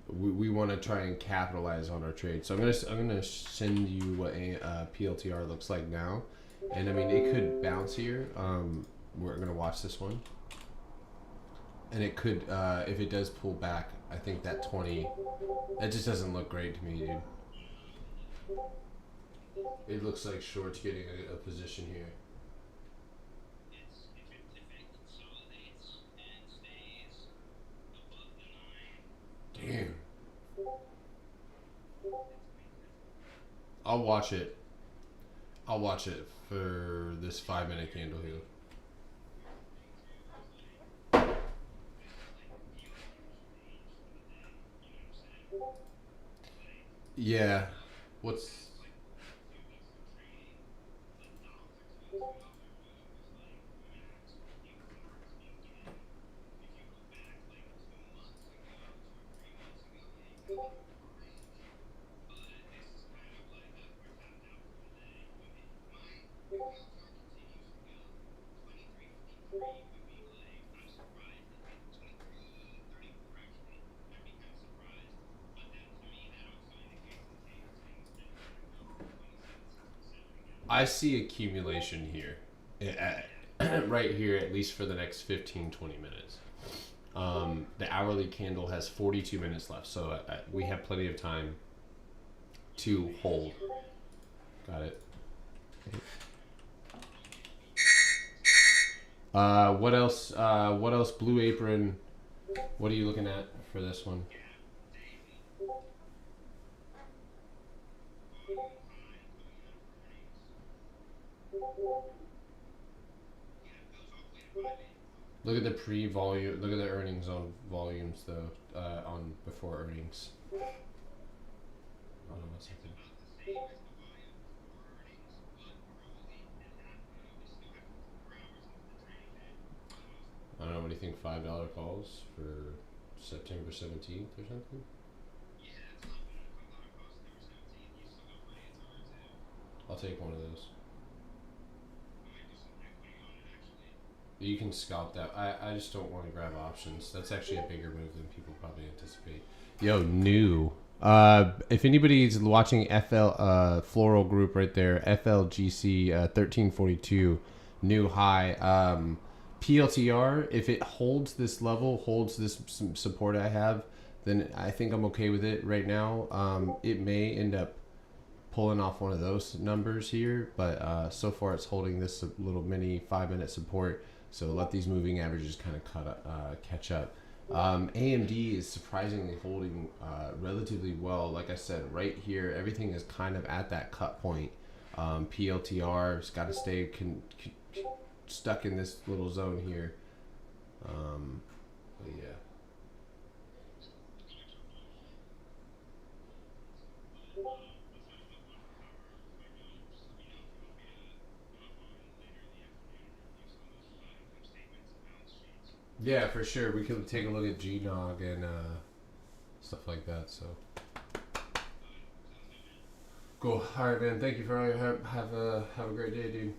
we want to try and capitalize on our trade. So I'm gonna send you what PLTR looks like now, and I mean it could bounce here. We're gonna watch this one, and it could if it does pull back. I think that 20, that just doesn't look great to me, dude. It looks like short's getting a position here. Damn. I'll watch it. I'll watch it for this 5-minute candle here. Yeah. What's... I see accumulation here, right here, at least for the next 15, 20 minutes. The hourly candle has 42 minutes left, so we have plenty of time to hold. Got it. What else? What else? Blue Apron. What are you looking at for this one? Look at the pre-volume. Look at the earnings on volumes though. On before earnings. Hold on 1 second. I don't know. What do you think? $5 calls for September 17th or something? I'll take one of those. You can scalp that. I just don't want to grab options. That's actually a bigger move than people probably anticipate. Yo, new. If anybody's watching FL Floral Group right there, FLGC 1342, new high. PLTR, if it holds this level, holds this support I have, then I think I'm okay with it right now. It may end up pulling off one of those numbers here, but so far it's holding this little mini 5-minute support. So let these moving averages kind of catch up. AMD is surprisingly holding relatively well. Like I said, right here, everything is kind of at that cut point. PLTR has got to stay stuck in this little zone here. But yeah. Yeah, for sure. We could take a look at GNOG and stuff like that. So cool. All right, man. Thank you for all your help. Have a great day, dude.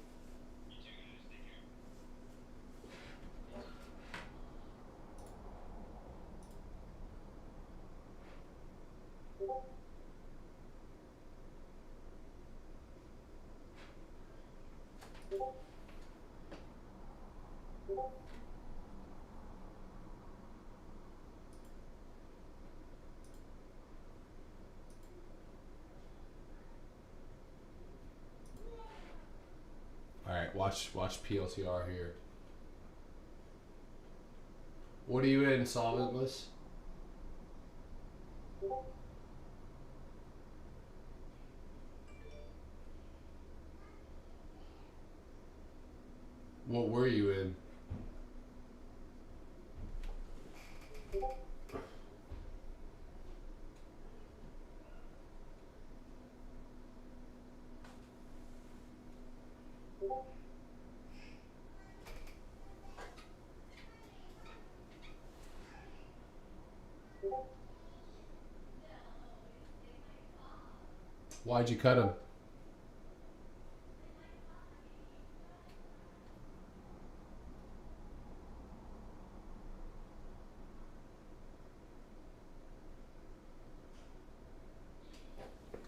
All right, watch PLTR here. What are you in, solventless? What were you in? Why'd you cut him?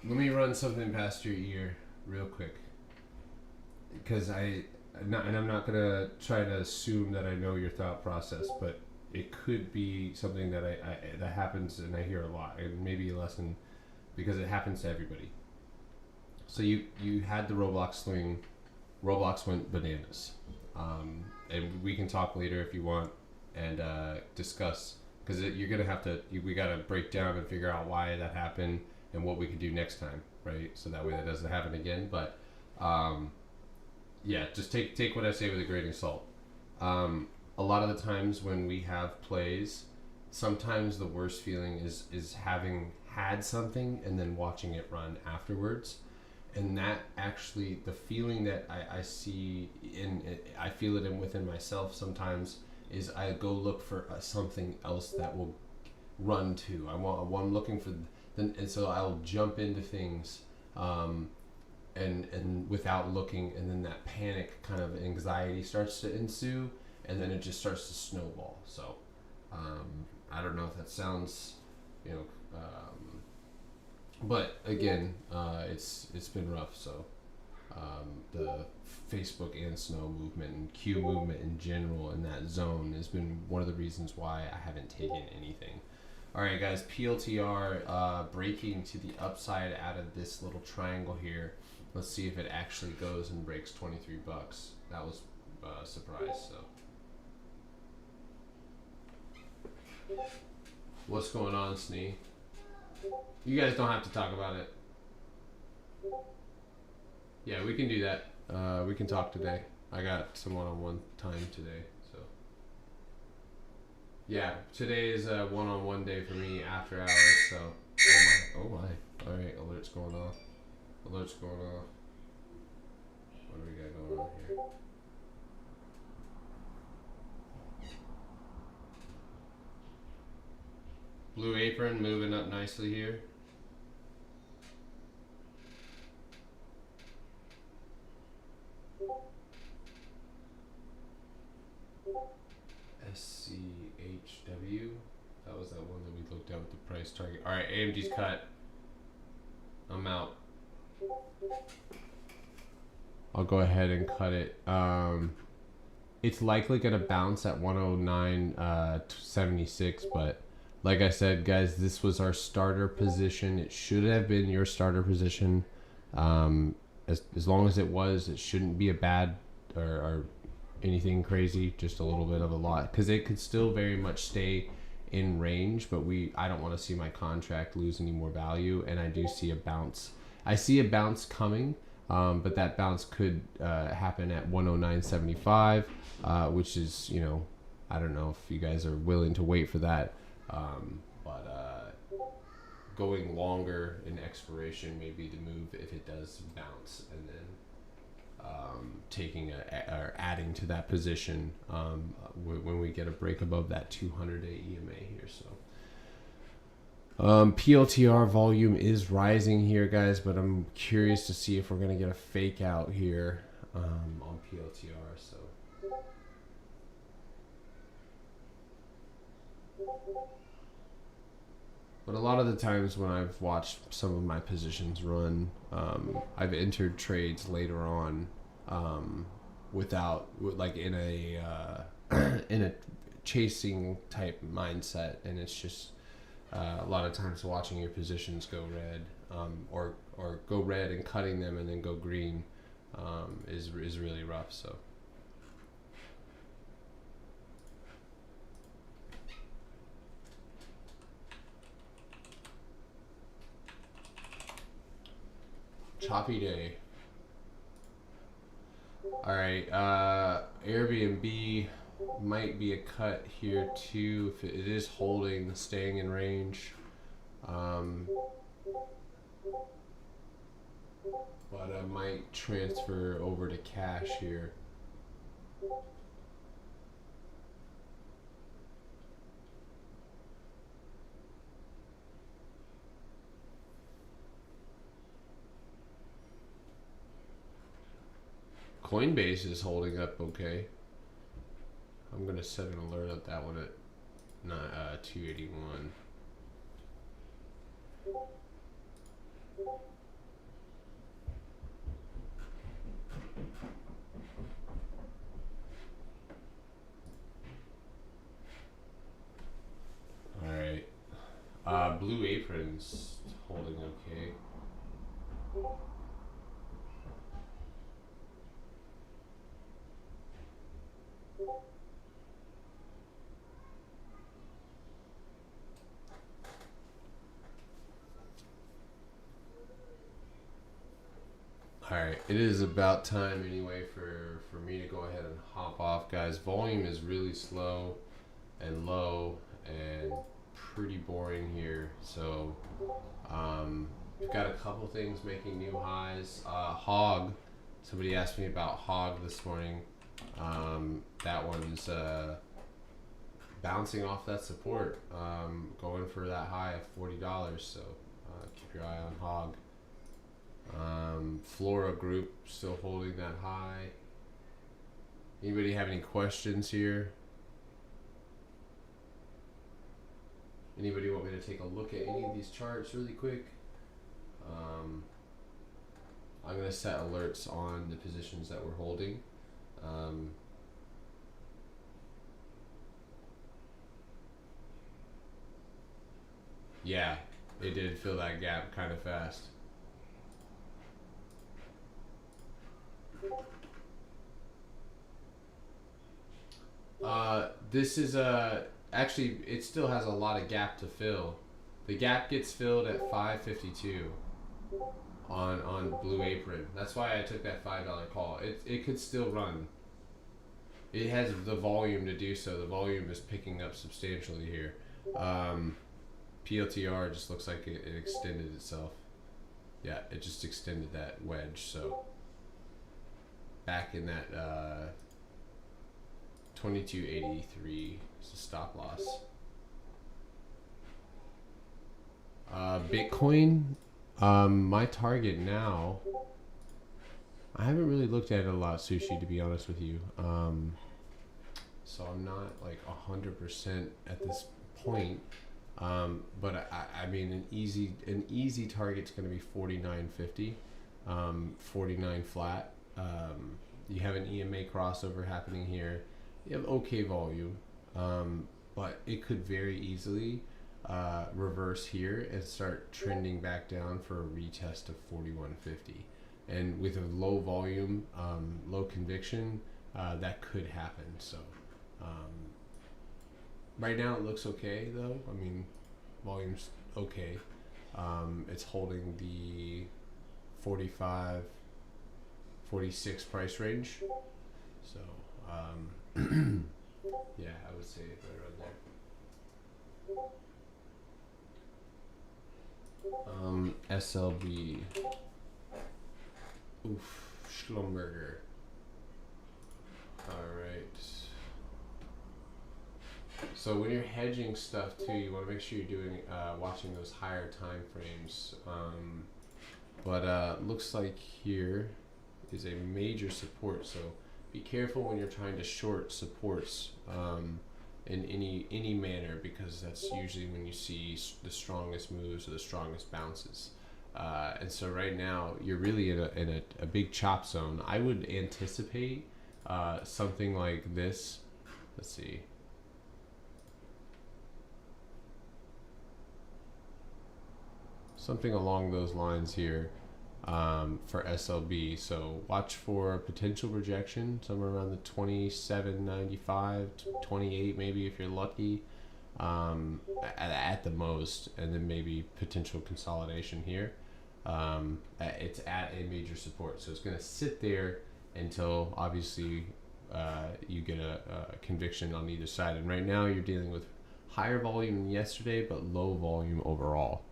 Let me run something past your ear real quick, because I'm not gonna try to assume that I know your thought process, but it could be something that that happens and I hear a lot, and maybe a lesson because it happens to everybody. So you had the Roblox swing, Roblox went bananas, and we can talk later if you want and discuss, because you're gonna have to. We gotta break down and figure out why that happened and what we can do next time, right? So that way that doesn't happen again. But yeah, just take what I say with a grain of salt. A lot of the times when we have plays, sometimes the worst feeling is having had something and then watching it run afterwards. And that actually, the feeling that I see I feel it within myself sometimes, is I go look for something else that will run to. I'm looking for, and so I'll jump into things, and without looking, and then that panic kind of anxiety starts to ensue, and then it just starts to snowball. So I don't know if that sounds, you know, but again, it's been rough. So the Facebook and Snow movement and Q movement in general in that zone has been one of the reasons why I haven't taken anything. All right, guys, PLTR breaking to the upside out of this little triangle here. Let's see if it actually goes and breaks 23 bucks. That was a surprise. So, what's going on, Snee? You guys don't have to talk about it. Yeah, we can do that. We can talk today. I got some one-on-one time today, so. Yeah, today is a one-on-one day for me after hours, so. Oh my. Alright, alert's going off. Alert's going off. What do we got going on here? Blue Apron moving up nicely here. SCHW. That was that one that we looked at with the price target. Alright, AMD's cut. I'm out. I'll go ahead and cut it. It's likely going to bounce at 109.76, but like I said, guys, this was our starter position. It should have been your starter position. As long as it was, it shouldn't be a bad or anything crazy, just a little bit of a lot, because it could still very much stay in range, but I don't want to see my contract lose any more value, and I do see a bounce. I see a bounce coming, but that bounce could happen at 109.75, which is, you know, I don't know if you guys are willing to wait for that, but going longer in expiration may be the move if it does bounce, and then taking or adding to that position when we get a break above that 200-day EMA here. So PLTR volume is rising here, guys, but I'm curious to see if we're going to get a fake out here on PLTR. So but a lot of the times when I've watched some of my positions run, I've entered trades later on without, like, in a in a chasing type mindset, and it's just a lot of times watching your positions go red, or go red and cutting them and then go green is really rough. So. Choppy day. All right, Airbnb might be a cut here too if it is holding, staying in range. But I might transfer over to cash here. Coinbase is holding up okay. I'm gonna set an alert at that one at 281. All right. Blue Apron's holding okay. Alright, it is about time anyway for me to go ahead and hop off, guys. Volume is really slow and low and pretty boring here. So we've got a couple things making new highs. Hog, somebody asked me about Hog this morning. That one's bouncing off that support, going for that high of $40. So keep your eye on Hog. Flora Group still holding that high. Anybody have any questions here? Anybody want me to take a look at any of these charts really quick? I'm going to set alerts on the positions that we're holding. Yeah, it did fill that gap kind of fast. This is actually, it still has a lot of gap to fill. The gap gets filled at 552 on Blue Apron. That's why I took that $5 call. It could still run. It has the volume to do so. The volume is picking up substantially here. PLTR just looks like it extended itself. Yeah, it just extended that wedge. So back in that 2283 is a stop loss. Bitcoin, my target now, I haven't really looked at it a lot, Sushi, to be honest with you. So I'm not like 100% at this point. But I mean, an easy target's going to be 49.50, 49 flat. You have an EMA crossover happening here. You have okay volume, but it could very easily reverse here and start trending back down for a retest of 41.50. And with a low volume, low conviction, that could happen. So right now it looks okay though. I mean, volume's okay. It's holding the 45, 46 price range. So yeah, I would say right around there. SLB. Oof, Schlumberger. Alright. So when you're hedging stuff too, you want to make sure you're doing watching those higher time frames. But looks like here is a major support. So be careful when you're trying to short supports in any manner, because that's usually when you see the strongest moves or the strongest bounces. And so right now you're really in a big chop zone. I would anticipate something like this. Let's see. Something along those lines here for SLB. So watch for potential rejection somewhere around the 27.95 to 28, maybe if you're lucky, at the most, and then maybe potential consolidation here. It's at a major support, so it's going to sit there until obviously you get a conviction on either side. And right now you're dealing with higher volume than yesterday, but low volume overall.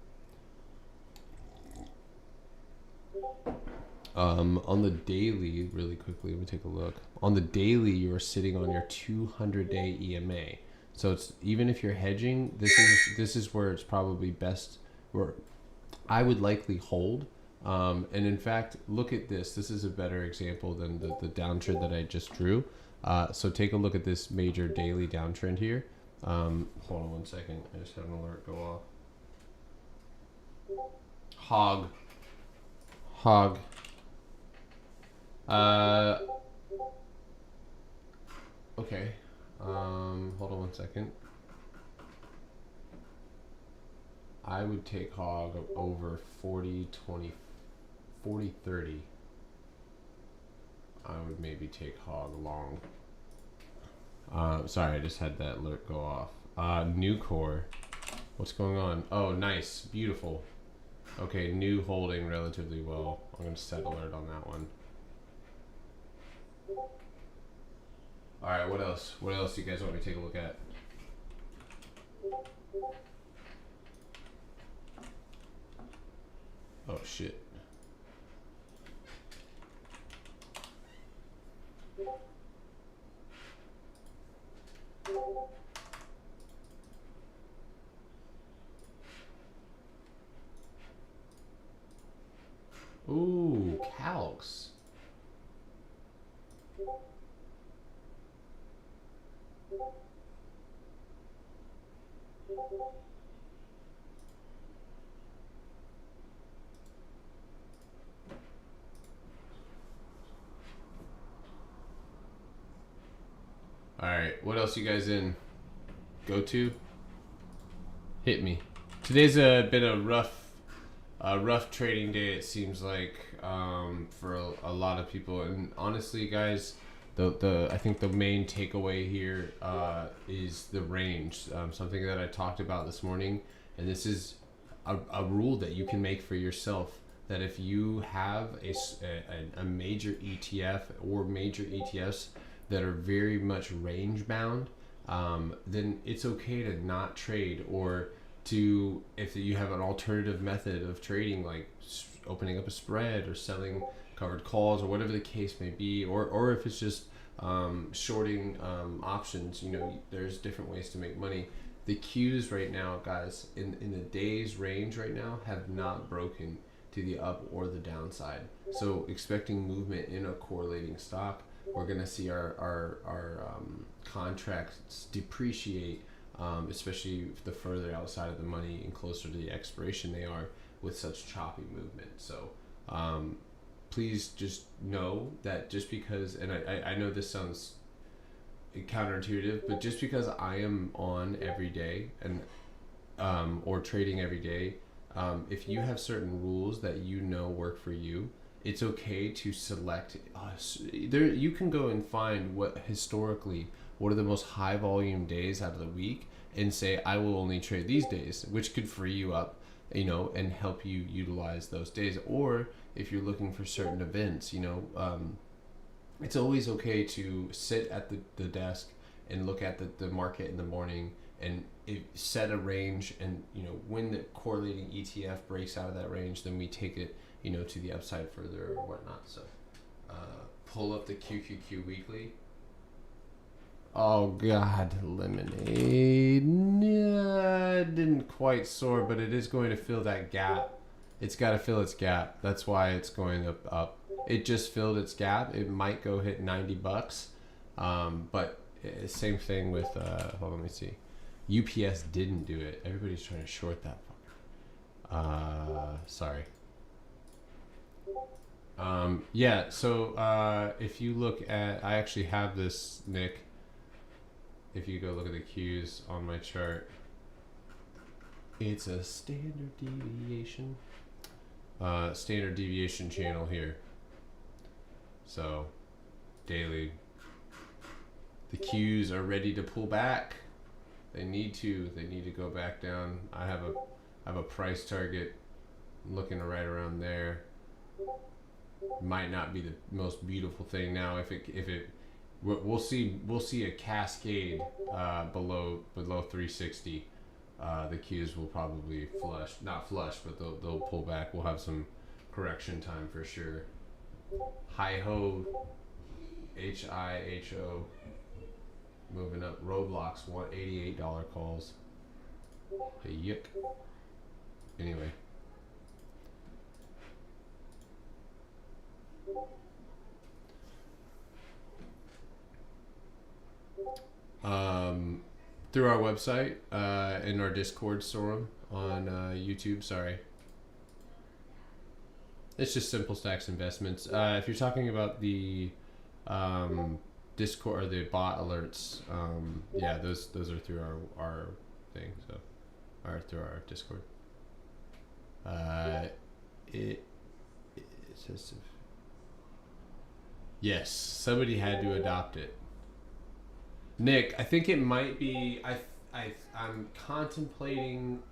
On the daily, really quickly, let me take a look. On the daily, you are sitting on your 200-day EMA. So it's, even if you're hedging, this is where it's probably best, where I would likely hold. And in fact, look at this. This is a better example than the downtrend that I just drew. So take a look at this major daily downtrend here. Hold on one second. I just had an alert go off. Hog. Okay. Hold on one second. I would take hog over 40-20, 40-30. I would maybe take hog long. Sorry, I just had that alert go off. Nucor. What's going on? Oh, nice. Beautiful. Okay, new holding relatively well. I'm going to set alert on that one. Alright, what else? What else do you guys want me to take a look at? Oh, shit. Ooh, Calx. All right, what else you guys in? Go to? Hit me. Today's been a rough trading day. It seems like for a lot of people, and honestly, guys, I think the main takeaway here is the range. Something that I talked about this morning, and this is a rule that you can make for yourself. That if you have a major ETF or major ETFs that are very much range bound, then it's okay to not trade, or to, if you have an alternative method of trading, like opening up a spread or selling covered calls or whatever the case may be, or if it's just shorting options, there's different ways to make money. The Qs right now, guys, in the day's range right now, have not broken to the up or the downside. So expecting movement in a correlating stock, we're going to see our contracts depreciate, especially the further outside of the money and closer to the expiration they are with such choppy movement. So please just know that just because, and I know this sounds counterintuitive, but just because I am on every day and or trading every day, if you have certain rules that work for you, it's okay to select. You can go and find what are the most high volume days out of the week, and say I will only trade these days, which could free you up, and help you utilize those days. Or if you're looking for certain events, it's always okay to sit at the desk and look at the market in the morning and set a range, and when the correlating ETF breaks out of that range, then we take it to the upside further or whatnot. So pull up the QQQ weekly. Oh god, lemonade. Yeah, it didn't quite soar, but it is going to fill that gap. It's got to fill its gap. That's why it's going up. It just filled its gap. It might go hit $90, but same thing with hold on, let me see. UPS didn't do it. Everybody's trying to short that fucker. Sorry. So if you look at, I actually have this, Nick. If you go look at the Qs on my chart, it's a standard deviation channel here. So daily, the Qs are ready to pull back. They need to go back down. I have a price target looking right around there. Might not be the most beautiful thing now. If it we'll see a cascade below 360. The Qs will probably not flush, but they'll pull back. We'll have some correction time for sure. Hi-ho, HIHO, moving up. Roblox, $188 calls. Hey, yuck. Anyway. Through our website, in our Discord forum on YouTube. Sorry, it's just Simple Stacks Investments. If you're talking about the Discord or the bot alerts, yeah, those are through our thing. So, or through our Discord. It says, yes, somebody had to adopt it. Nick, I think it might be. I'm contemplating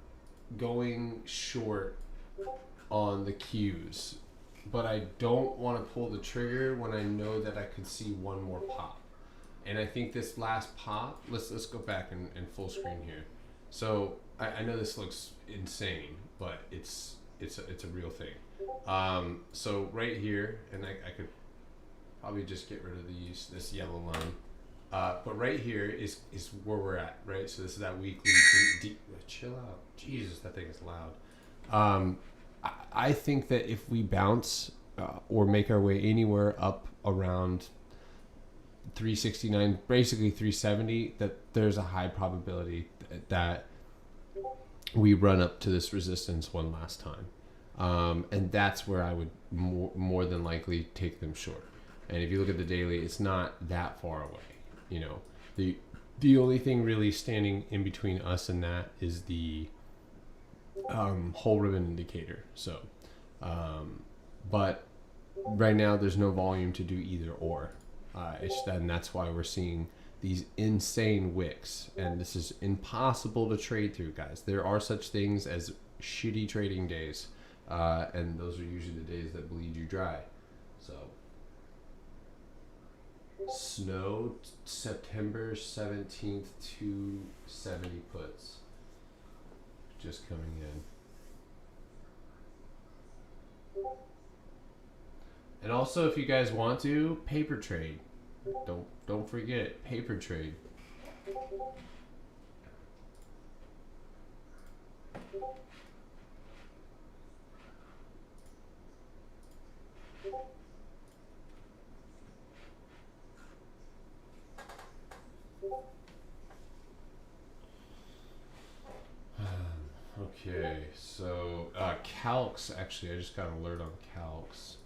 going short on the Qs, but I don't want to pull the trigger when I know that I could see one more pop. And I think this last pop. Let's go back and full screen here. So I know this looks insane, but it's a real thing. So right here, and I could probably just get rid of this yellow line. But right here is where we're at, right? So this is that weekly. Chill out. Jesus, that thing is loud. I think that if we bounce or make our way anywhere up around 369, basically 370, that there's a high probability that we run up to this resistance one last time. And that's where I would more than likely take them short. And if you look at the daily, it's not that far away. You know, the only thing really standing in between us and that is the whole ribbon indicator. So, but right now there's no volume to do either or. And that's why we're seeing these insane wicks, and this is impossible to trade through, guys. There are such things as shitty trading days, and those are usually the days that bleed you dry. So, snow September 17th, 270 puts just coming in. And also, if you guys want to, paper trade. Don't forget paper trade. Okay, so calcs. Actually, I just got an alert on calcs.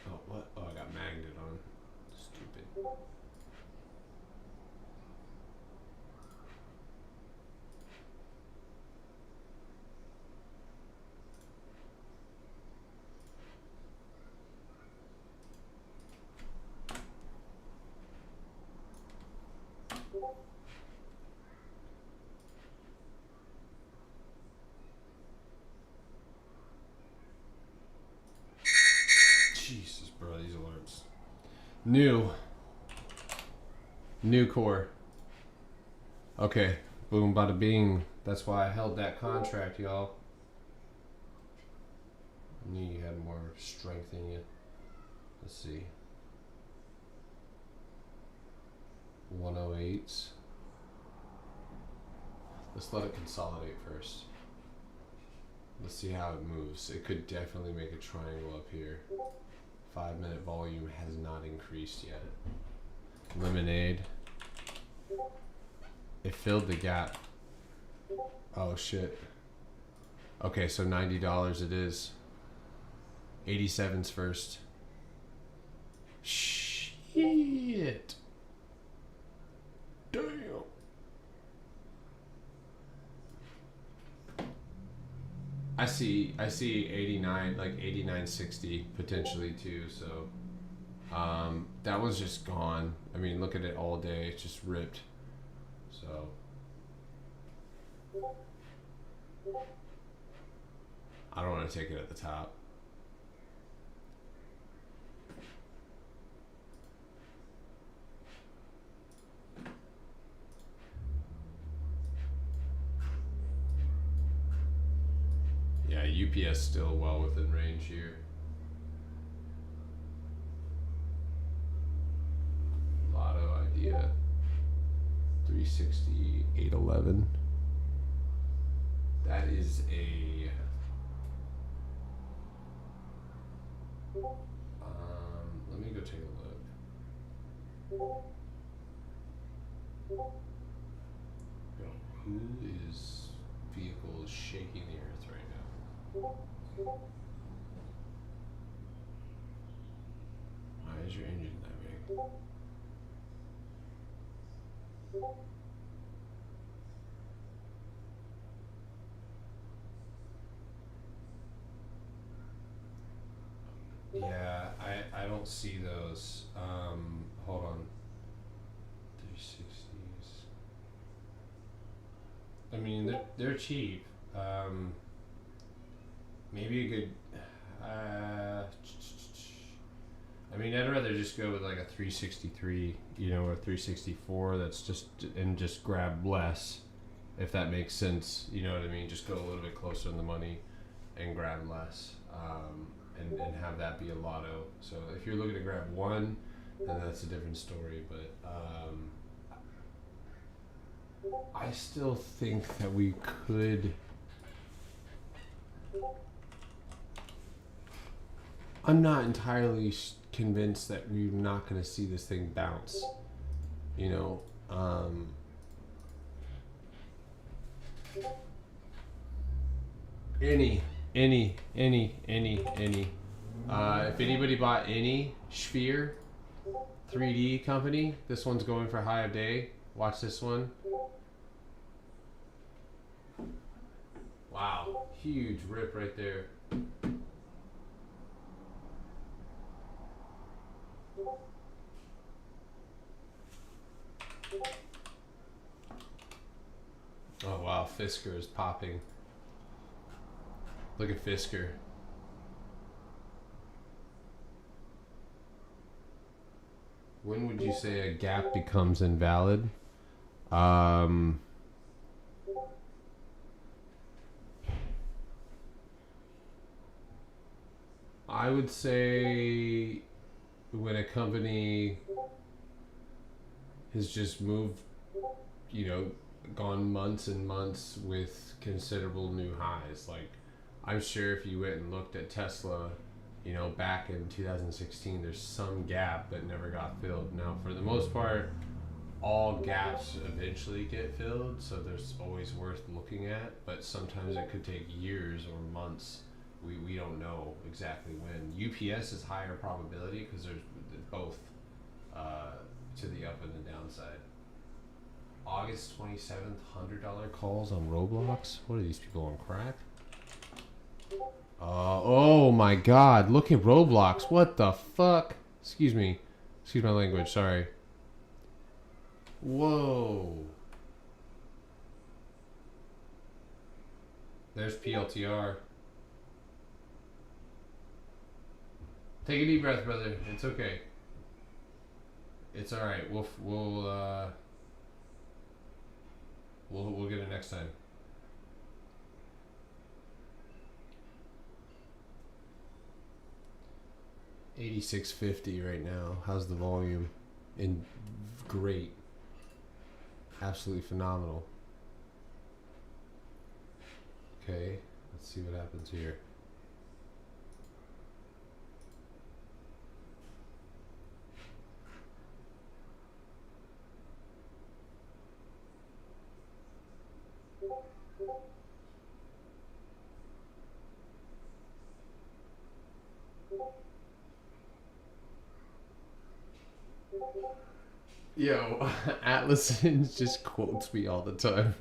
Oh, what? Oh, I got magnet on. Stupid. Jesus, bro, these alerts. New core. Okay, boom, bada bing. That's why I held that contract, y'all. I knew you had more strength in you. Let's see. 108s. Let's let it consolidate first. Let's see how it moves. It could definitely make a triangle up here. 5-minute volume has not increased yet. Lemonade. It filled the gap. Oh shit. Okay, so $90 it is. 87's first. Shit. Damn. I see 89, like 89.60 potentially too, so that one's just gone. I mean, look at it all day, it's just ripped. So I don't want to take it at the top. Yeah, UPS still well within range here. Lotto idea 360, 811. That is a let me go take a look. Yo, who is vehicle is shaking the earth right now? Why is your engine that big? Yeah, I don't see those. Hold on. 360s. I mean, they're cheap. Maybe a good. I mean, I'd rather just go with like a 363, you know, or 364. That's just grab less, if that makes sense. You know what I mean? Just go a little bit closer in the money, and grab less. and have that be a lotto. So if you're looking to grab one, then that's a different story. But I still think that we could. I'm not entirely convinced that we're not going to see this thing bounce. You know, any. If anybody bought any Sphere 3D company, this one's going for high of day. Watch this one. Wow, huge rip right there. Oh wow, Fisker is popping. Look at Fisker. When would you say a gap becomes invalid? I would say when a company has just moved, you know, gone months and months with considerable new highs. Like, I'm sure if you went and looked at Tesla, you know, back in 2016, there's some gap that never got filled. Now, for the most part, all gaps eventually get filled, so there's always worth looking at, but sometimes it could take years or months. We don't know exactly when. UPS is higher probability because there's both to the up and the downside. August 27th, $100 calls on Roblox? What are these people on crack? Oh my god, look at Roblox. What the fuck? Excuse me. Excuse my language, sorry. Whoa. There's PLTR. Take a deep breath, brother. It's okay. It's alright. We'll get it next time. $86.50 right now. How's the volume? Great. Absolutely phenomenal. Okay, let's see what happens here. Yo, Atlason just quotes me all the time.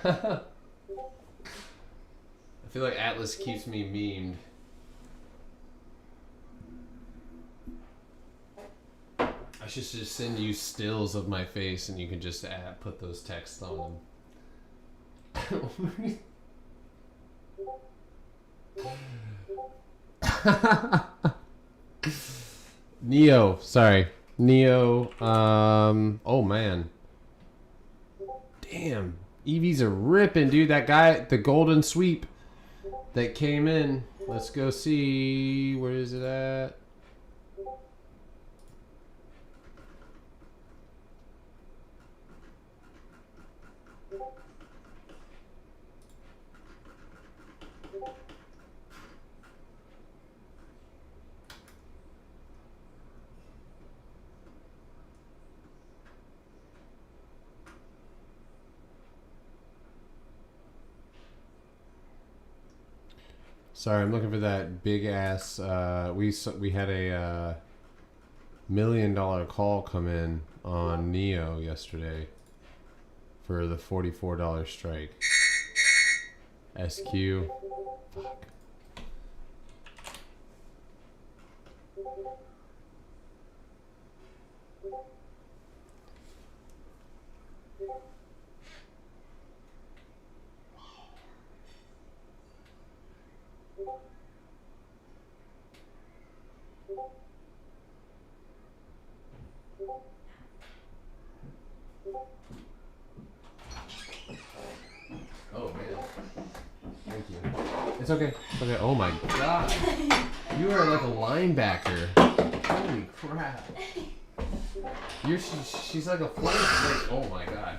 I feel like Atlas keeps me memed. I should just send you stills of my face and you can just put those texts on them. Neo, sorry. Neo, oh man. Damn. EVs are ripping, dude. That guy, the golden sweep that came in. Let's go see. Where is it at? Sorry, I'm looking for that big ass. We had a $1 million call come in on Neo yesterday for the $44 strike. SQ. Fuck. Oh man, thank you. It's okay. It's okay. Oh my god. You are like a linebacker. Holy crap. She's like a full, like, oh my god.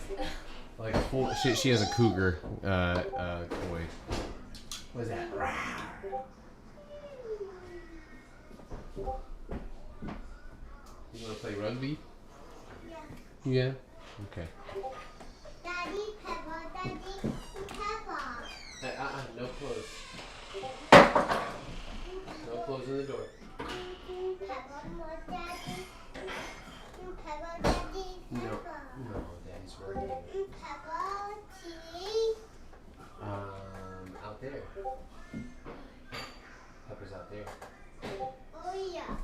Like a full, she has a cougar, boy. What is that? You wanna play rugby? Yeah. Okay. Daddy Peppa, Daddy Peppa. Hey, no clothes. No clothes in the door. Peppa, more Daddy. Peppa, Daddy No, Peppa. no, Daddy's working. Peppa, tea. Out there. Pepper's out there. Oh yeah.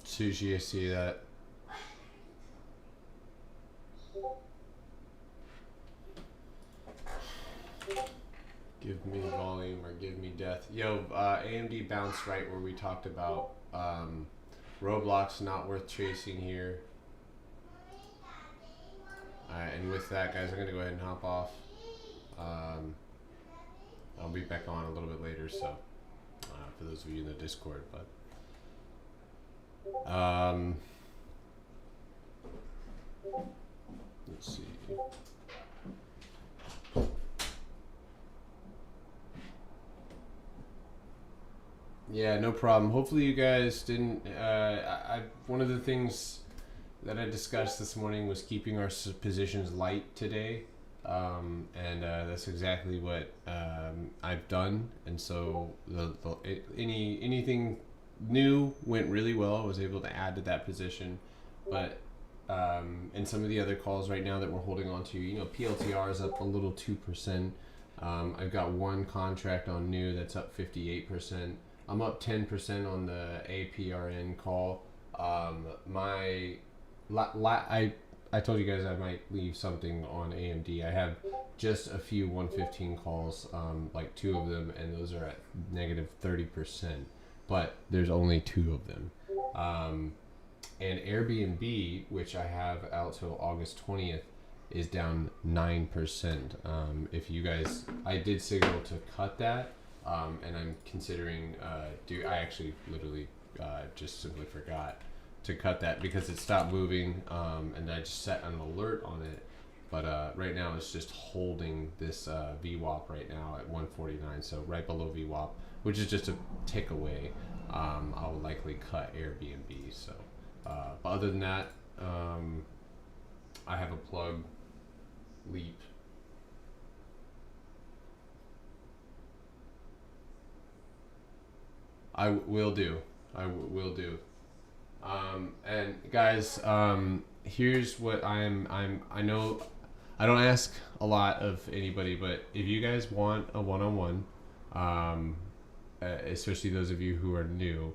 Sushi, I see that. Give me volume or give me death. Yo, AMD bounced right where we talked about Roblox not worth chasing here. Alright, and with that, guys, I'm going to go ahead and hop off. I'll be back on a little bit later, so for those of you in the Discord, but let's see. Yeah, no problem. Hopefully you guys didn't. One of the things that I discussed this morning was keeping our positions light today, and that's exactly what I've done. And so anything new went really well. I was able to add to that position, but and some of the other calls right now that we're holding on to, PLTR is up a little 2%. I've got one contract on new that's up 58%. I'm up 10% on the APRN call. I told you guys I might leave something on AMD. I have just a few 115 calls, like 2 of them, and those are at negative 30%. But there's only 2 of them. And Airbnb, which I have out till August 20th, is down 9%. If you guys, I did signal to cut that. And I'm considering, I actually literally just simply forgot to cut that because it stopped moving, and I just set an alert on it. But right now it's just holding this VWAP right now at 149, so right below VWAP, which is just a tick away. I'll likely cut Airbnb. So, but other than that, I have a plug, Leap. I will do. And guys, here's what I know I don't ask a lot of anybody, but if you guys want a one-on-one, especially those of you who are new,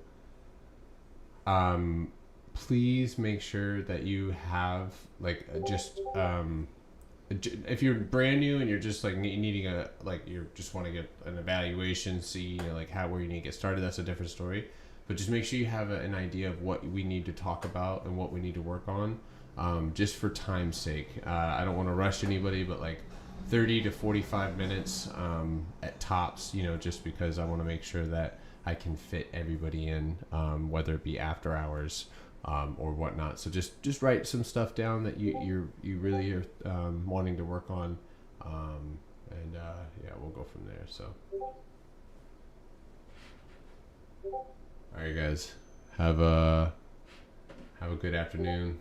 please make sure that you have if you're brand new and you're just like needing you just want to get an evaluation, see where you need to get started, that's a different story. But just make sure you have an idea of what we need to talk about and what we need to work on, just for time's sake. I don't want to rush anybody, but 30 to 45 minutes at tops, just because I want to make sure that I can fit everybody in, whether it be after hours or whatnot. So just write some stuff down that you really are wanting to work on, and we'll go from there. So, all right, guys, have a good afternoon.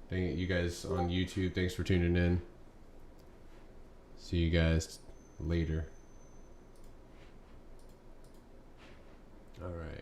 Thank you guys on YouTube. Thanks for tuning in. See you guys later. All right.